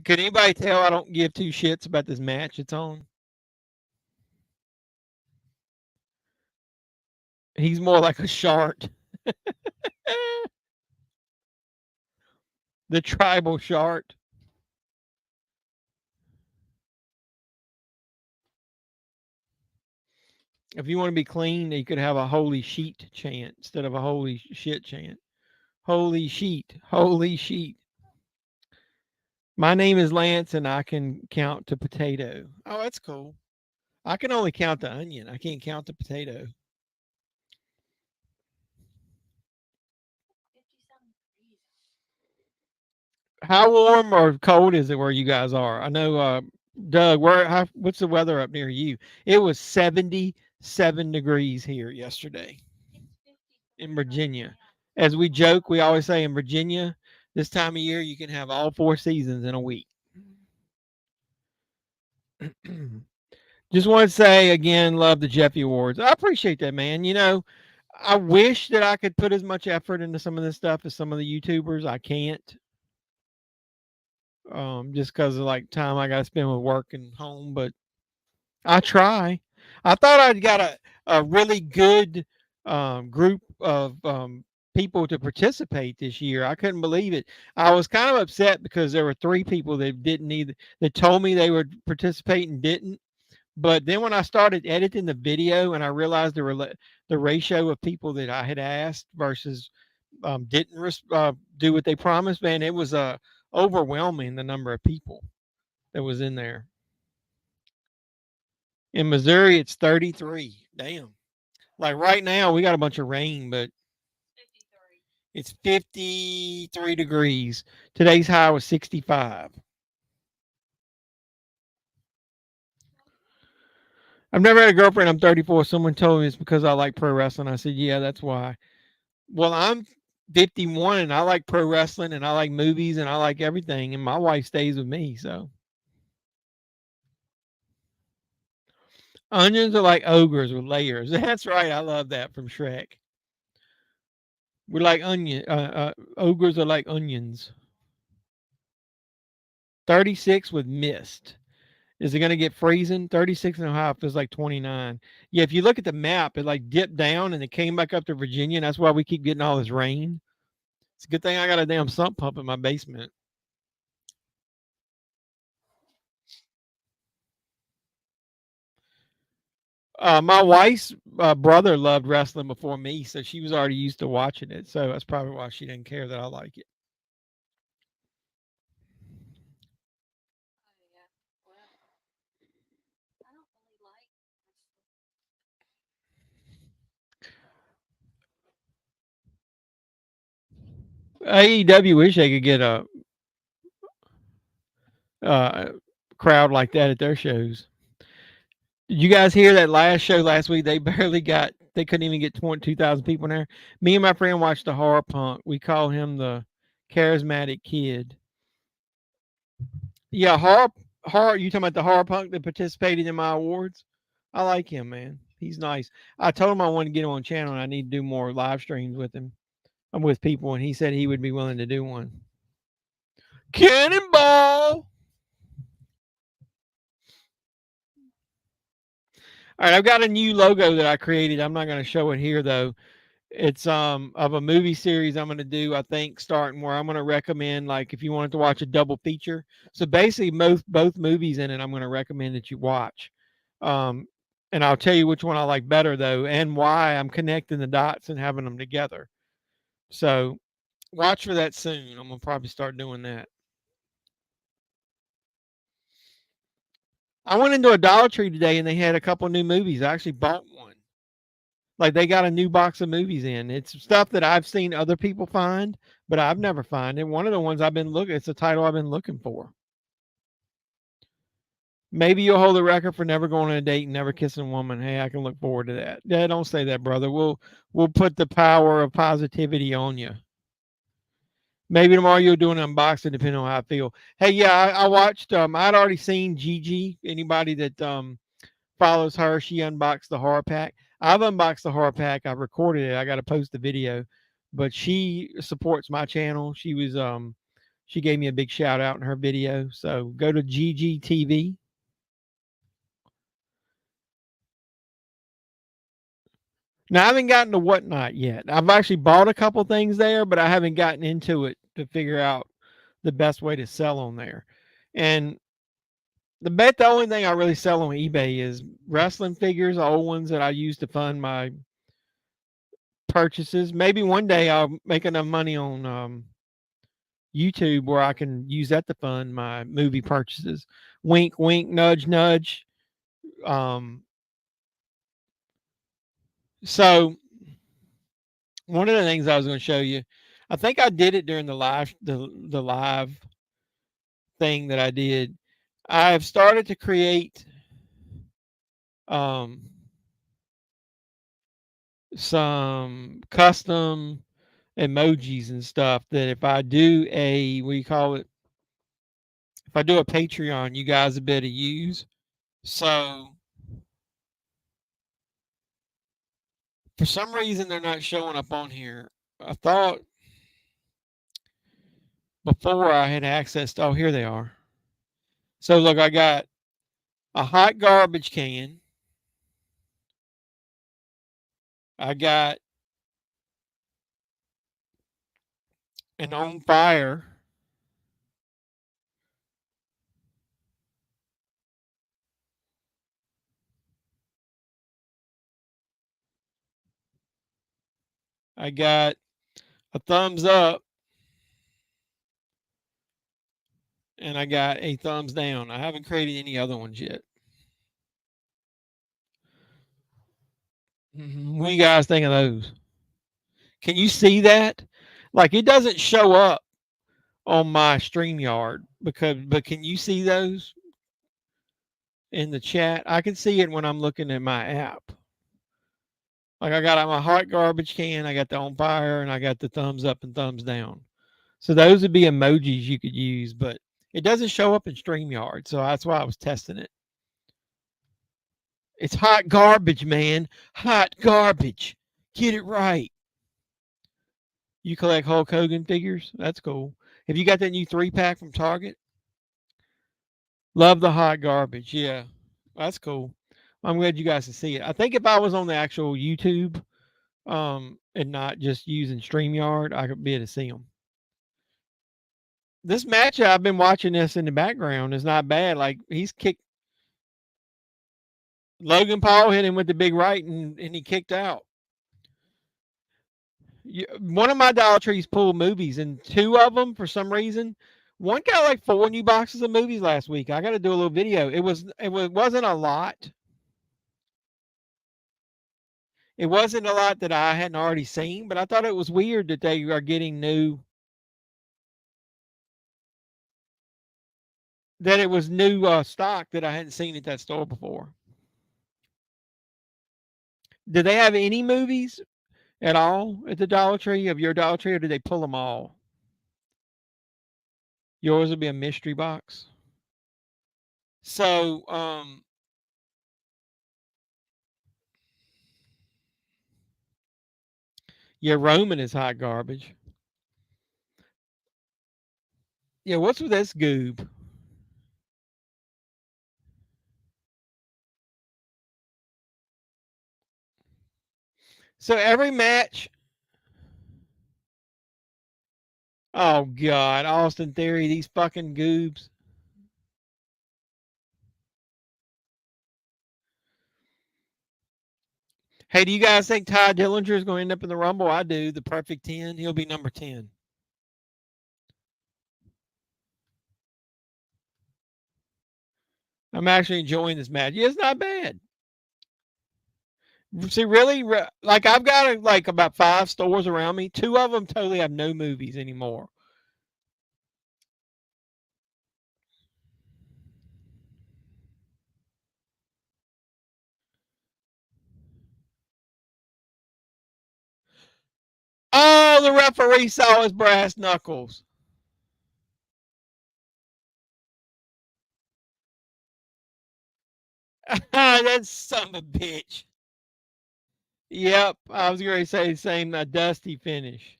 Can anybody tell I don't give two shits about this match it's on? He's more like a shark. The tribal shark. If you want to be clean, you could have a holy sheet chant instead of a holy shit chant. Holy sheet. Holy sheet. My name is Lance and I can count to potato. Oh, that's cool. I can only count the onion. I can't count the potato. How warm or cold is it where you guys are? I know, Doug, what's the weather up near you? It was 77 degrees here yesterday in Virginia. As we joke, we always say in Virginia, this time of year, you can have all 4 seasons in a week. Just want to say again, love the Jeffy Awards. I appreciate that, man. You know, I wish that I could put as much effort into some of this stuff as some of the YouTubers. I can't. Just because of like time I got to spend with work and home, but I try. I thought I'd got a really good group of people to participate this year. I couldn't believe it. I was kind of upset because there were 3 people that didn't either, that told me they would participate and didn't. But then when I started editing the video and I realized the ratio of people that I had asked versus didn't do what they promised, man, it was overwhelming the number of people that was in there. In Missouri, it's 33. Damn. Like right now, we got a bunch of rain, but it's 53 degrees. Today's high was 65. I've never had a girlfriend. I'm 34. Someone told me it's because I like pro wrestling. I said, yeah, that's why. Well, I'm 51 and I like pro wrestling and I like movies and I like everything. And my wife stays with me. So onions are like ogres with layers. That's right. I love that from Shrek. We're like ogres are like onions. 36 with mist. Is it going to get freezing? 36 in Ohio feels like 29. Yeah, if you look at the map, it like dipped down and it came back up to Virginia. And that's why we keep getting all this rain. It's a good thing I got a damn sump pump in my basement. My wife's brother loved wrestling before me, so she was already used to watching it. So that's probably why she didn't care that I like it. AEW wish they could get a crowd like that at their shows. Did you guys hear that last show last week? They couldn't even get 22,000 people in there. Me and my friend watched the horror punk. We call him the charismatic kid. Yeah, horror. You talking about the horror punk that participated in my awards? I like him, man. He's nice. I told him I wanted to get him on channel and I need to do more live streams with him. I'm with people, and he said he would be willing to do one. Cannonball! All right, I've got a new logo that I created. I'm not going to show it here though. It's of a movie series I'm going to do. I think starting where I'm going to recommend, like if you wanted to watch a double feature. So basically, both movies in it, I'm going to recommend that you watch. Um, and I'll tell you which one I like better though, and why I'm connecting the dots and having them together. So watch for that soon. I'm gonna probably start doing that. I went into a Dollar Tree today and they had a couple new movies. I actually bought one. Like they got a new box of movies in. It's stuff that I've seen other people find, but I've never found it. One of the ones I've been looking, it's a title I've been looking for. Maybe you'll hold the record for never going on a date and never kissing a woman. Hey, I can look forward to that. Yeah, don't say that, brother. We'll put the power of positivity on you. Maybe tomorrow you'll do an unboxing, depending on how I feel. Hey, yeah, I watched. I'd already seen Gigi. Anybody that follows her, she unboxed the horror pack. I've unboxed the horror pack. I've recorded it. I got to post the video, but she supports my channel. She gave me a big shout out in her video. So go to GGTV. Now I haven't gotten to Whatnot yet. I've actually bought a couple things there, but I haven't gotten into it to figure out the best way to sell on there. And the only thing I really sell on eBay is wrestling figures, old ones that I use to fund my purchases. Maybe one day I'll make enough money on YouTube where I can use that to fund my movie purchases. Wink, wink, nudge, nudge. Um, so one of the things I was going to show you, I think I did it during the live thing that I did. I've started to create um, some custom emojis and stuff that if I do a what do you call it? If I do a Patreon, you guys would be able to use. So for some reason they're not showing up on here. I thought before I had access to, oh, here they are. So look, I got a hot garbage can. I got an on fire. I got a thumbs up, and I got a thumbs down. I haven't created any other ones yet. What do you guys think of those? Can you see that? Like it doesn't show up on my StreamYard but can you see those in the chat? I can see it when I'm looking at my app. Like I got my hot garbage can, I got the on fire, and I got the thumbs up and thumbs down. So those would be emojis you could use, but it doesn't show up in StreamYard, so that's why I was testing it. It's hot garbage, man. Hot garbage. Get it right. You collect Hulk Hogan figures? That's cool. Have you got that new 3-pack from Target? Love the hot garbage. Yeah, that's cool. I'm glad you guys can see it. I think if I was on the actual YouTube, and not just using StreamYard, I could be able to see them. This match, I've been watching this in the background, is not bad. Like he's kicked. Logan Paul hit him with the big right, and he kicked out. One of my Dollar Trees pulled movies, and 2 of them, for some reason, one got like 4 new boxes of movies last week. I got to do a little video. It wasn't a lot. It wasn't a lot that I hadn't already seen, but I thought it was weird that they are getting new. That it was new stock that I hadn't seen at that store before. Did they have any movies at all at the Dollar Tree, of your Dollar Tree, or did they pull them all? Yours would be a mystery box. So, yeah, Roman is hot garbage. Yeah, what's with this goob? So every match. Oh God, Austin Theory, these fucking goobs. Hey, do you guys think Ty Dillinger is going to end up in the Rumble? I do. The perfect 10. He'll be number 10. I'm actually enjoying this match. Yeah, it's not bad. See, really, like I've got like about 5 stores around me. 2 of them totally have no movies anymore. Oh, the referee saw his brass knuckles. That son of a bitch. Yep, I was going to say the same dusty finish.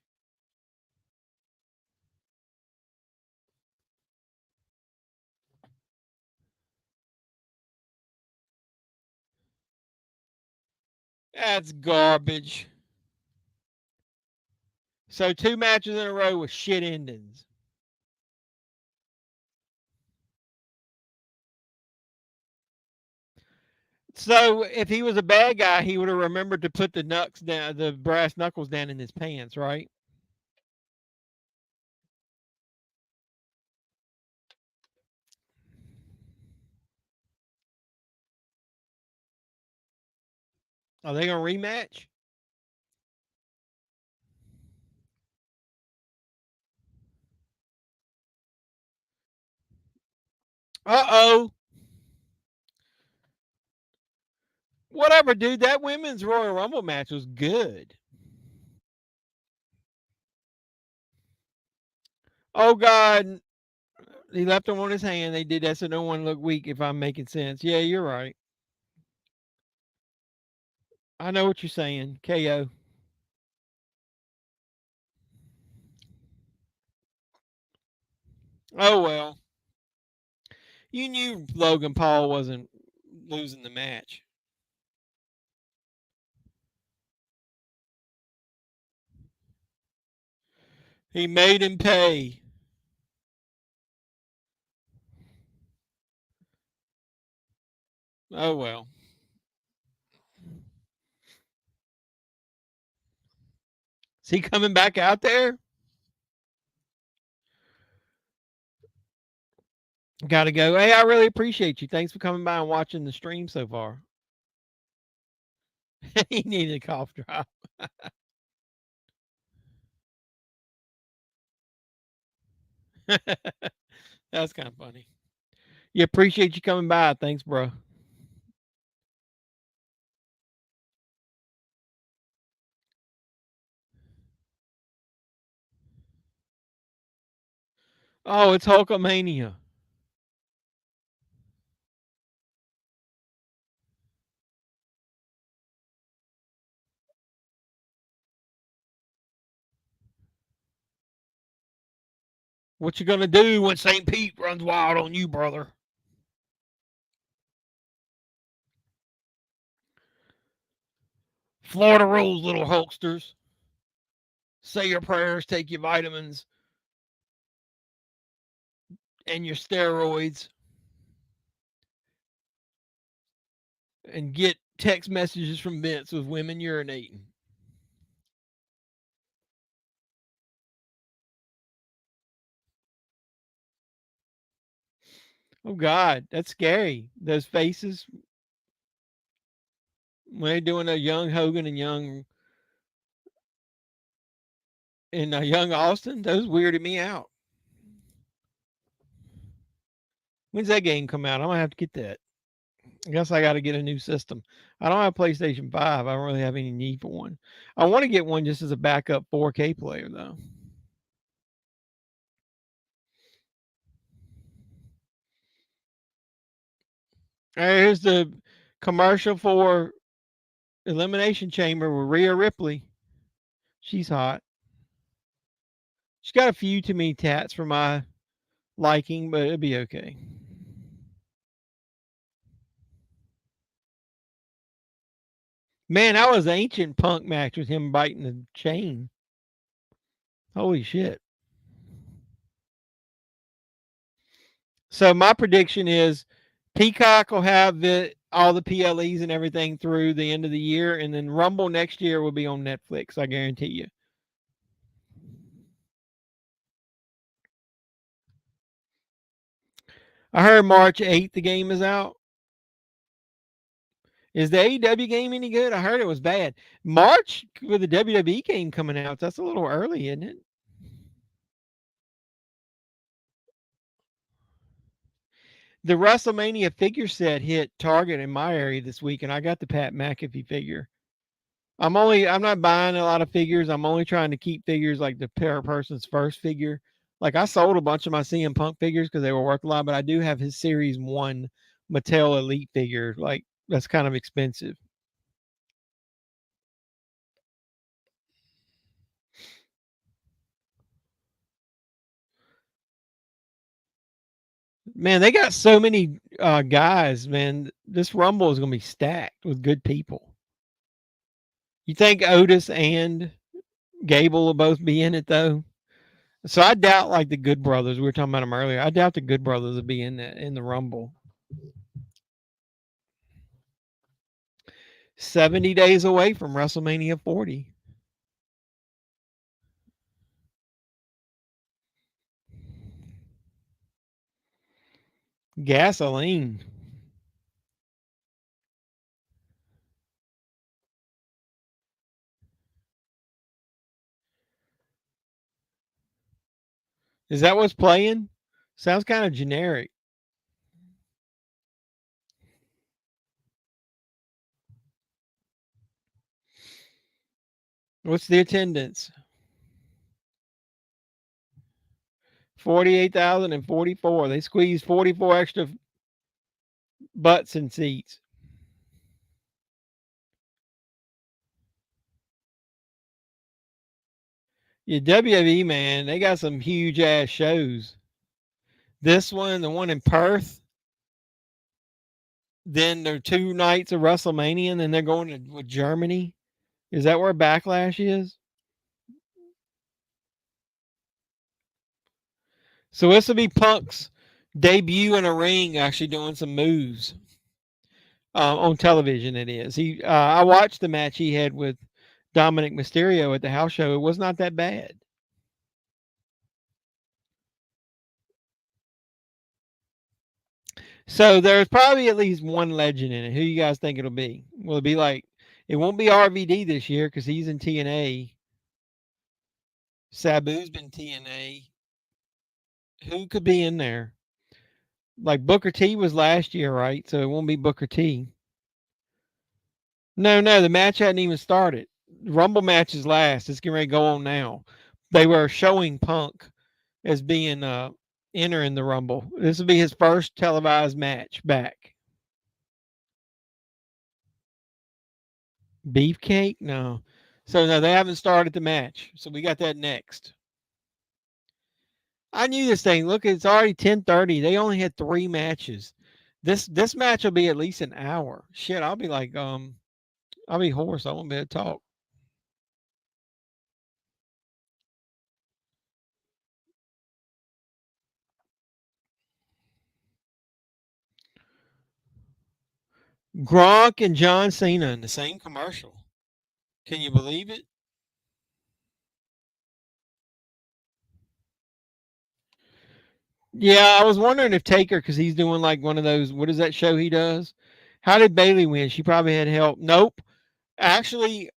That's garbage. So 2 matches in a row with shit endings. So if he was a bad guy, he would have remembered to put the brass knuckles down in his pants, right? Are they gonna rematch? Uh-oh. Whatever, dude. That women's Royal Rumble match was good. Oh God. He left him on his hand. They did that so no one look weak, if I'm making sense. Yeah, you're right. I know what you're saying. KO. Oh well. You knew Logan Paul wasn't losing the match. He made him pay. Oh well. he coming back out there? Got to go. Hey, I really appreciate you. Thanks for coming by and watching the stream so far. He needed a cough drop. That's kind of funny. You appreciate you coming by. Thanks, bro. Oh, it's Hulkamania. What you gonna do when St. Pete runs wild on you, brother? Florida rules, little Hulksters. Say your prayers, take your vitamins and your steroids, and get text messages from Vince with women urinating. Oh God, that's scary. Those faces when they're doing a young Hogan and young Austin, those weirded me out. When's that game come out? I'm gonna have to get that. I guess I got to get a new system. I don't have PlayStation 5. I don't really have any need for one. I want to get one just as a backup 4K player, though. Here's the commercial for Elimination Chamber with Rhea Ripley. She's hot. She's got a few too many tats for my liking, but it'll be okay. Man, that was an ancient Punk match with him biting the chain. Holy shit. So my prediction is Peacock will have all the PLEs and everything through the end of the year, and then Rumble next year will be on Netflix. I guarantee you. I heard March 8th the game is out. Is the AEW game any good? I heard it was bad. March with the WWE game coming out. That's a little early, isn't it? The WrestleMania figure set hit Target in my area this week, and I got the Pat McAfee figure. I'm not buying a lot of figures. I'm only trying to keep figures like the person's first figure. Like I sold a bunch of my CM Punk figures because they were worth a lot, but I do have his Series 1 Mattel Elite figure. Like that's kind of expensive. Man, they got so many guys, man. This Rumble is going to be stacked with good people. You think Otis and Gable will both be in it, though? So I doubt, like the Good Brothers, we were talking about them earlier. I doubt the Good Brothers will be in the Rumble. 70 days away from WrestleMania 40. Gasoline. Is that what's playing? Sounds kind of generic. What's the attendance? 48,044. They squeezed 44 extra butts and seats. Yeah, WWE, man, they got some huge ass shows. This one, the one in Perth. Then there are 2 nights of WrestleMania, and then they're going to Germany. Is that where Backlash is? So this will be Punk's debut in a ring, actually doing some moves on television. It is. I watched the match he had with Dominic Mysterio at the house show, it was not that bad. So there's probably at least one legend in it. Who you guys think it'll be? Will it be like, it won't be RVD this year because he's in TNA. Sabu's been TNA. Who could be in there? Like Booker T was last year, right? So it won't be Booker T. No, the match hadn't even started. Rumble match is last. It's getting ready to go on now. They were showing Punk as being entering the Rumble. This will be his first televised match back. Beefcake? No. So no, they haven't started the match. So we got that next. I knew this thing. Look, it's already 10:30. They only had 3 matches. This match will be at least an hour. Shit, I'll be like I'll be hoarse. I won't be able to talk. Gronk and John Cena in the same commercial. Can you believe it? Yeah, I was wondering if Taker, because he's doing like one of those, what is that show he does? How did Bailey win? She probably had help. Nope. Actually,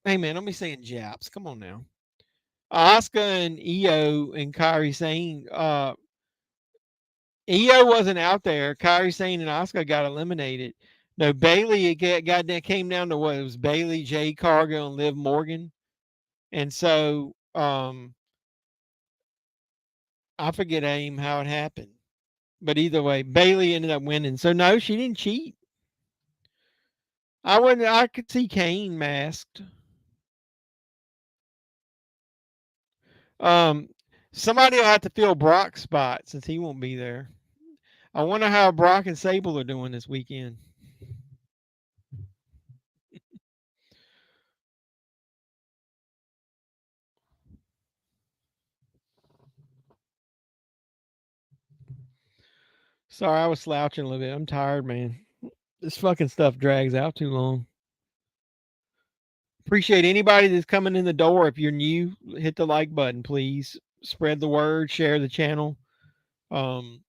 hey man, don't be saying Japs. Come on now. Asuka and Io and Kairi Sane. Io wasn't out there. Kairi Sane and Asuka got eliminated. No, Bailey, it came down to what? It was Bailey, Jay Cargill, and Liv Morgan. And so I forget how it happened. But either way, Bailey ended up winning. So no, she didn't cheat. I could see Kane masked. Somebody will have to fill Brock's spot since he won't be there. I wonder how Brock and Sable are doing this weekend. Sorry, I was slouching a little bit. I'm tired, man. This fucking stuff drags out too long. Appreciate anybody that's coming in the door. If you're new, hit the like button, please. Spread the word, share the channel. I'm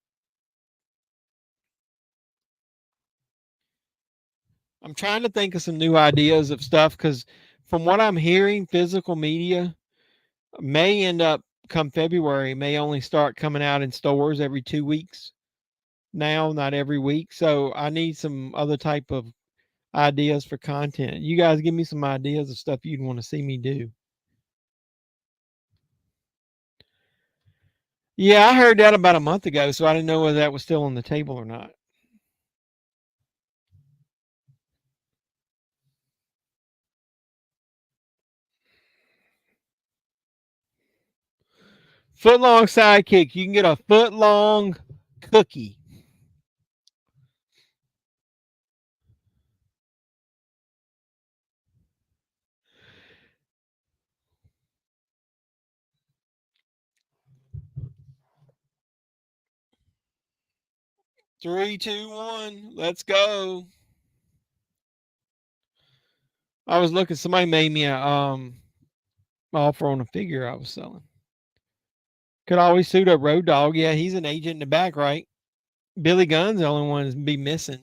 trying to think of some new ideas of stuff because from what I'm hearing, physical media may end up come February, may only start coming out in stores every 2 weeks now, not every week. So I need some other type of ideas for content. You guys give me some ideas of stuff you'd want to see me do. Yeah, I heard that about a month ago, so I didn't know whether that was still on the table or not. Foot long sidekick. You can get a foot long cookie. Three, two, one. Let's go. I was looking. Somebody made me a offer on a figure I was selling. Could always suit up Road Dogg. Yeah, he's an agent in the back, right? Billy Gunn's the only one that's be missing.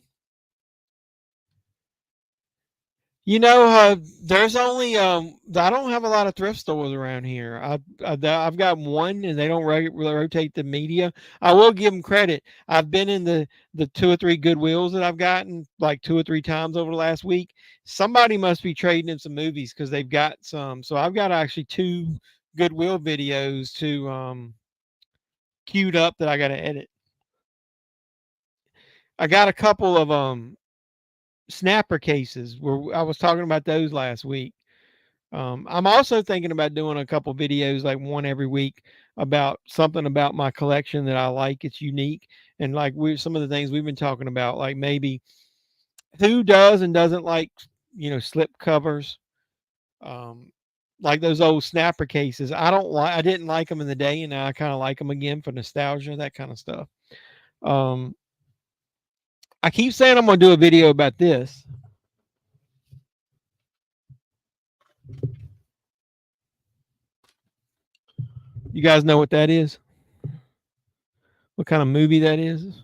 You know, there's only I don't have a lot of thrift stores around here. I've got one, and they don't rotate the media. I will give them credit. I've been in the 2 or 3 Goodwills that I've gotten like 2 or 3 times over the last week. Somebody must be trading in some movies because they've got some. So I've got actually 2 Goodwill videos to queued up that I got to edit. I got a couple of snapper cases where I was talking about those last week. I'm also thinking about doing a couple videos, like one every week, about something about my collection that I like. It's unique, and like some of the things we've been talking about, like maybe who does and doesn't like slip covers, like those old snapper cases. I didn't like them in the day, and now I kind of like them again for nostalgia, that kind of stuff. I keep saying I'm gonna do a video about this. You guys know what that is? What kind of movie that is?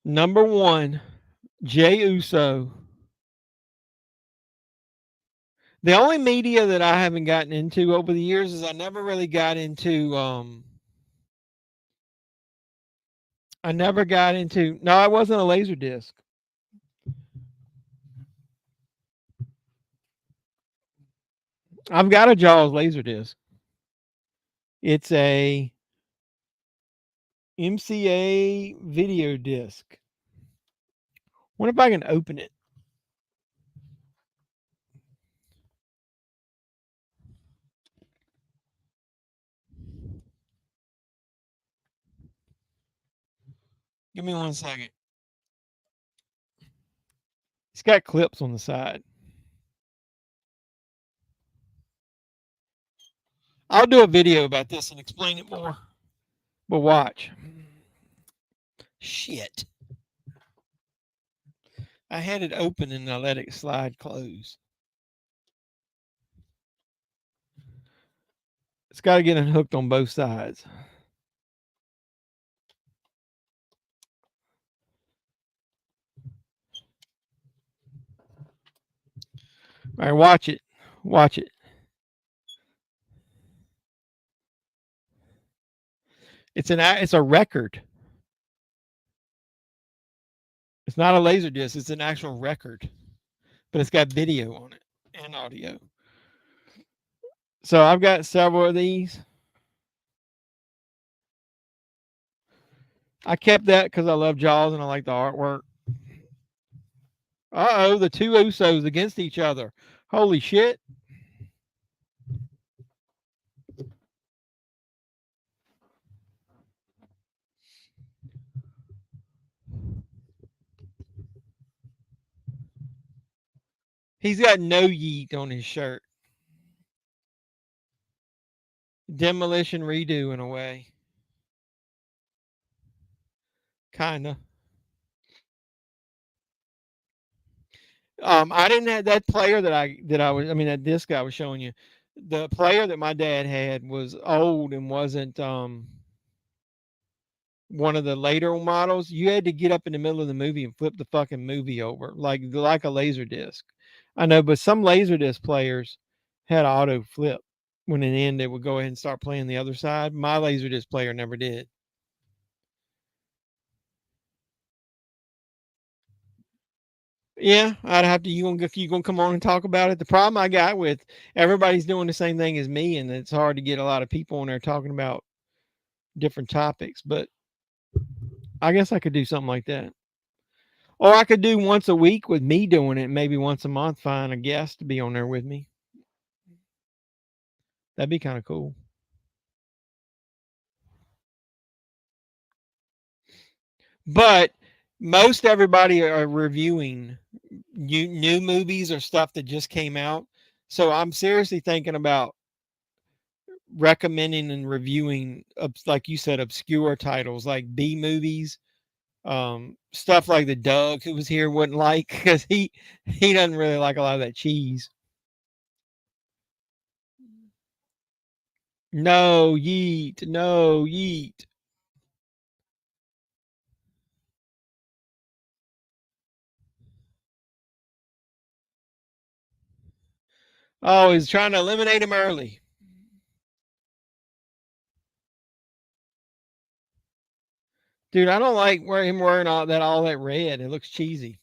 Number 1, Jey Uso. The only media that I haven't gotten into over the years is I never really got into no, it wasn't a laser disc. I've got a Jaws laser disc. It's a MCA video disc. Wonder if I can open it. Give me 1 second. It's got clips on the side. I'll do a video about this and explain it more. But watch. Shit. I had it open and I let it slide close. It's got to get unhooked on both sides. All right, watch it. Watch it. It's a record. It's not a laser disc. It's an actual record, but it's got video on it and audio. So I've got several of these. I kept that because I love Jaws and I like the artwork. Uh-oh, the two Usos against each other. Holy shit. He's got no yeet on his shirt. Demolition redo in a way. Kinda. I didn't have that player that disc I was showing you. The player that my dad had was old and wasn't one of the later models. You had to get up in the middle of the movie and flip the fucking movie over like a laser disc. I know, but some laser disc players had auto flip. When it ended, they would go ahead and start playing the other side. My laser disc player never did. Yeah, I'd have to. You gonna come on and talk about it? The problem I got with everybody's doing the same thing as me, and it's hard to get a lot of people on there talking about different topics. But I guess I could do something like that, or I could do once a week with me doing it. Maybe once a month, find a guest to be on there with me. That'd be kind of cool. But most everybody are reviewing new movies or stuff that just came out. So I'm seriously thinking about recommending and reviewing, like you said, obscure titles like B movies, stuff like the Doug who was here wouldn't like because he doesn't really like a lot of that cheese. No yeet, no yeet. Oh, he's trying to eliminate him early. Dude, I don't like him wearing all that red. It looks cheesy.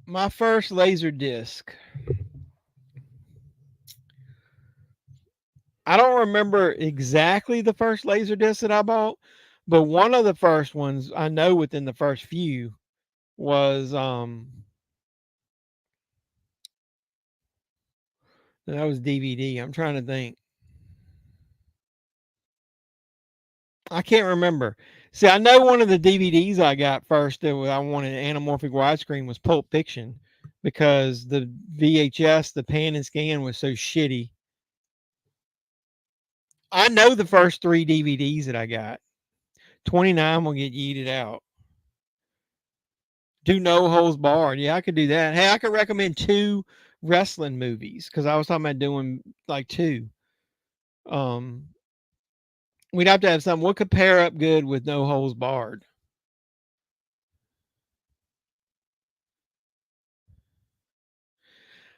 My first laser disc. I don't remember exactly the first laser disc that I bought, but one of the first ones I know within the first few was that was DVD. I'm trying to think. I can't remember. See, I know one of the DVDs I got first that I wanted anamorphic widescreen was Pulp Fiction. because the VHS, the pan and scan, was so shitty. I know the first 3 DVDs that I got. 29 will get yeeted out. Do No Holds Barred. Yeah, I could do that. Hey, I could recommend 2 wrestling movies because I was talking about doing like 2. Um, we'd have to have something. What could pair up good with No Holds Barred?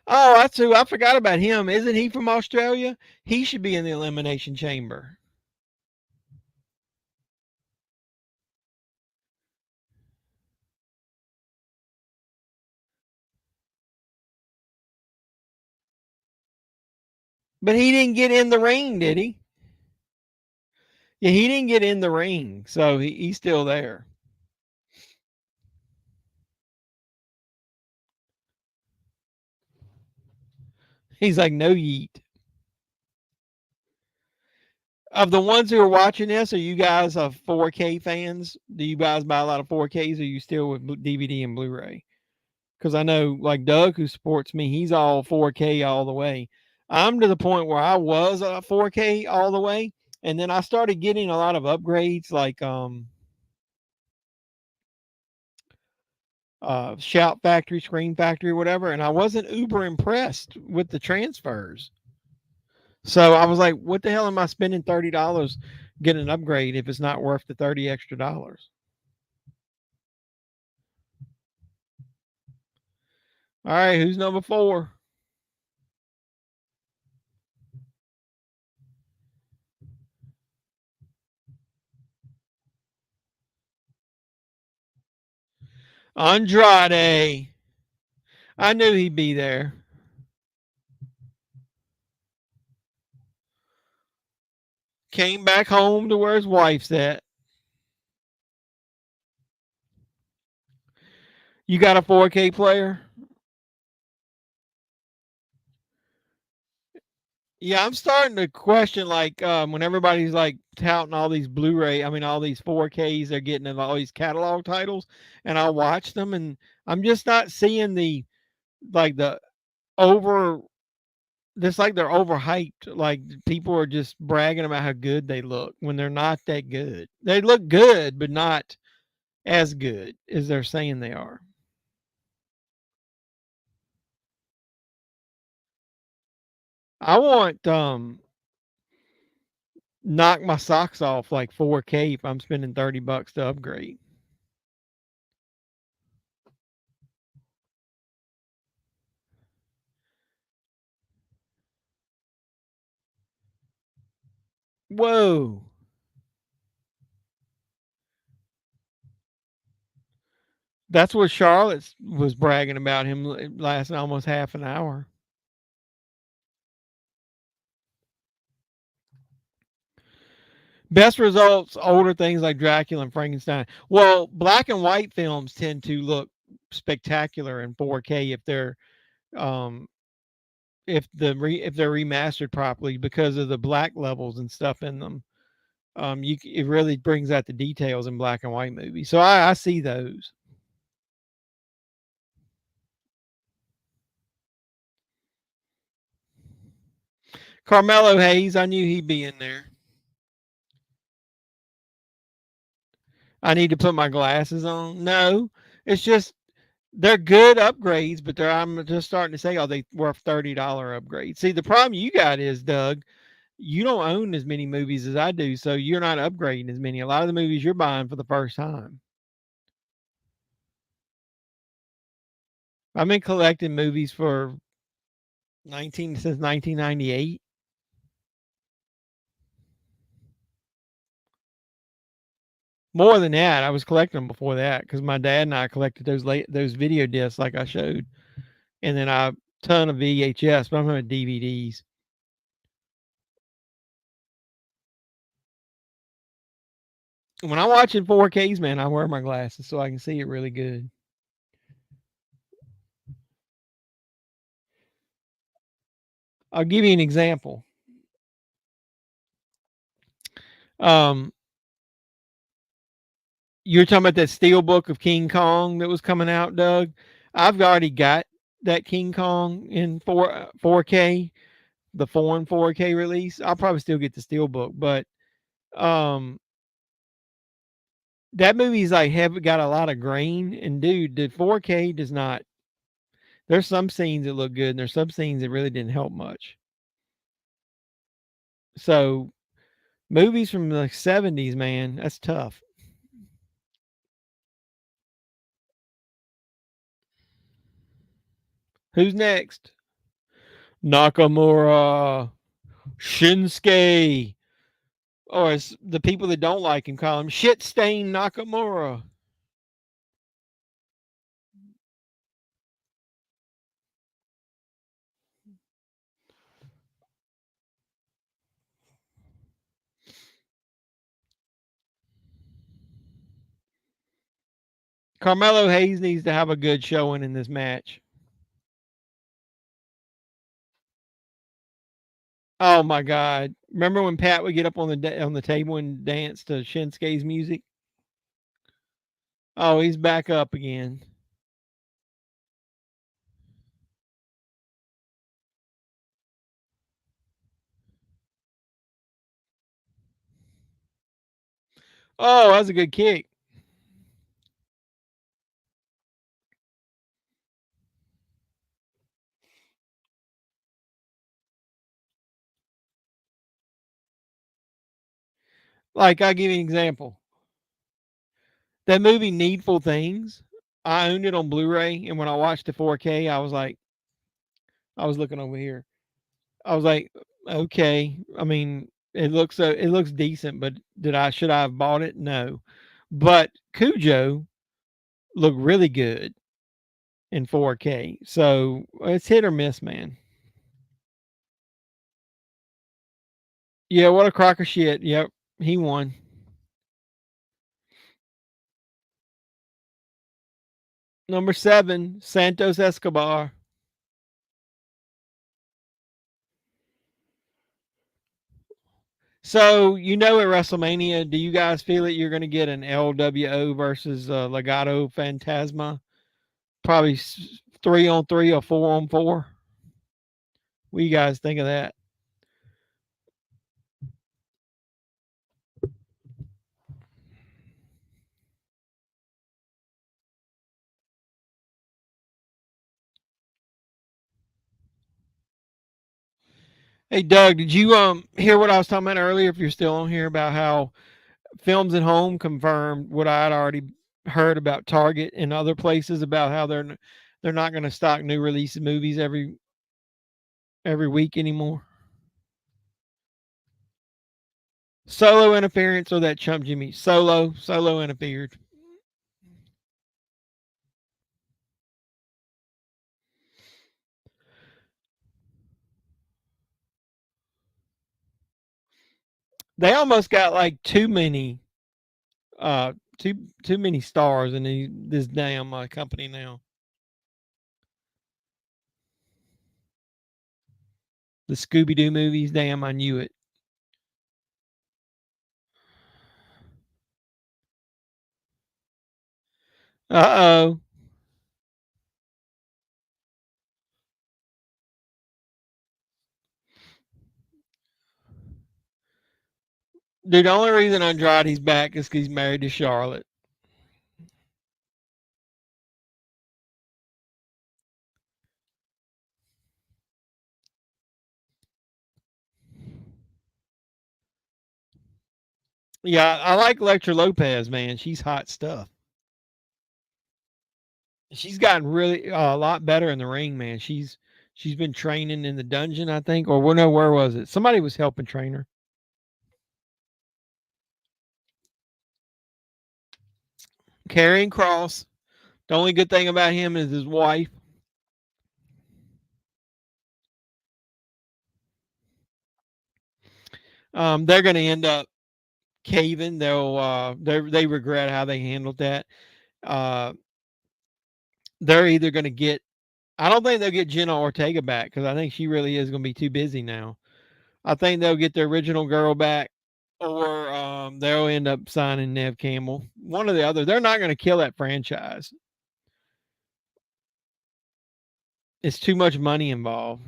Oh, that's who. I forgot about him. Isn't he from Australia? He should be in the Elimination Chamber. But he didn't get in the ring, did he? Yeah, he didn't get in the ring, so he's still there. He's like, no yeet. Of the ones who are watching this, are you guys 4K fans? Do you guys buy a lot of 4Ks? Or are you still with DVD and Blu-ray? Because I know, like Doug, who supports me, he's all 4K all the way. I'm to the point where I was 4K all the way, and then I started getting a lot of upgrades, like Shout Factory, Screen Factory, whatever, and I wasn't uber impressed with the transfers. So I was like, what the hell am I spending $30 getting an upgrade if it's not worth the 30 extra dollars? All right, who's number 4? Andrade. I knew he'd be there. Came back home to where his wife's at. You got a 4K player? Yeah, I'm starting to question like when everybody's like touting all these Blu-ray, I mean all these 4Ks they're getting of all these catalog titles, and I watch them, and I'm just not seeing the like the over. It's like they're overhyped. Like people are just bragging about how good they look when they're not that good. They look good, but not as good as they're saying they are. I want knock my socks off like 4K if I'm spending $30 to upgrade. Whoa. That's what Charlotte was bragging about him lasting almost half an hour. Best results, older things like Dracula and Frankenstein. Well, black and white films tend to look spectacular in 4K um if they're remastered properly because of the black levels and stuff in them. It really brings out the details in black and white movies. So I see those. Carmelo Hayes, I knew he'd be in there. I need to put my glasses on. No, it's just they're good upgrades, but I'm just starting to say, oh, they worth $30 upgrades. See, the problem you got is, Doug, you don't own as many movies as I do, so you're not upgrading as many. A lot of the movies you're buying for the first time. I've been collecting movies for 1998. More than that, I was collecting them before that because my dad and I collected those video discs like I showed, and then a ton of VHS, but I'm talking DVDs. When I watch in 4Ks, man, I wear my glasses so I can see it really good. I'll give you an example. Um, you're talking about that steel book of King Kong that was coming out, Doug. I've already got that King Kong in 4K, the foreign 4K release. I'll probably still get the Steelbook, but um, that movie's like have got a lot of grain, and dude, the 4K does not. There's some scenes that look good, and there's some scenes that really didn't help much. So movies from the 70s, man, that's tough. Who's next? Nakamura, Shinsuke, or as the people that don't like him call him, shit stain Nakamura. Carmelo Hayes needs to have a good showing in this match. Oh my God! Remember when Pat would get up on the table and dance to Shinsuke's music? Oh, he's back up again. Oh, that was a good kick. Like, I'll give you an example. That movie Needful Things, I owned it on Blu-ray, and when I watched the 4K, I was like, I was looking over here. I was like, okay. I mean, it looks decent, but should I have bought it? No. But Cujo looked really good in 4K. So it's hit or miss, man. Yeah, what a crock of shit. Yep, he won. Number 7, Santos Escobar. So, at WrestleMania, do you guys feel that you're going to get an LWO versus Legado Fantasma? Probably 3-on-3 or 4-on-4. What do you guys think of that? Hey Doug, did you hear what I was talking about earlier? If you're still on here, about how Films at Home confirmed what I had already heard about Target and other places about how they're not going to stock new release movies every week anymore. Solo interference or that chump Jimmy? Solo interfered. They almost got like too many too many stars in this damn company now. The Scooby Doo movies, damn, I knew it. Uh oh. Dude, the only reason Andrade's back is because he's married to Charlotte. Yeah, I like Electra Lopez, man. She's hot stuff. She's gotten really a lot better in the ring, man. She's been training in the dungeon, I think, or well, no, where was it? Somebody was helping train her. Karrion Kross. The only good thing about him is his wife. They're going to end up caving. They regret how they handled that. Uh, they're either going to get. I don't think they'll get Jenna Ortega back because I think she really is going to be too busy now. I think they'll get the original girl back, or they'll end up signing Nev Campbell. One or the other. They're not going to kill that franchise. It's too much money involved.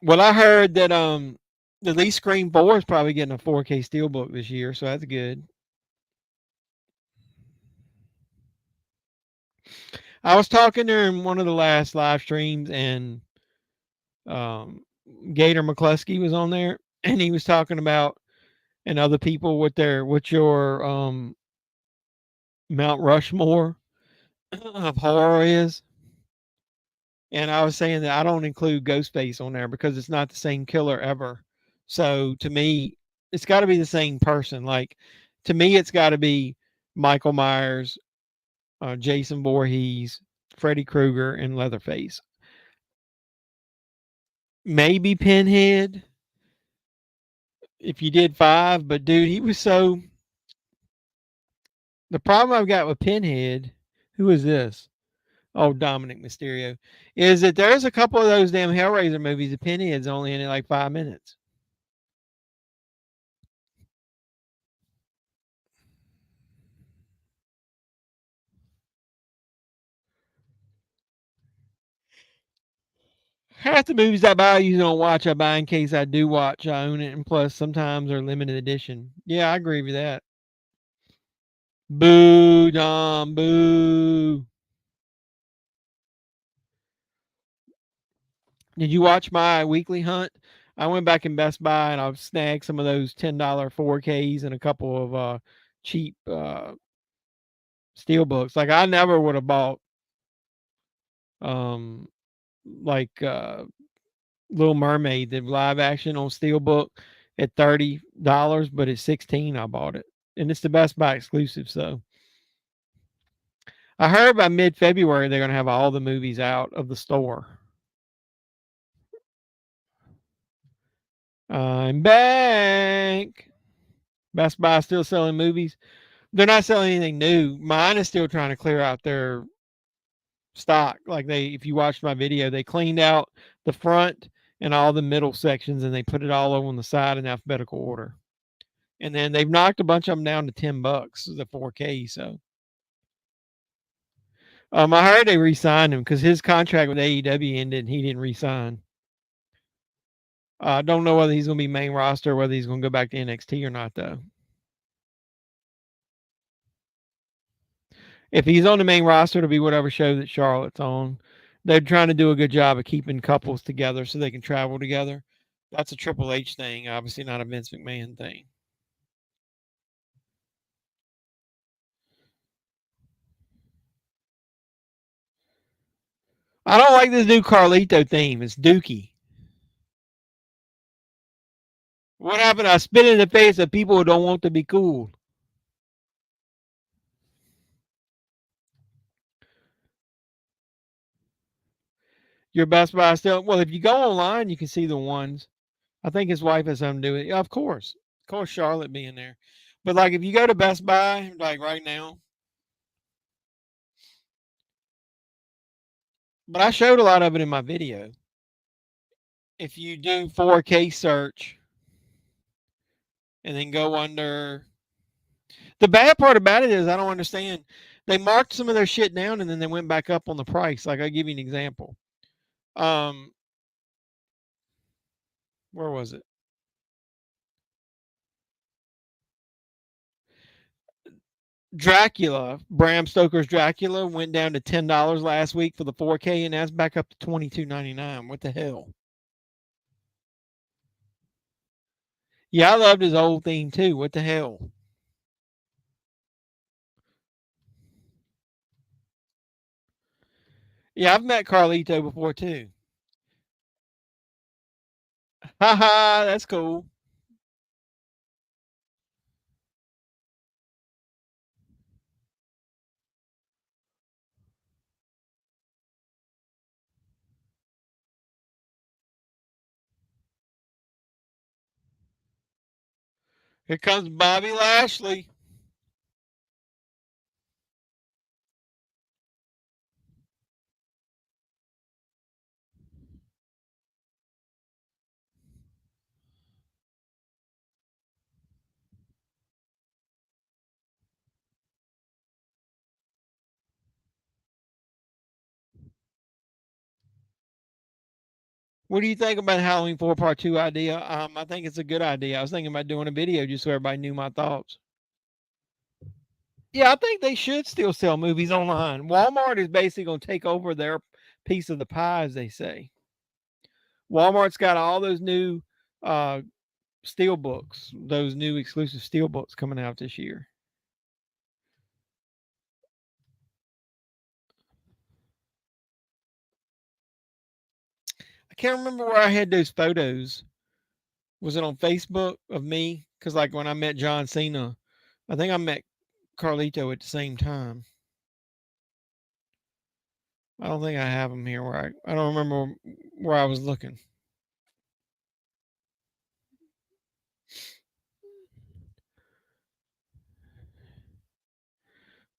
Well, I heard that at least Scream 4 is probably getting a 4K steelbook this year, so that's good. I was talking during one of the last live streams, and um, Gator McCluskey was on there, and he was talking about and other people what your Mount Rushmore of horror is. And I was saying that I don't include Ghostface on there because it's not the same killer ever. So to me, it's got to be the same person. Like to me, it's got to be Michael Myers, Jason Voorhees, Freddy Krueger, and Leatherface. Maybe Pinhead if you did five, but dude, he was so. The problem I've got with Pinhead, who is this? Oh, Dominic Mysterio, is that there's a couple of those damn Hellraiser movies. The Pinhead's only in it like 5 minutes. Half the movies I buy, I usually don't watch. I buy in case I do watch. I own it, and plus sometimes they're limited edition. Yeah, I agree with that. Boo, Dom, boo. Did you watch my weekly hunt? I went back in Best Buy and I snagged some of those $10 4Ks and a couple of cheap steel books. Like I never would have bought um like Little Mermaid, the live action on steelbook at $30, but at 16 I bought it. And it's the Best Buy exclusive, so I heard by mid February they're gonna have all the movies out of the store. I'm back. Best Buy still selling movies. They're not selling anything new. Mine is still trying to clear out their stock. Like if you watched my video, they cleaned out the front and all the middle sections, and they put it all over on the side in alphabetical order. And then they've knocked a bunch of them down to $10, the 4K. So, I heard they re-signed him because his contract with AEW ended, and he didn't re-sign. I don't know whether he's going to be main roster or whether he's going to go back to NXT or not, though. If he's on the main roster, it'll be whatever show that Charlotte's on. They're trying to do a good job of keeping couples together so they can travel together. That's a Triple H thing, obviously not a Vince McMahon thing. I don't like this new Carlito theme. It's Dookie. What happened? I spit in the face of people who don't want to be cool. Your Best Buy still. Well, if you go online, you can see the ones. I think his wife has something to do with it. Yeah, of course. Of course, Charlotte being there. But like if you go to Best Buy, like right now, but I showed a lot of it in my video. If you do 4K search and then go under, the bad part about it is I don't understand. They marked some of their shit down and then they went back up on the price. Like I'll give you an example. Um, where was it? Dracula, Bram Stoker's Dracula went down to $10 last week for the 4K, and that's back up to $22.99. What the hell? Yeah, I loved his old theme too. What the hell? Yeah, I've met Carlito before too. Haha, that's cool. Here comes Bobby Lashley. What do you think about Halloween 4 Part 2 idea? I think it's a good idea. I was thinking about doing a video just so everybody knew my thoughts. Yeah, I think they should still sell movies online. Walmart is basically going to take over their piece of the pie, as they say. Walmart's got all those new steel books, those new exclusive steel books coming out this year. I can't remember where I had those photos. Was it on Facebook of me? Because like when I met John Cena, I think I met Carlito at the same time. I don't think I have them here. I don't remember where I was looking.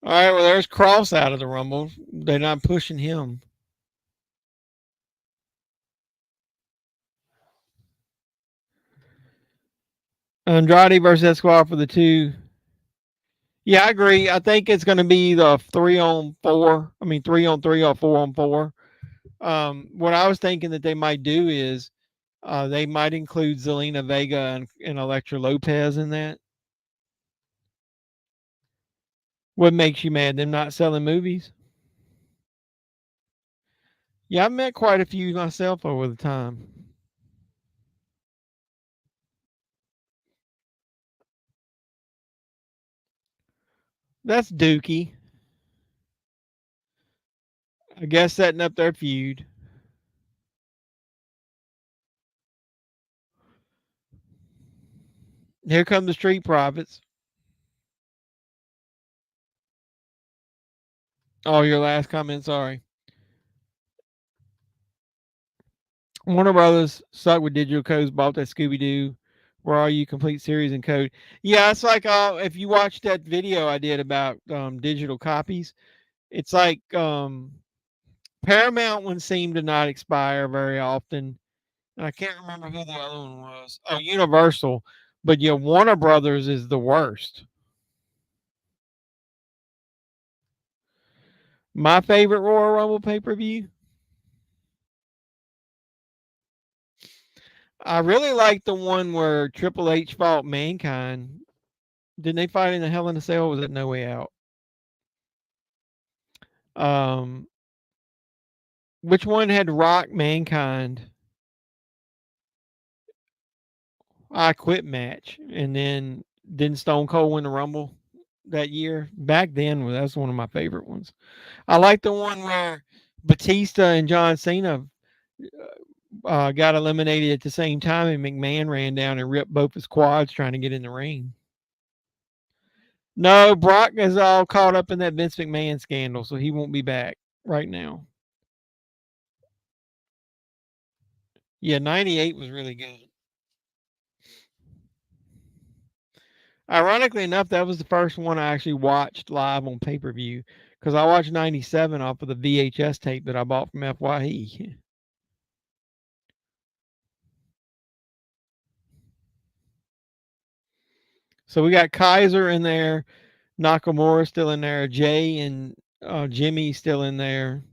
All right, well, there's Cross out of the Rumble. They're not pushing him. Andrade versus Escobar for the 2. Yeah, I agree. I think it's going to be the 3-on-4. I mean, 3-on-3 or 4-on-4. What I was thinking that they might do is they might include Zelina Vega and Elektra Lopez in that. What makes you mad? Them not selling movies? Yeah, I've met quite a few myself over the time. That's Dookie. I guess setting up their feud. Here come the Street Profits. Oh, your last comment, sorry. Warner Brothers sucked with digital codes, bought that Scooby Doo. Where are you? Complete series and code. Yeah, it's like if you watch that video I did about digital copies, it's like Paramount ones seem to not expire very often. And I can't remember who the other one was. Oh, Universal. But yeah, Warner Brothers is the worst. My favorite Royal Rumble pay-per-view. I really like the one where Triple H fought Mankind. Didn't they fight in the Hell in a Cell? Or was it No Way Out? Which one had Rock Mankind? I Quit match, and then didn't Stone Cold win the Rumble that year? Back then, that's one of my favorite ones. I like the one where Batista and John Cena got eliminated at the same time, and McMahon ran down and ripped both his quads trying to get in the ring. No, Brock is all caught up in that Vince McMahon scandal, so he won't be back right now. Yeah, 98 was really good. Ironically enough, that was the first one I actually watched live on pay-per-view because I watched 97 off of the VHS tape that I bought from FYE. So we got Kaiser in there, Nakamura still in there, Jay and Jimmy still in there.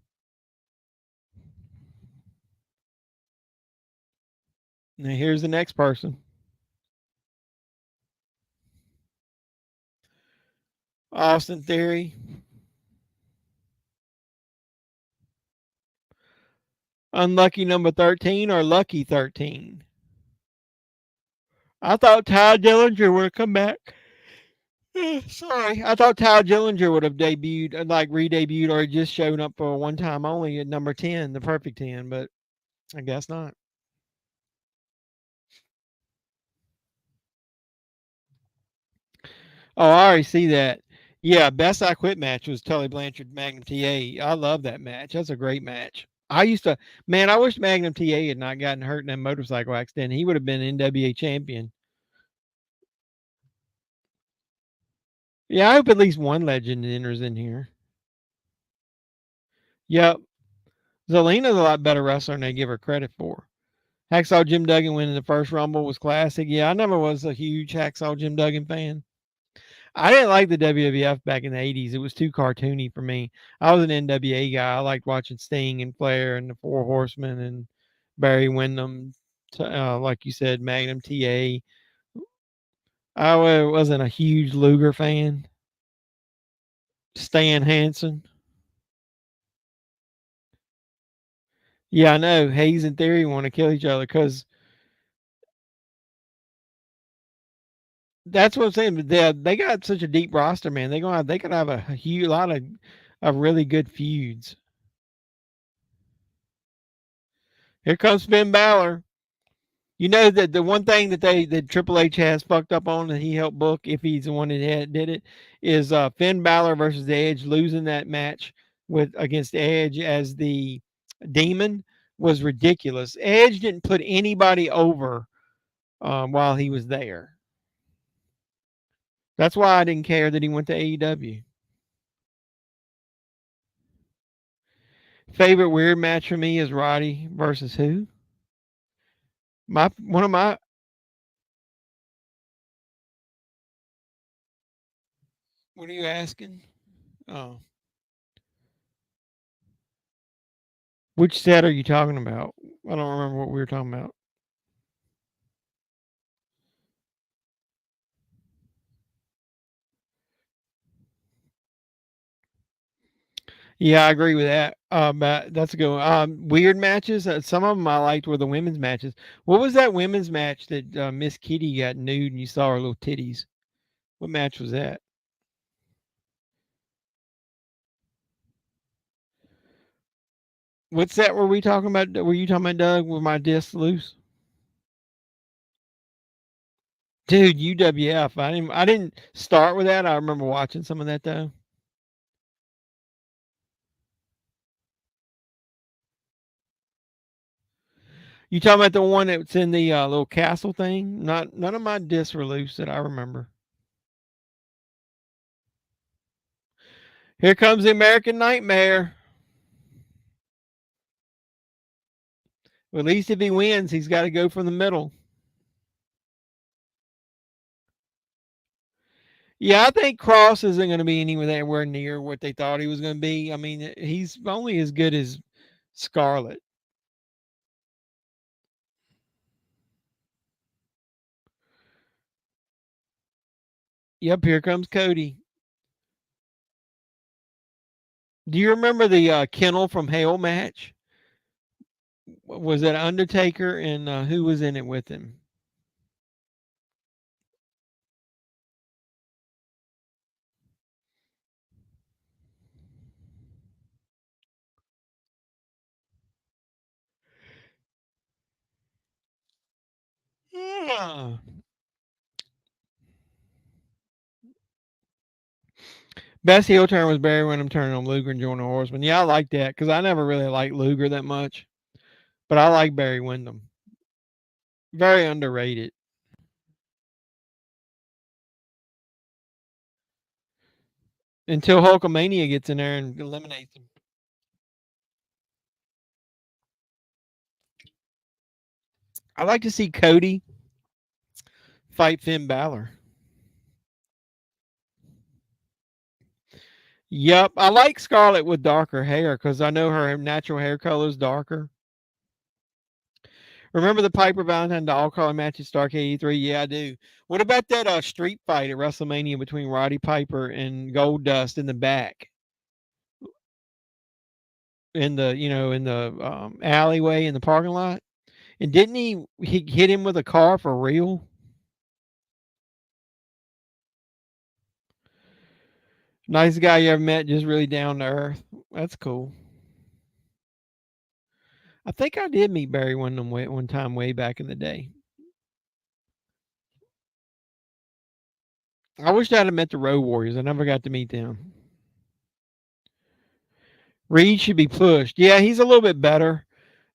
Now here's the next person. Austin Theory. Unlucky number 13 or lucky 13? I thought Ty Dillinger would have come back. Sorry. I thought Ty Dillinger would have debuted, like re-debuted, or just shown up for one time only at number 10, the perfect 10, but I guess not. Oh, I already see that. Yeah, best I Quit match was Tully Blanchard Magnum TA. I love that match. That's a great match. I wish Magnum TA had not gotten hurt in that motorcycle accident. He would have been NWA champion. Yeah, I hope at least one legend enters in here. Yep. Zelina's a lot better wrestler than they give her credit for. Hacksaw Jim Duggan winning the first Rumble was classic. Yeah, I never was a huge Hacksaw Jim Duggan fan. I didn't like the WWF back in the 80s. It was too cartoony for me. I was an NWA guy. I liked watching Sting and Flair and the Four Horsemen and Barry Windham, like you said, Magnum TA. I wasn't a huge Luger fan. Stan Hansen. Yeah, I know. Hayes and Theory want to kill each other because that's what I'm saying. They got such a deep roster, man. They could have a huge lot of really good feuds. Here comes Finn Balor. You know that the one thing that Triple H has fucked up on that he helped book, if he's the one that did it, is Finn Balor versus Edge losing that match with against Edge as the Demon was ridiculous. Edge didn't put anybody over while he was there. That's why I didn't care that he went to AEW. Favorite weird match for me is Roddy versus who? One of my What are you asking? Oh, which set are you talking about? I don't remember what we were talking about. Yeah, I agree with that. But that's a good one. Weird matches. Some of them I liked were the women's matches. What was that women's match that Miss Kitty got nude and you saw her little titties? What match was that? What's that? Were we talking about? Were you talking about Doug? With my disc loose? Dude, UWF. I didn't start with that. I remember watching some of that though. You talking about the one that's in the little castle thing? Not None of my discs were loose that I remember. Here comes the American Nightmare. Well, at least if he wins, he's got to go from the middle. Yeah, I think Cross isn't going to be anywhere near what they thought he was going to be. I mean, he's only as good as Scarlett. Yep, here comes Cody. Do you remember the Kennel from Hell match? Was that Undertaker and who was in it with him? Yeah. Best heel turn was Barry Windham turning on Luger and joining the Horseman. Yeah, I like that because I never really liked Luger that much, but I like Barry Windham. Very underrated. Until Hulkamania gets in there and eliminates him. I like to see Cody fight Finn Balor. Yep, I like Scarlett with darker hair because I know her natural hair color is darker. Remember the Piper Valentine dog collar match at Stark 83? Yeah, I do. What about that street fight at WrestleMania between Roddy Piper and Goldust in the back? In the alleyway in the parking lot? And didn't he hit him with a car for real? Nice guy you ever met, just really down to earth. That's cool. I think I did meet Barry one time way back in the day. I wish I'd have met the Road Warriors. I never got to meet them. Reed should be pushed. Yeah, he's a little bit better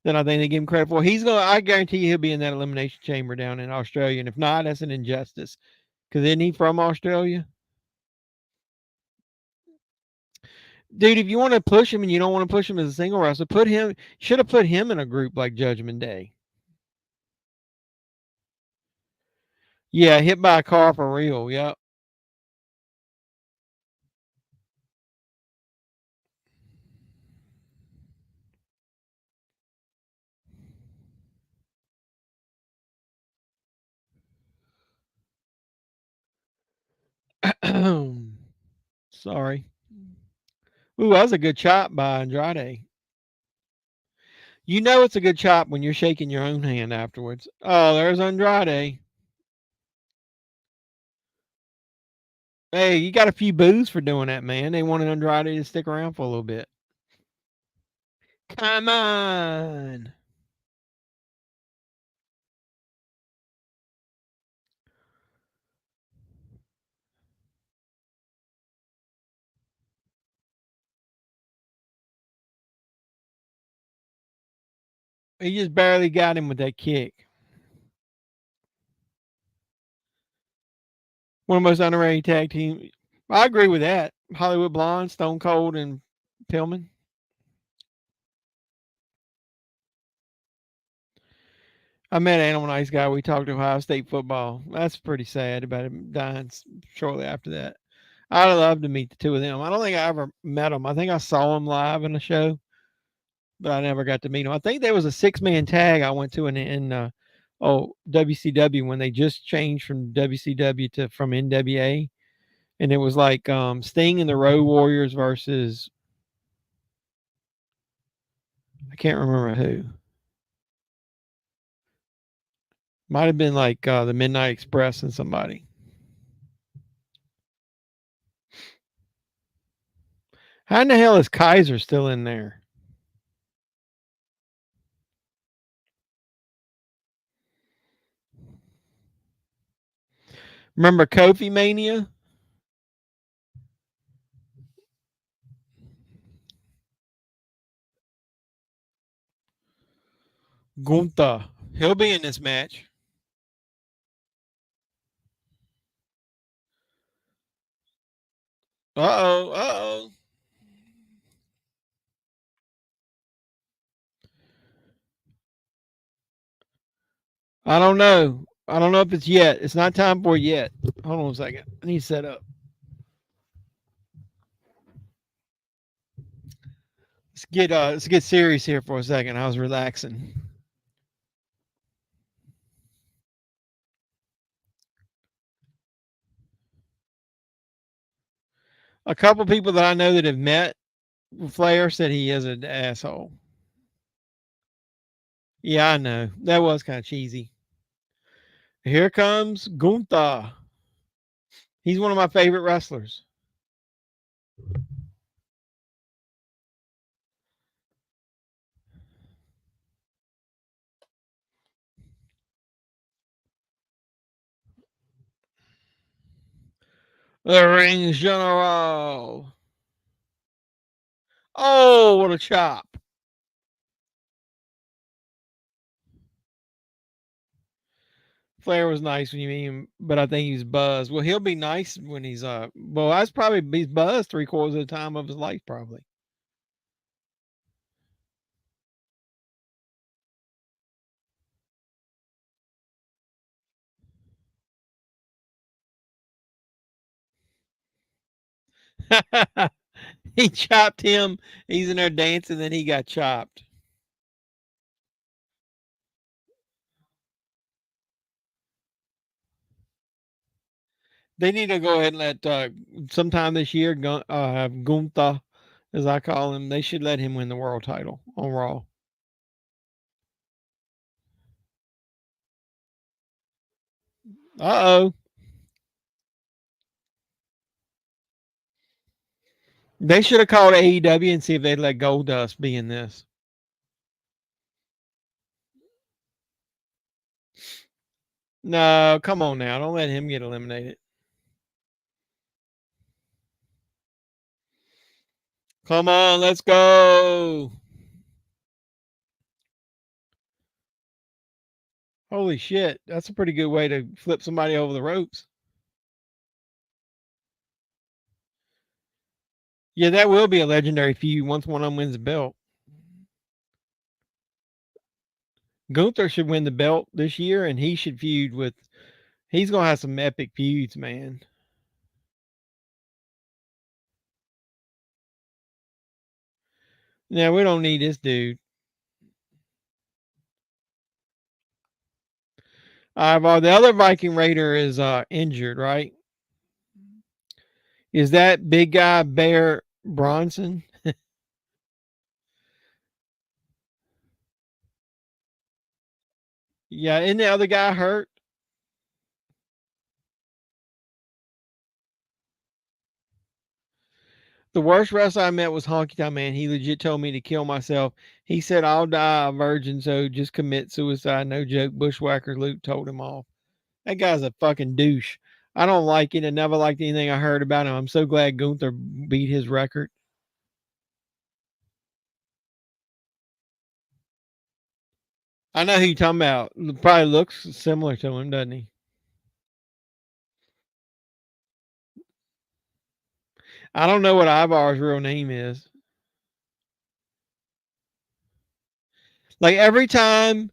than I think they give him credit for. I guarantee you he'll be in that elimination chamber down in Australia. And if not, that's an injustice. Because isn't he from Australia? Dude, if you want to push him and you don't want to push him as a single wrestler, should have put him in a group like Judgment Day. Yeah, hit by a car for real. Yep. Sorry. Ooh, that was a good chop by Andrade. You know it's a good chop when you're shaking your own hand afterwards. Oh, there's Andrade. Hey, you got a few boos for doing that, man. They wanted Andrade to stick around for a little bit. Come on. He just barely got him with that kick. One of the most underrated tag team. I agree with that. Hollywood Blonde, Stone Cold, and Pillman. I met Animal Nice Guy. We talked Ohio State football. That's pretty sad about him dying shortly after that. I'd love to meet the two of them. I don't think I ever met them. I think I saw them live in a show, but I never got to meet them. I think there was a 6-man tag I went to in WCW when they just changed from WCW to from NWA, and it was like Sting and the Road Warriors versus I can't remember who. Might have been like the Midnight Express and somebody. How in the hell is Kaiser still in there? Remember Kofi Mania? Gunther. He'll be in this match. Uh-oh. Uh-oh. I don't know. I don't know if it's yet. It's not time for it yet. Hold on a second. I need to set up. Let's get serious here for a second. I was relaxing. A couple people that I know that have met Flair said he is an asshole. Yeah, I know. That was kind of cheesy. Here comes Gunther. He's one of my favorite wrestlers. The ring general. Oh, what a chop. Flair was nice when you meet him, but I think he's buzzed. Well, he'll be nice when he's well, that's probably he's buzzed 3/4 of the time of his life, probably. He chopped him. He's in there dancing, then he got chopped. They need to go ahead and let sometime this year Gunther, as I call him, they should let him win the world title on Raw. Uh-oh. They should have called AEW and see if they'd let Goldust be in this. No, come on now. Don't let him get eliminated. Come on, let's go. Holy shit. That's a pretty good way to flip somebody over the ropes. Yeah, that will be a legendary feud once one of them wins the belt. Gunther should win the belt this year, and he should feud with. He's gonna have some epic feuds, man. Yeah, we don't need this dude. The other Viking Raider is injured, right? Is that big guy Bear Bronson? Yeah, isn't the other guy hurt? The worst wrestler I met was Honky Tonk Man. He legit told me to kill myself. He said, I'll die a virgin, so just commit suicide. No joke. Bushwhacker Luke told him off. That guy's a fucking douche. I don't like it. I never liked anything I heard about him. I'm so glad Gunther beat his record. I know who you're talking about. Probably looks similar to him, doesn't he? I don't know what Ivar's real name is. Like every time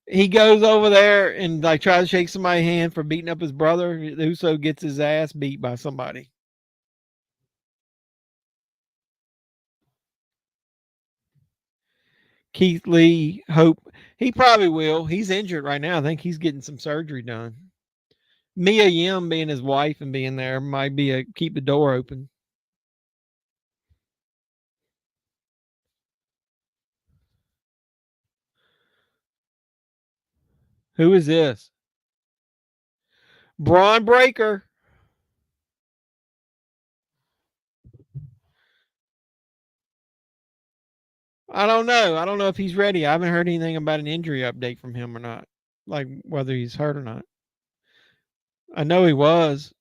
he goes over there and like tries to shake somebody's hand for beating up his brother, Uso gets his ass beat by somebody. Keith Lee, hope he probably will. He's injured right now. I think he's getting some surgery done. Mia Yim being his wife and being there might be a keep the door open. Who is this? Braun Breaker. I don't know. I don't know if he's ready. I haven't heard anything about an injury update from him or not. Like whether he's hurt or not. I know he was.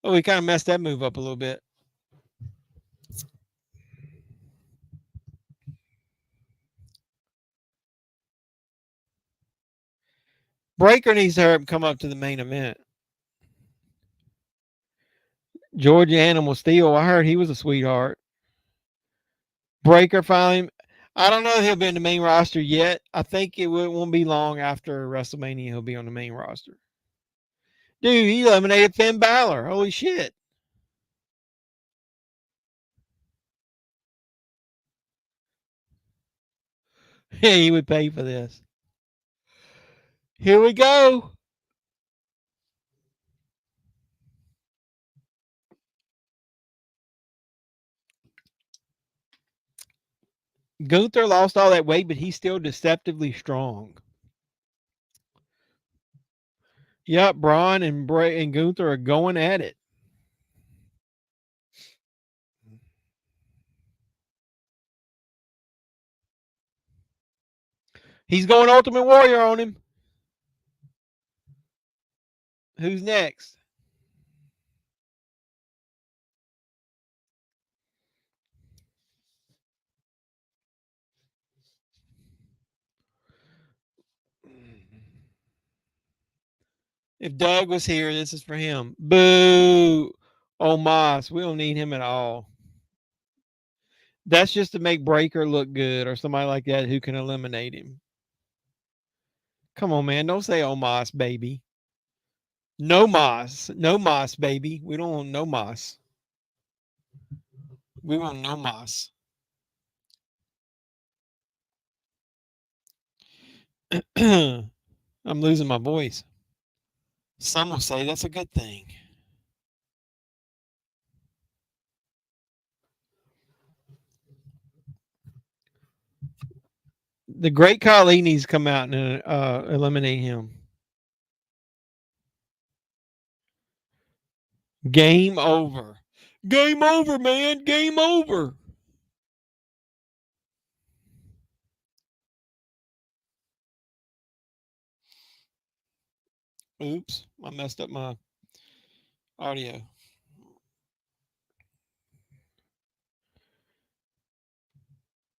Oh, he kind of messed that move up a little bit. Breaker needs to come up to the main event. Georgia Animal Steel. I heard he was a sweetheart. Breaker finally. I don't know if he'll be in the main roster yet. I think it won't be long after WrestleMania he'll be on the main roster. Dude, he eliminated Finn Balor. Holy shit. Yeah, he would pay for this. Here we go. Gunther lost all that weight, but he's still deceptively strong. Yep, Braun and Gunther are going at it. He's going Ultimate Warrior on him. Who's next? If Doug was here, this is for him. Boo. Omos. We don't need him at all. That's just to make Breaker look good or somebody like that who can eliminate him. Come on, man. Don't say Omos, baby. No Moss. No Moss, baby. We don't want no Moss. We want no Moss. I'm losing my voice. Some will say that's a good thing. The Great Khali needs to come out and eliminate him. Game over. Game over, man. Game over. Oops. I messed up my audio.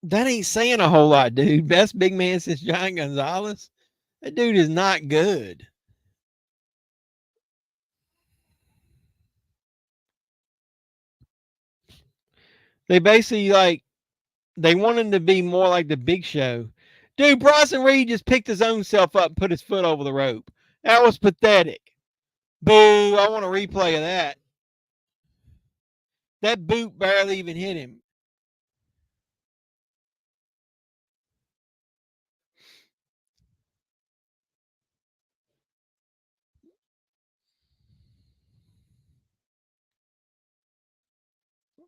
That ain't saying a whole lot, dude. Best big man since John Gonzalez. That dude is not good. They basically they want him to be more like the Big Show. Dude, Bronson Reed just picked his own self up and put his foot over the rope. That was pathetic. Boo, I want a replay of that. That boot barely even hit him.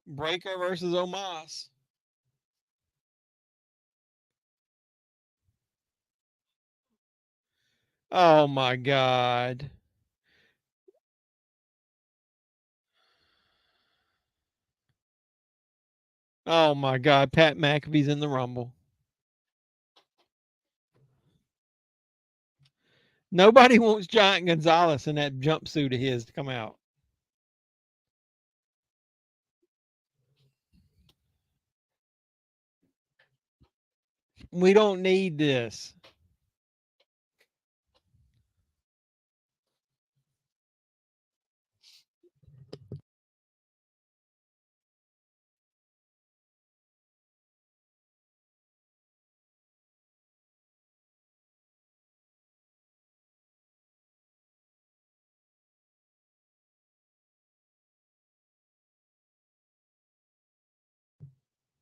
Breaker versus Omos. Oh my God. Oh my God. Pat McAfee's in the Rumble. Nobody wants Giant Gonzalez in that jumpsuit of his to come out. We don't need this.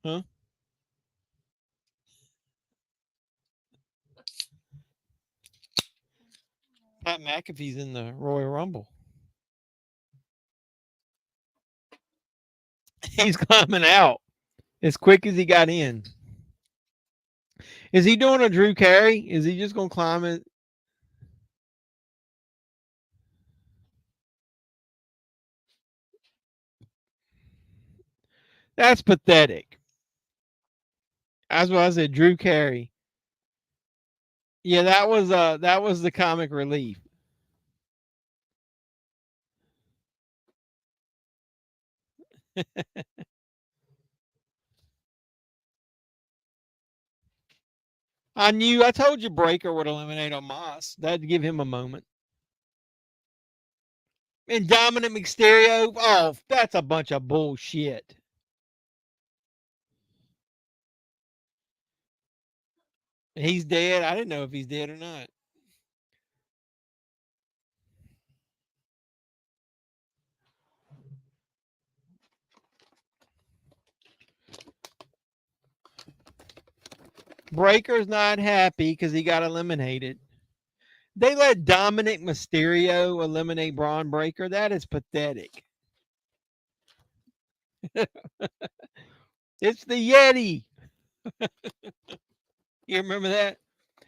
Huh? Pat McAfee's in the Royal Rumble. He's coming out as quick as he got in. Is he doing a Drew Carey? Is he just going to climb it? That's pathetic. That's what I said. Drew Carey. Yeah, that was the comic relief. I told you Breaker would eliminate Omos. That'd give him a moment. And Dominic Mysterio, oh, that's a bunch of bullshit. He's dead. I didn't know if he's dead or not. Breaker's not happy because he got eliminated. They let Dominic Mysterio eliminate Braun Breaker. That is pathetic. It's the Yeti. You remember that?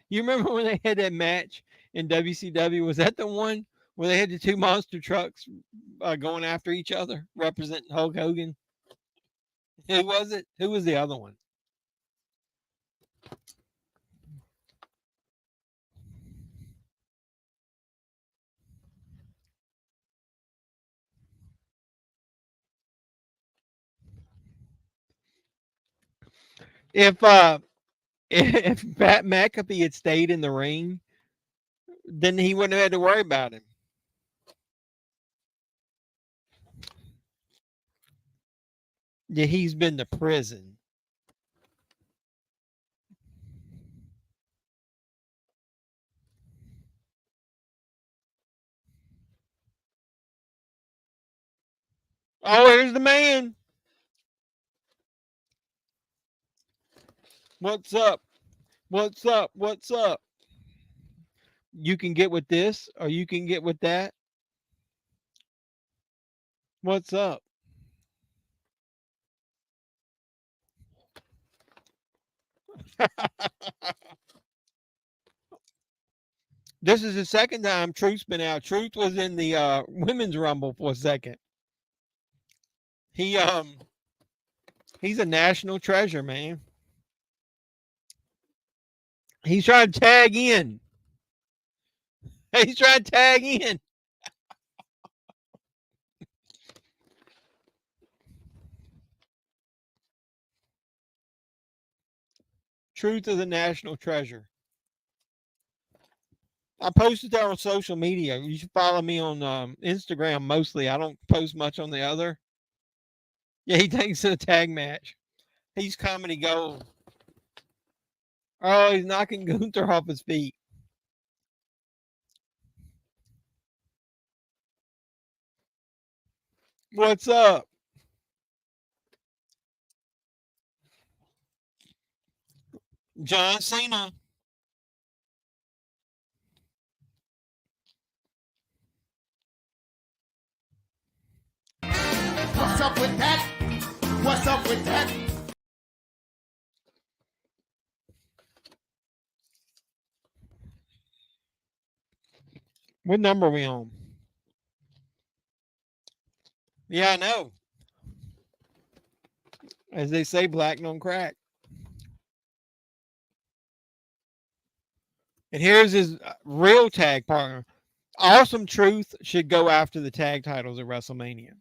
You remember when they had that match in WCW? Was that the one where they had the two monster trucks going after each other, representing Hulk Hogan? Who was it? Who was the other one? If if Pat McAfee had stayed in the ring, then he wouldn't have had to worry about him. Yeah, he's been to prison. Oh, here's the man. What's up? What's up? What's up? You can get with this or you can get with that. What's up? This is the second time Truth's been out. Truth was in the women's rumble for a second. He's a national treasure, man. He's trying to tag in. He's trying to tag in. Truth is a national treasure. I posted that on social media. You should follow me on Instagram mostly. I don't post much on the other. Yeah, he takes a tag match. He's comedy gold. Oh, he's knocking Gunther off his feet. What's up? John Cena. What's up with that? What's up with that? What number are we on? Yeah, I know. As they say, black don't crack. And here's his real tag partner. Awesome Truth should go after the tag titles at WrestleMania.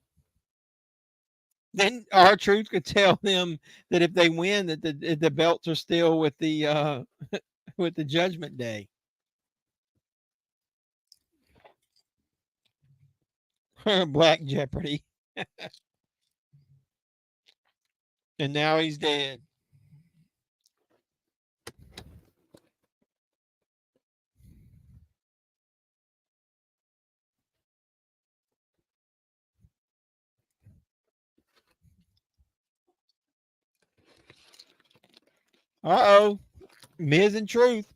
Then R-Truth could tell them that if they win, that the belts are still with the with the Judgment Day. Black Jeopardy. And now he's dead. Uh-oh. Miz and Truth.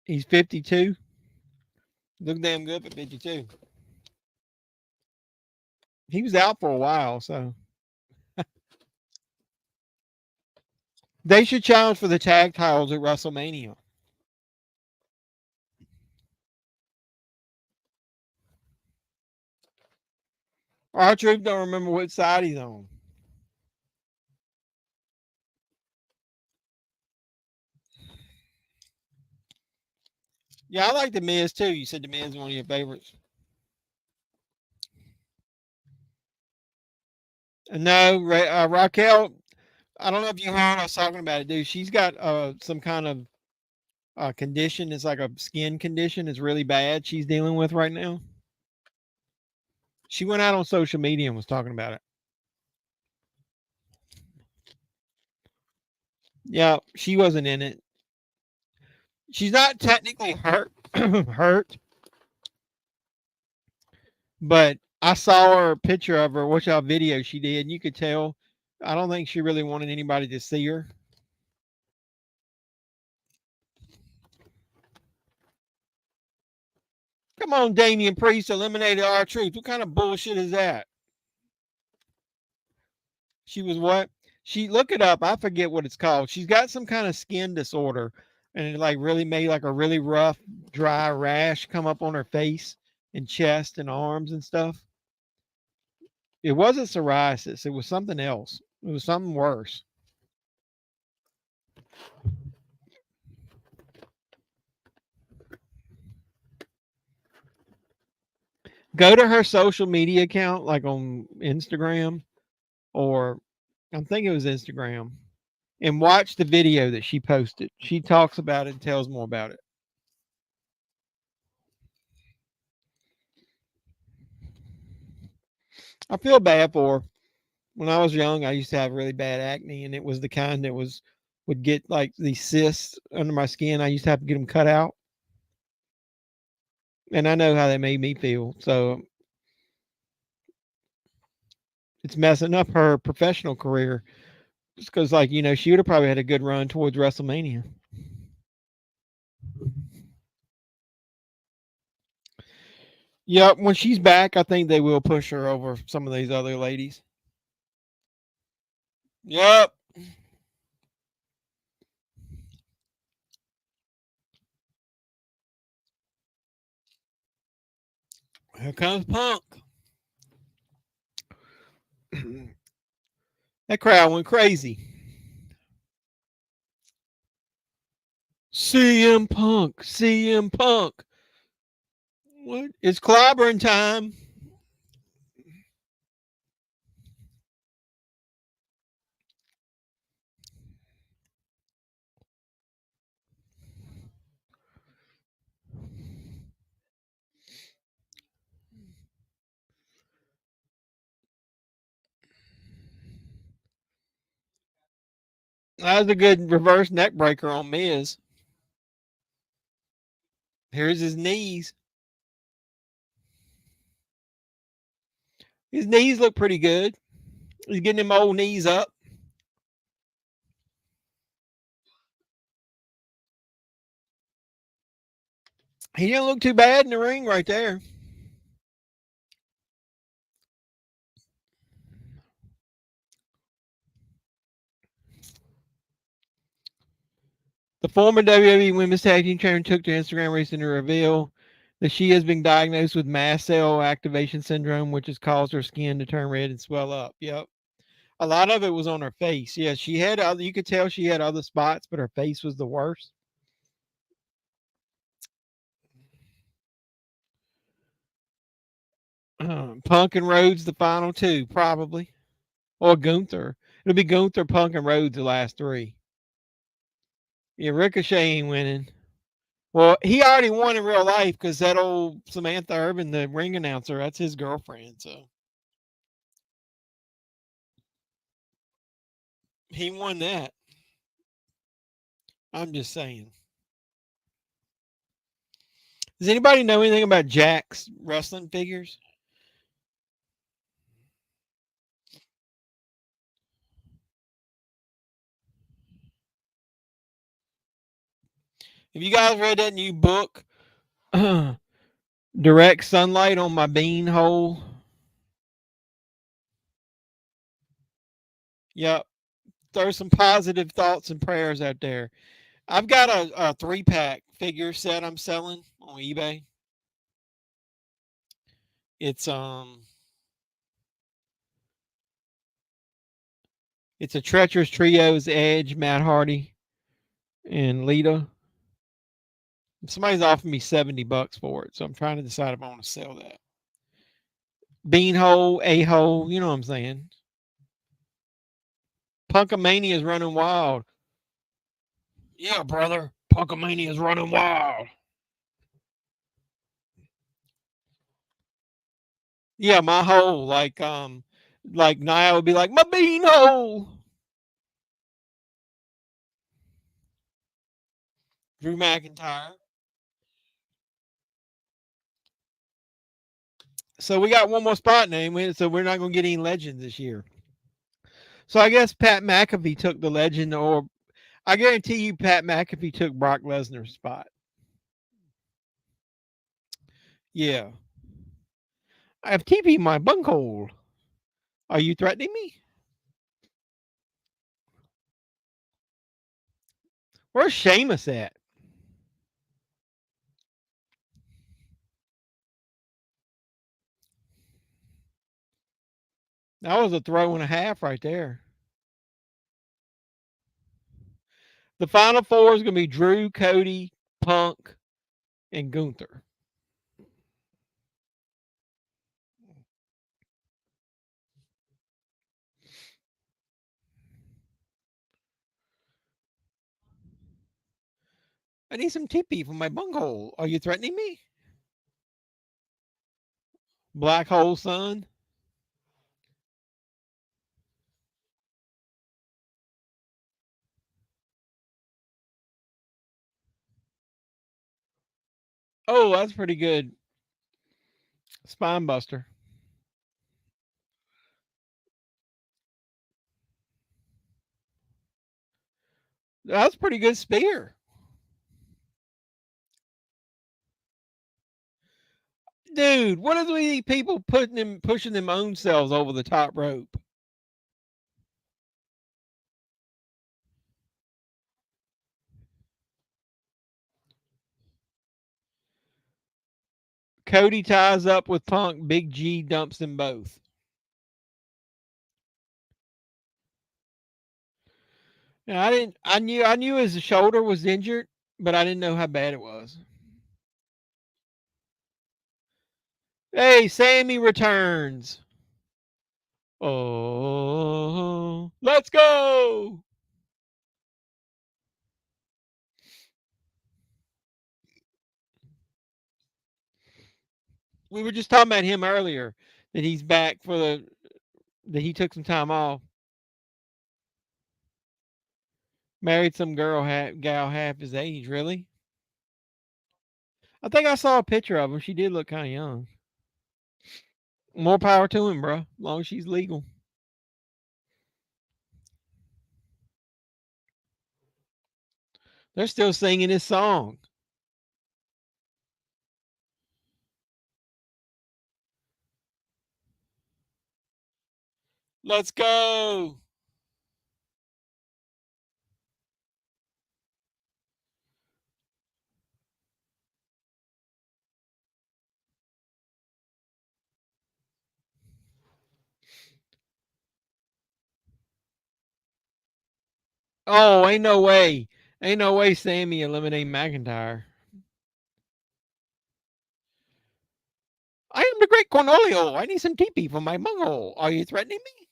He's 52. Look damn good for 52. He was out for a while, so. They should challenge for the tag titles at WrestleMania. R-Truth don't remember what side he's on. Yeah, I like the Miz too. You said the Miz is one of your favorites. No, Raquel. I don't know if you heard us talking about it, dude. She's got some kind of condition. It's like a skin condition. It's really bad. She's dealing with right now. She went out on social media and was talking about it. Yeah, she wasn't in it. She's not technically hurt, but I saw her picture of her, which video she did, and you could tell. I don't think she really wanted anybody to see her. Come on, Damian Priest eliminated R-Truth. What kind of bullshit is that? She was what? She look it up. I forget what it's called. She's got some kind of skin disorder, and it like really made like a really rough, dry rash come up on her face and chest and arms and stuff. It wasn't psoriasis. It was something else. It was something worse. Go to her social media account, like on Instagram, or I think it was Instagram, and watch the video that she posted. She talks about it and tells more about it. I feel bad for her. When I was young, I used to have really bad acne, and it was the kind that would get like these cysts under my skin. I used to have to get them cut out, and I know how they made me feel. So it's messing up her professional career. Just because, like, she would have probably had a good run towards WrestleMania. Yeah, when she's back, I think they will push her over some of these other ladies. Yep. Here comes Punk. That crowd went crazy. CM Punk, CM Punk. What? It's clobbering time. That was a good reverse neck breaker on Miz. Here's his knees. His knees look pretty good. He's getting them old knees up. He didn't look too bad in the ring right there. The former WWE Women's Tag Team Champion took to Instagram recently to reveal that she has been diagnosed with mast cell activation syndrome, which has caused her skin to turn red and swell up. Yep. A lot of it was on her face. Yeah, she had other, you could tell she had other spots, but her face was the worst. Punk and Rhodes, the final two, probably. Or Gunther. It'll be Gunther, Punk, and Rhodes, the last three. Yeah, Ricochet ain't winning. Well, he already won in real life because that old Samantha Urban, the ring announcer, that's his girlfriend. So he won that. I'm just saying. Does anybody know anything about Jack's wrestling figures? Have you guys read that new book, Direct Sunlight on My Bean Hole? Yep. Throw some positive thoughts and prayers out there. I've got a 3-pack figure set I'm selling on eBay. It's a Treacherous Trios, Edge, Matt Hardy, and Lita. Somebody's offered me $70 for it, so I'm trying to decide if I want to sell that. Beanhole, A-hole, you know what I'm saying. Punkamania is running wild. Yeah, brother. Punkamania is running wild. Yeah, my hole. Like Nia would be like, my beanhole. Drew McIntyre. So we got one more spot name, so we're not going to get any legends this year. So I guess Pat McAfee took the legend, or I guarantee you Pat McAfee took Brock Lesnar's spot. Yeah. I have TP in my bunghole. Are you threatening me? Where's Sheamus at? That was a throw and a half right there. The final four is going to be Drew, Cody, Punk, and Gunther. I need some tippy from my bunghole. Are you threatening me? Black hole son. Oh, that's pretty good. Spine buster. That's a pretty good spear. Dude, what is with these people pushing them own selves over the top rope? Cody ties up with Punk. Big G dumps them both. Now, I knew his shoulder was injured, but I didn't know how bad it was. Hey, Sammy returns. Oh, let's go. We were just talking about him earlier, that he's back that he took some time off. Married some gal half his age, really? I think I saw a picture of him. She did look kind of young. More power to him, bro. As long as she's legal. They're still singing his song. Let's go. Oh, ain't no way. Ain't no way Sammy eliminating McIntyre. I am the great Cornelio. I need some teepee for my bunghole. Are you threatening me?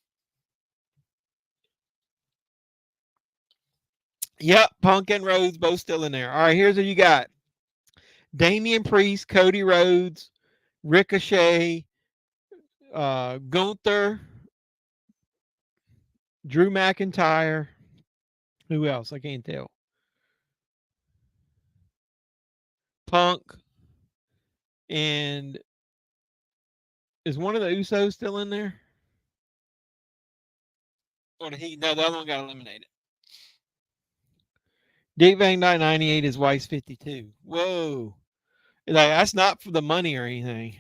Yep, Punk and Rhodes both still in there. All right, here's what you got. Damian Priest, Cody Rhodes, Ricochet, Gunther, Drew McIntyre. Who else? I can't tell. Punk. And is one of the Usos still in there? Or did he? No, the other one got eliminated. Dick Van Dyke 98, his wife's 52. Whoa. Like, that's not for the money or anything.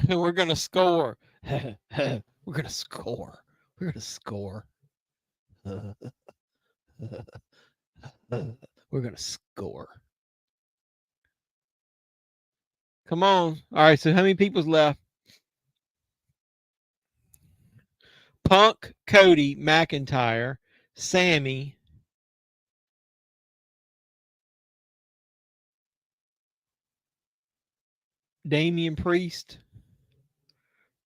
We're going to score. We're going to score. We're going to score. We're going to score. Come on. All right, so how many people's left? Punk, Cody, McIntyre, Sammy, Damian Priest,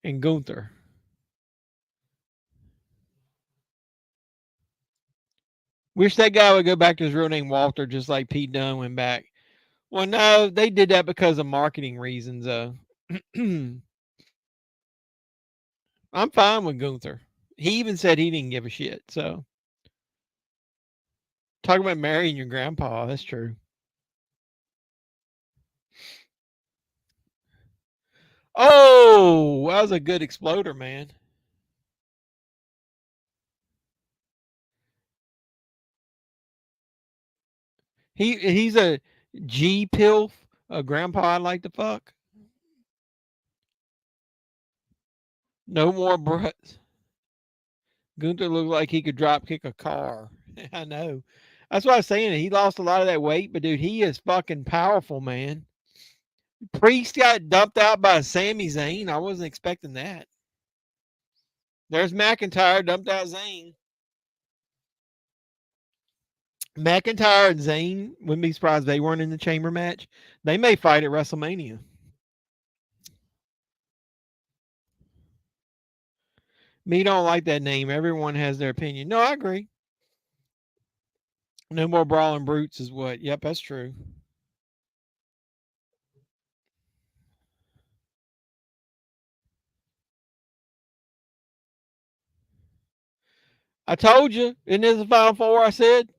and Gunther. Wish that guy would go back to his real name, Walter, just like Pete Dunne went back. Well, no, they did that because of marketing reasons. I'm fine with Gunther. He even said he didn't give a shit. So, talking about marrying your grandpa, that's true. Oh, that was a good exploder, man. He's a G pilf, a grandpa I'd like to fuck. No more Brutts. Gunther looked like he could drop kick a car. I know. That's what I was saying. He lost a lot of that weight, but dude, he is fucking powerful, man. Priest got dumped out by Sami Zayn. I wasn't expecting that. There's McIntyre dumped out Zayn. McIntyre and Zayn, wouldn't be surprised they weren't in the chamber match. They may fight at WrestleMania. Me don't like that name. Everyone has their opinion. No, I agree. No more brawling brutes is what. Yep, that's true. I told you. Isn't this the final four? I said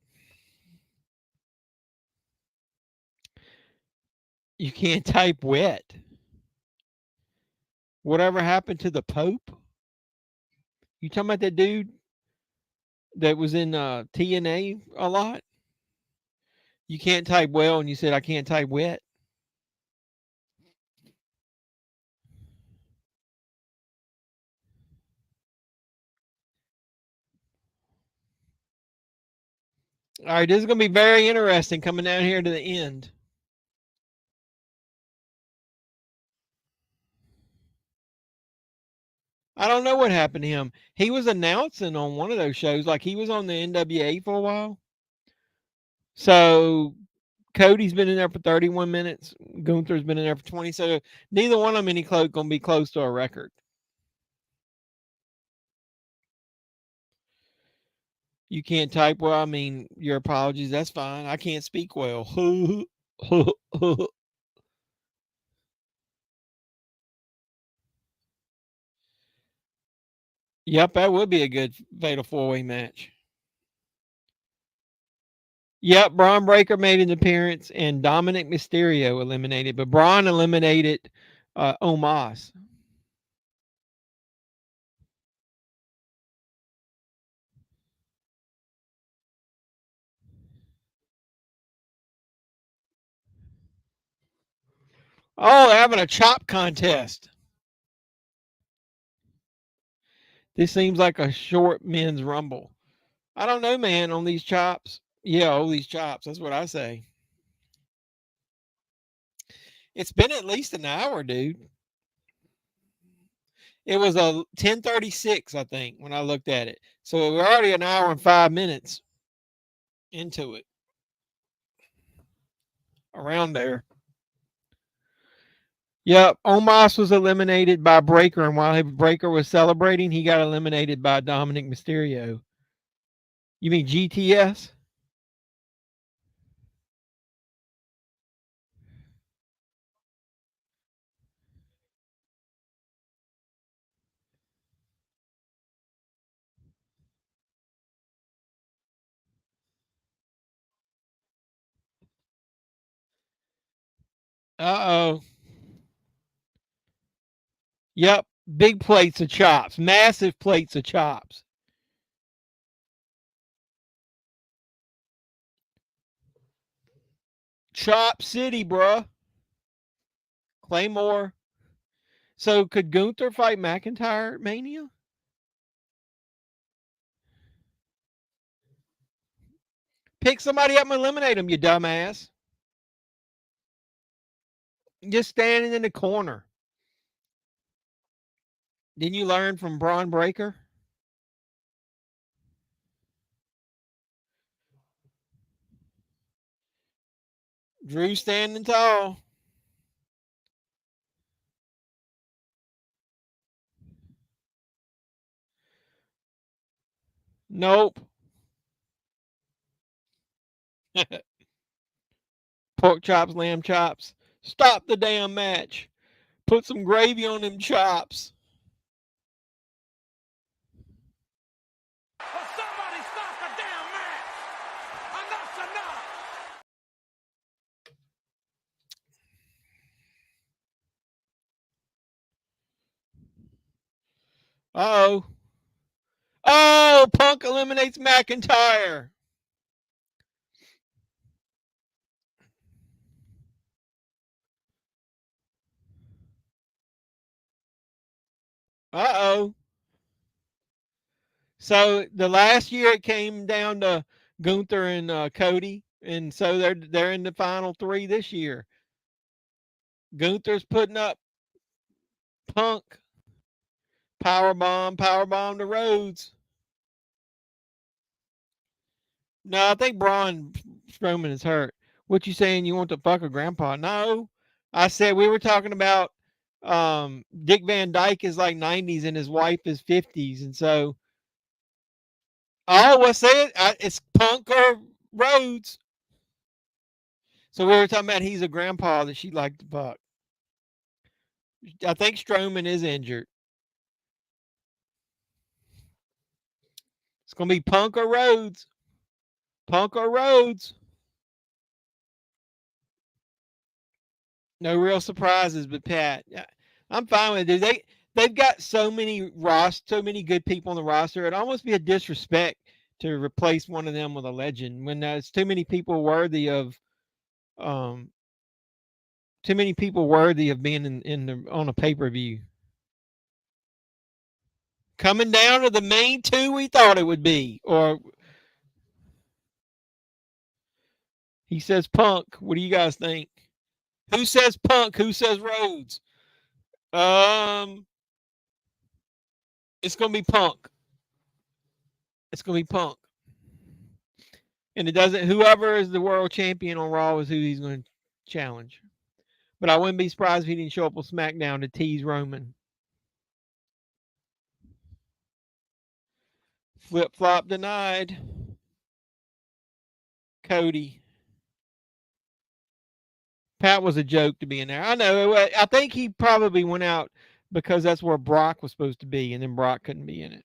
you can't type wet. Whatever happened to the Pope? You talking about that dude that was in TNA a lot? You can't type well, and you said I can't type wet. All right, this is going to be very interesting coming down here to the end. I don't know what happened to him. He was announcing on one of those shows, like he was on the NWA for a while. So Cody's been in there for 31 minutes. Gunther's been in there for 20. So neither one of them going to be close to a record. You can't type well. I mean, your apologies. That's fine. I can't speak well. Yep, that would be a good fatal four-way match. Yep, Braun Breaker made an appearance and Dominic Mysterio eliminated, but Braun eliminated Omos. Oh, they're having a chop contest. This seems like a short men's rumble. I don't know, man, on these chops. Yeah, all these chops. That's what I say. It's been at least an hour, dude. It was a 10:36, I think, when I looked at it. So we're already an hour and 5 minutes into it. Around there. Yep, Omos was eliminated by Breaker, and while Breaker was celebrating, he got eliminated by Dominic Mysterio. You mean GTS? Uh-oh. Yep, big plates of chops, massive plates of chops. Chop City, bruh. Claymore. So could Gunther fight McIntyre at Mania? Pick somebody up and eliminate him, you dumbass. Just standing in the corner. Didn't you learn from Braun Breaker? Drew standing tall. Nope. Pork chops, lamb chops. Stop the damn match. Put some gravy on them chops. Will somebody stop the damn match? Enough's enough! Uh-oh. Oh, Punk eliminates McIntyre. Uh-oh. So the last year it came down to Gunther and Cody, and so they're in the final three this year. Gunther's putting up Punk. Powerbomb to Rhodes. No, I think Braun Strowman is hurt. What you saying? You want to fuck a grandpa? No, I said we were talking about Dick Van Dyke is like 90s and his wife is 50s, and so what's it? It's Punk or Rhodes. So we were talking about he's a grandpa that she'd like to fuck. I think Strowman is injured. It's gonna be Punk or Rhodes. Punk or Rhodes. No real surprises, but Pat, I'm fine with it. They've got so many good people on the roster. It'd almost be a disrespect to replace one of them with a legend when there's um too many people worthy of being on a pay per view. Coming down to the main two we thought it would be, or he says Punk. What do you guys think? Who says Punk? Who says Rhodes? Um, it's gonna be Punk. It's gonna be Punk. And it doesn't. Whoever is the world champion on Raw is who he's going to challenge. But I wouldn't be surprised if he didn't show up on SmackDown to tease Roman. Flip flop denied. Cody. Pat was a joke to be in there. I know. I think he probably went out because that's where Brock was supposed to be, and then Brock couldn't be in it.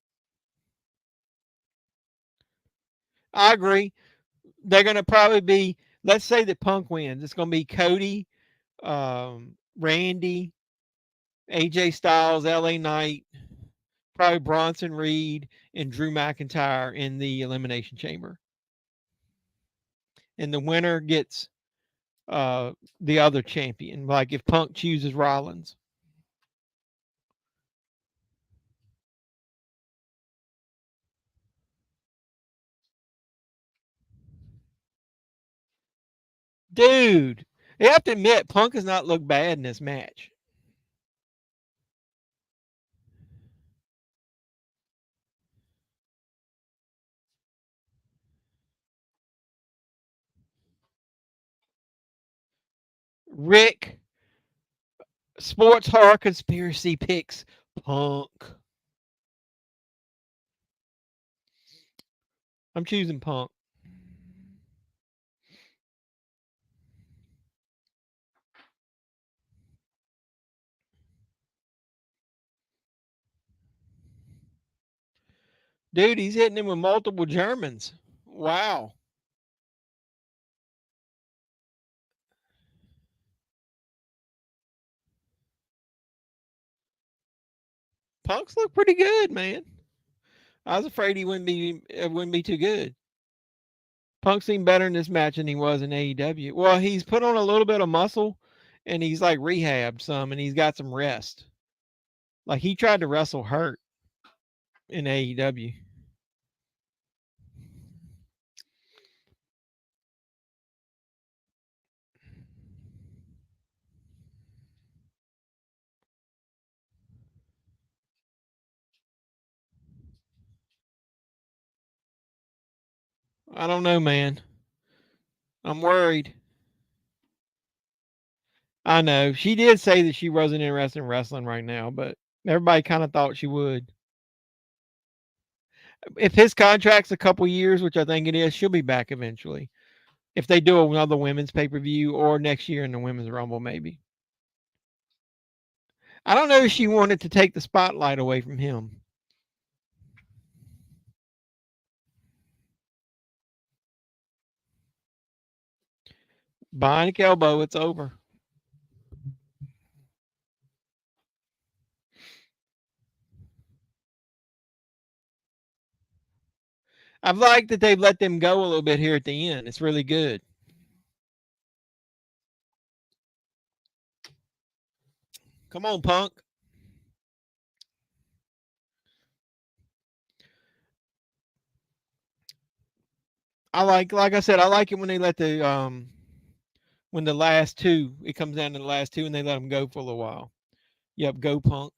I agree. They're going to probably be. Let's say that Punk wins. It's going to be Cody, Randy, AJ Styles, LA Knight, probably Bronson Reed and Drew McIntyre in the Elimination Chamber. And the winner gets the other champion, like if Punk chooses Rollins. Dude, you have to admit, Punk has not looked bad in this match. Rick, sports horror conspiracy picks Punk. I'm choosing Punk. Dude, he's hitting him with multiple Germans. Wow. Punk's look pretty good, man. I was afraid he wouldn't be too good. Punk seemed better in this match than he was in AEW. Well, he's put on a little bit of muscle and he's like rehabbed some and he's got some rest. Like he tried to wrestle hurt in AEW. I don't know, man. I'm worried. I know. She did say that she wasn't interested in wrestling right now, but everybody kind of thought she would. If his contract's a couple years, which I think it is, she'll be back eventually. If they do another women's pay per view or next year in the women's rumble, maybe. I don't know if she wanted to take the spotlight away from him. Bionic elbow, it's over. I've liked that they've let them go a little bit here at the end. It's really good. Come on, Punk. Like I said, I like it when they let when the last two, it comes down to the last two and they let them go for a little while. Yep, go Punk.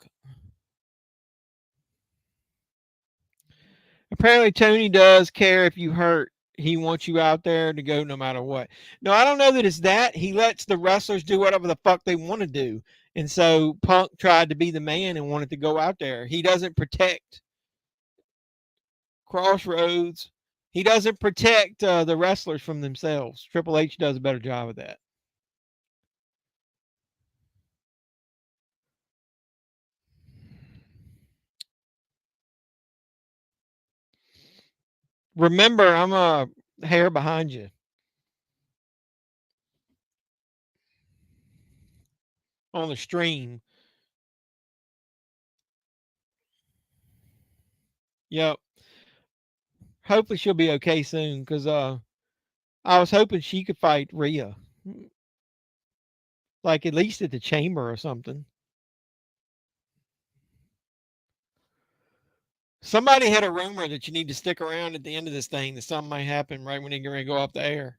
Apparently Tony does care if you hurt. He wants you out there to go no matter what. No, I don't know that it's that. He lets the wrestlers do whatever the fuck they want to do. And so Punk tried to be the man and wanted to go out there. He doesn't protect Crossroads. He doesn't protect the wrestlers from themselves. Triple H does a better job of that. Remember, I'm a hair behind you on the stream. Yep. Hopefully she'll be okay soon because I was hoping she could fight Rhea, like at least at the chamber or something. Somebody had a rumor that you need to stick around at the end of this thing, that something might happen right when you're going to go off the air.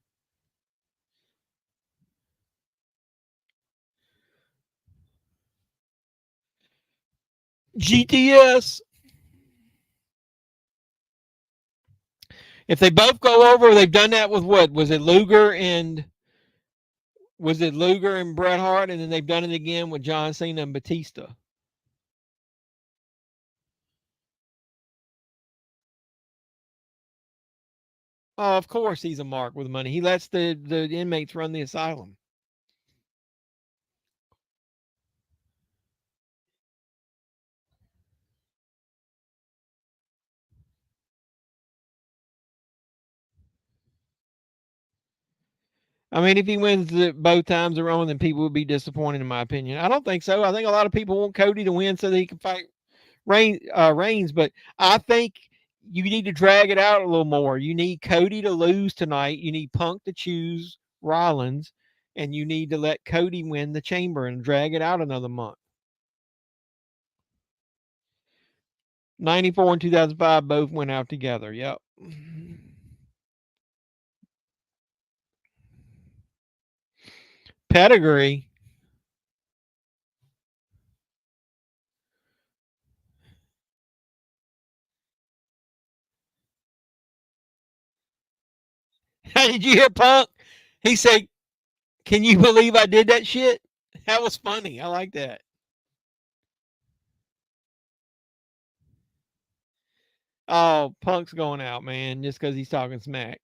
GTS. If they both go over, they've done that with what? Was it Luger and Bret Hart, and then they've done it again with John Cena and Batista. Oh, of course he's a mark with money. He lets the inmates run the asylum. I mean, if he wins both times around, then people would be disappointed, in my opinion. I don't think so. I think a lot of people want Cody to win so that he can fight Reigns, but I think you need to drag it out a little more. You need Cody to lose tonight. You need Punk to choose Rollins, and you need to let Cody win the chamber and drag it out another month. 94 and 2005 both went out together. Yep. Pedigree. Did you hear Punk? He said, Can you believe I did that shit? That was funny. I like that. Oh, Punk's going out, man, just because he's talking smack.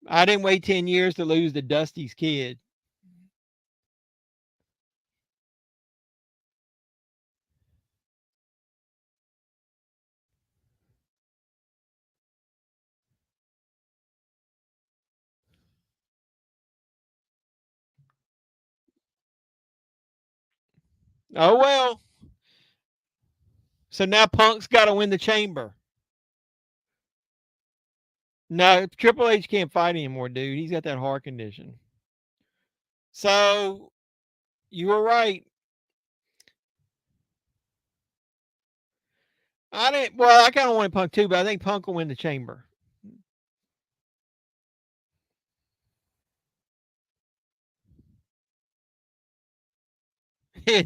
I didn't wait 10 years to lose to Dusty's kid. Oh, well. So now Punk's got to win the chamber. No, Triple H can't fight anymore, dude. He's got that heart condition. So you were right. I kind of wanted Punk too, but I think Punk will win the chamber.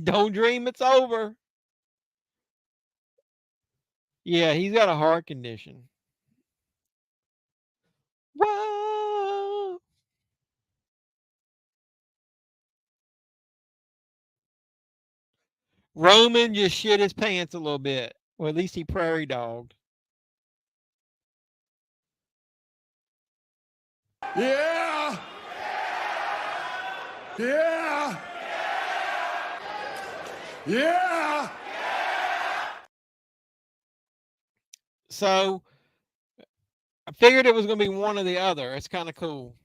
Don't dream it's over. Yeah, he's got a heart condition. Whoa. Roman just shit his pants a little bit. Well, at least he prairie dogged. Yeah. Yeah. Yeah. So I figured it was going to be one or the other. It's kind of cool.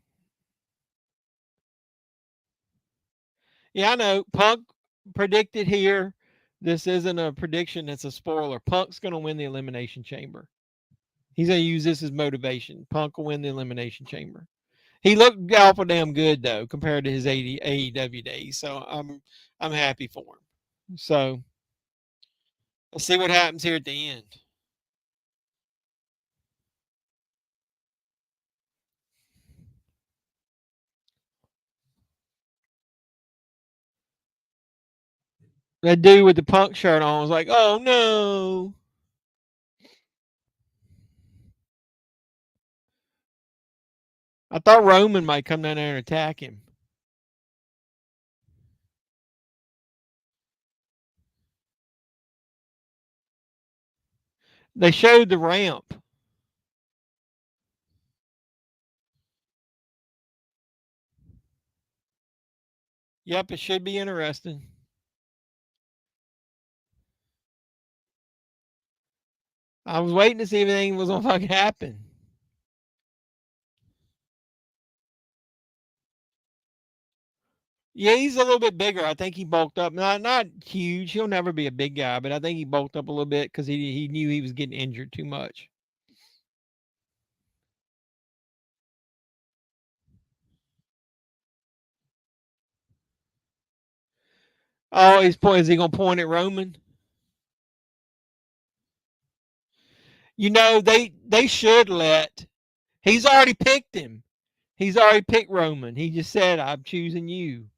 Yeah, I know. Punk predicted here. This isn't a prediction, it's a spoiler. Punk's going to win the Elimination Chamber. He's going to use this as motivation. Punk will win the Elimination Chamber. He looked awful damn good though compared to his AEW days. So I'm happy for him. So let's see what happens here at the end. That dude with the Punk shirt on was like, "Oh no." I thought Roman might come down there and attack him. They showed the ramp. Yep, it should be interesting. I was waiting to see if anything was gonna fucking happen. Yeah, he's a little bit bigger. I think he bulked up. Not huge. He'll never be a big guy, but I think he bulked up a little bit because he knew he was getting injured too much. Oh, is he gonna point at Roman? You know, they should let. He's already picked him. He's already picked Roman. He just said, "I'm choosing you."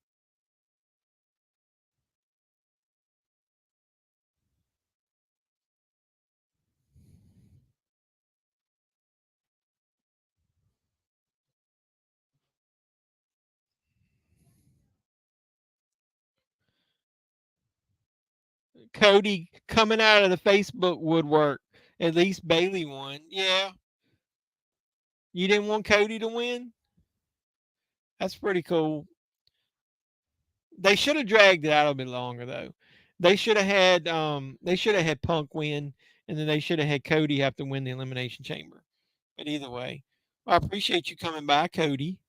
Cody coming out of the Facebook woodwork. At least Bailey won. Yeah. You didn't want Cody to win? That's pretty cool. They should have dragged it out a bit longer though. They should have had Punk win, and then they should have had Cody have to win the Elimination Chamber. But either way, I appreciate you coming by, Cody.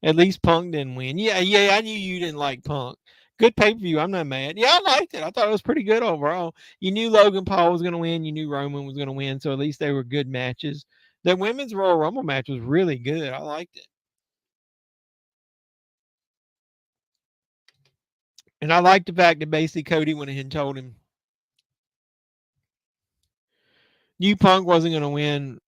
At least Punk didn't win. Yeah, I knew you didn't like Punk. Good pay per view. I'm not mad. Yeah, I liked it. I thought it was pretty good overall. You knew Logan Paul was going to win. You knew Roman was going to win. So at least they were good matches. The women's Royal Rumble match was really good. I liked it. And I liked the fact that basically Cody went ahead and told him New Punk wasn't going to win.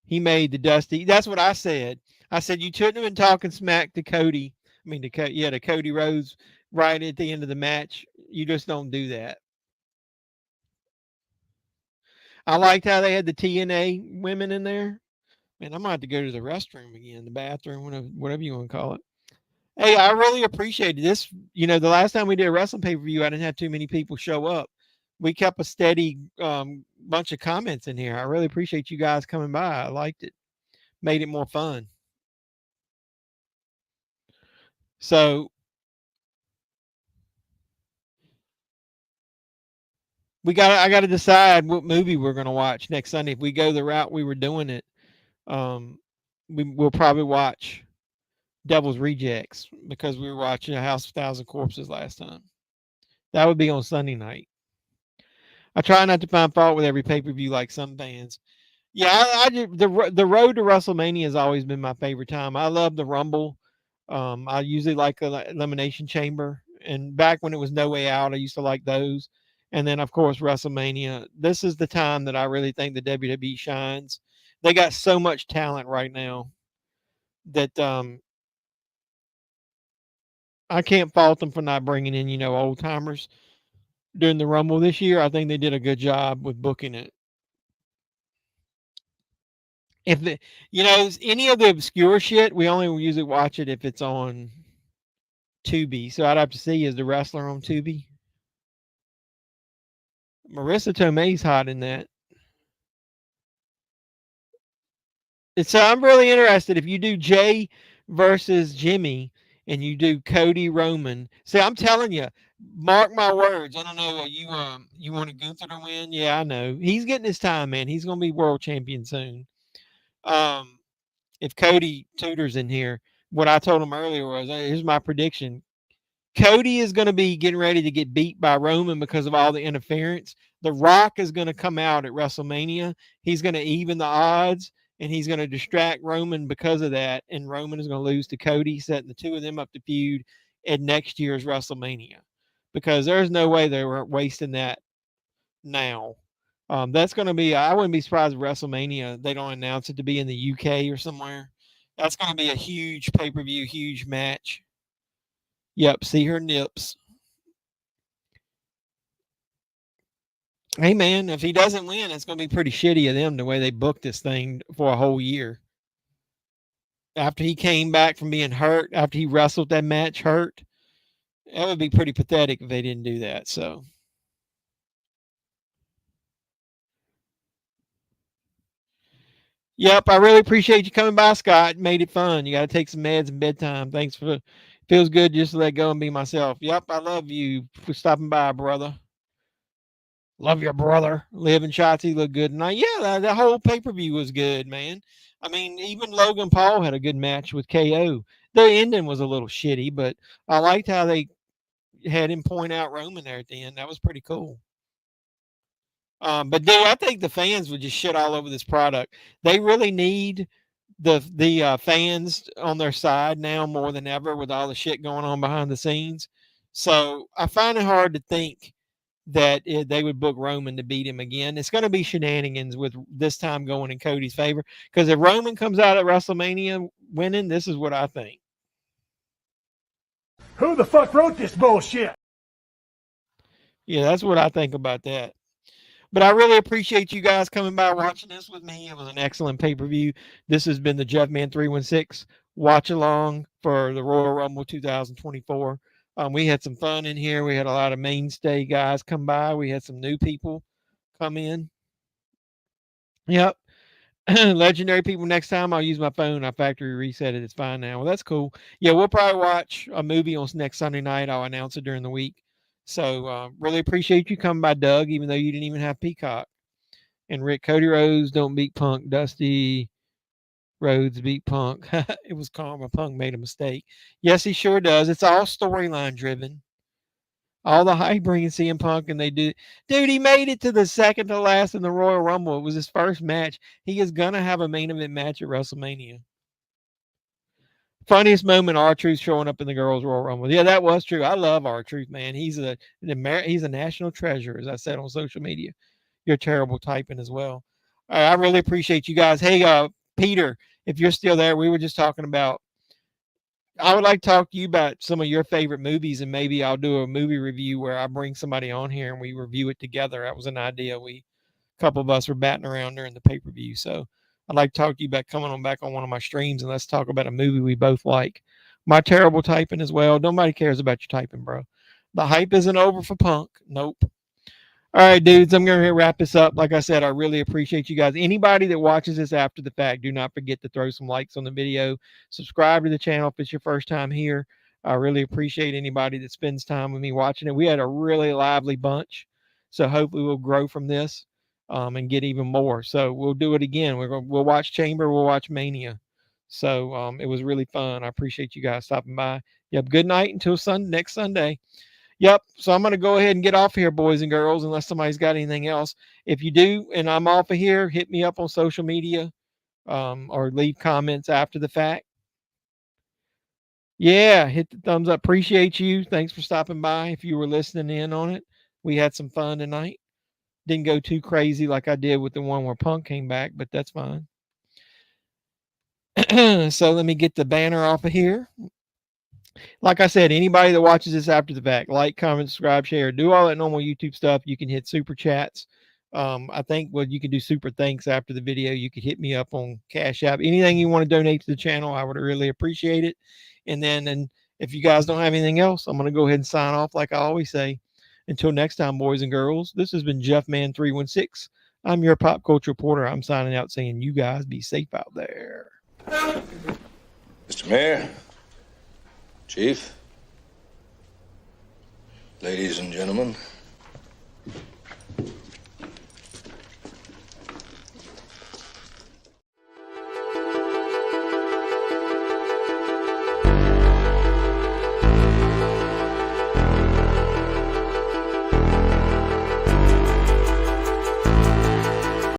He made the Dusty. That's what I said. I said you shouldn't have been talking smack to Cody. I mean, to Cody Rhodes right at the end of the match. You just don't do that. I liked how they had the TNA women in there. Man, I might have to go to the restroom again, the bathroom, whatever you want to call it. Hey, I really appreciate this. You know, the last time we did a wrestling pay-per-view, I didn't have too many people show up. We kept a steady bunch of comments in here. I really appreciate you guys coming by. I liked it. Made it more fun. So I got to decide what movie we're going to watch next Sunday. If we go the route we were doing it, um, we'll probably watch Devil's Rejects because we were watching A House of Thousand Corpses last time. That would be on Sunday night. I try not to find fault with every pay per view like some fans. Yeah, the road to WrestleMania has always been my favorite time. I love the Rumble. I usually like the Elimination Chamber, and back when it was No Way Out, I used to like those. And then, of course, WrestleMania. This is the time that I really think the WWE shines. They got so much talent right now that I can't fault them for not bringing in, old timers during the Rumble this year. I think they did a good job with booking it. If the, any of the obscure shit, we only usually watch it if it's on Tubi. So I'd have to see, is the wrestler on Tubi? Marissa Tomei's hot in that. And so I'm really interested if you do Jay versus Jimmy and you do Cody Roman. See, I'm telling you, mark my words. I don't know. You want Gunther to win? Yeah, I know. He's getting his time, man. He's gonna be world champion soon. If Cody Tudor's in here, what I told him earlier was, here's my prediction. Cody is going to be getting ready to get beat by Roman because of all the interference. The Rock is going to come out at WrestleMania. He's going to even the odds, and he's going to distract Roman because of that. And Roman is going to lose to Cody, setting the two of them up to feud at next year's WrestleMania. Because there's no way they were wasting that now. That's going to be, I wouldn't be surprised if WrestleMania, they don't announce it to be in the UK or somewhere. That's going to be a huge pay per view, huge match. Yep, see her nips. Hey man, if he doesn't win, it's going to be pretty shitty of them the way they booked this thing for a whole year. After he came back from being hurt, after he wrestled that match hurt, that would be pretty pathetic if they didn't do that. So, yep, I really appreciate you coming by, Scott. Made it fun. You got to take some meds and bedtime. Thanks for. Feels good just to let go and be myself. Yep, I love you for stopping by, brother. Love your brother. Liv and Shotzi look good tonight. Yeah, the whole pay per view was good, man. I mean, even Logan Paul had a good match with KO. The ending was a little shitty, but I liked how they had him point out Roman there at the end. That was pretty cool. But dude, I think the fans would just shit all over this product. They really need the fans on their side now more than ever with all the shit going on behind the scenes. So I find it hard to think that they would book Roman to beat him again. It's going to be shenanigans with this time going in Cody's favor. Because if Roman comes out at WrestleMania winning, this is what I think. Who the fuck wrote this bullshit? Yeah, that's what I think about that. But I really appreciate you guys coming by watching this with me. It was an excellent pay-per-view. This has been the JEFFMAN316 watch along for the Royal Rumble 2024. We had some fun in here. We had a lot of mainstay guys come by. We had some new people come in. Yep. Legendary people next time. I'll use my phone. I factory reset it. It's fine now. Well, that's cool. Yeah, we'll probably watch a movie on next Sunday night. I'll announce it during the week. So really appreciate you coming by, Doug, even though you didn't even have Peacock. And Rick, Cody Rhodes don't beat Punk. Dusty Rhodes beat Punk. It was karma. Punk made a mistake. Yes, he sure does. It's all storyline driven. All the hype bringing CM Punk, and they did. Dude, he made it to the second to last in the Royal Rumble. It was his first match. He is going to have a main event match at WrestleMania. Funniest moment, R-Truth showing up in the girls' Royal Rumble. Yeah, that was true. I love R-Truth, man. He's a national treasure, as I said on social media. You're terrible typing as well. I really appreciate you guys. Hey, Peter, if you're still there, we were just talking about, I would like to talk to you about some of your favorite movies, and maybe I'll do a movie review where I bring somebody on here and we review it together. That was an idea. A couple of us were batting around during the pay-per-view. So I'd like to talk to you about coming on back on one of my streams and let's talk about a movie we both like. my terrible typing as well. Nobody cares about your typing, bro. The hype isn't over for Punk. Nope. All right, dudes, I'm going to wrap this up. Like I said, I really appreciate you guys. Anybody that watches this after the fact, do not forget to throw some likes on the video. Subscribe to the channel if it's your first time here. I really appreciate anybody that spends time with me watching it. We had a really lively bunch, so hopefully we'll grow from this and get even more. So we'll do it again. We'll watch Chamber. We'll watch Mania. So it was really fun. I appreciate you guys stopping by. Yep. Good night until next Sunday. Yep. So I'm going to go ahead and get off here, boys and girls, unless somebody's got anything else. If you do, and I'm off of here, hit me up on social media or leave comments after the fact. Yeah, hit the thumbs up. Appreciate you. Thanks for stopping by. If you were listening in on it, we had some fun tonight. Didn't go too crazy like I did with the one where Punk came back, but that's fine. So let me get the banner off of here. Like I said, anybody that watches this after the fact, like, comment, subscribe, share, do all that normal YouTube stuff. You can hit super chats. I think you can do super thanks after the video. You could hit me up on Cash App. Anything you want to donate to the channel, I would really appreciate it. And if you guys don't have anything else, I'm going to go ahead and sign off like I always say. Until next time, boys and girls, this has been JEFFMAN316. I'm your pop culture reporter. I'm signing out saying you guys be safe out there. Mr. Mayor, Chief, ladies and gentlemen.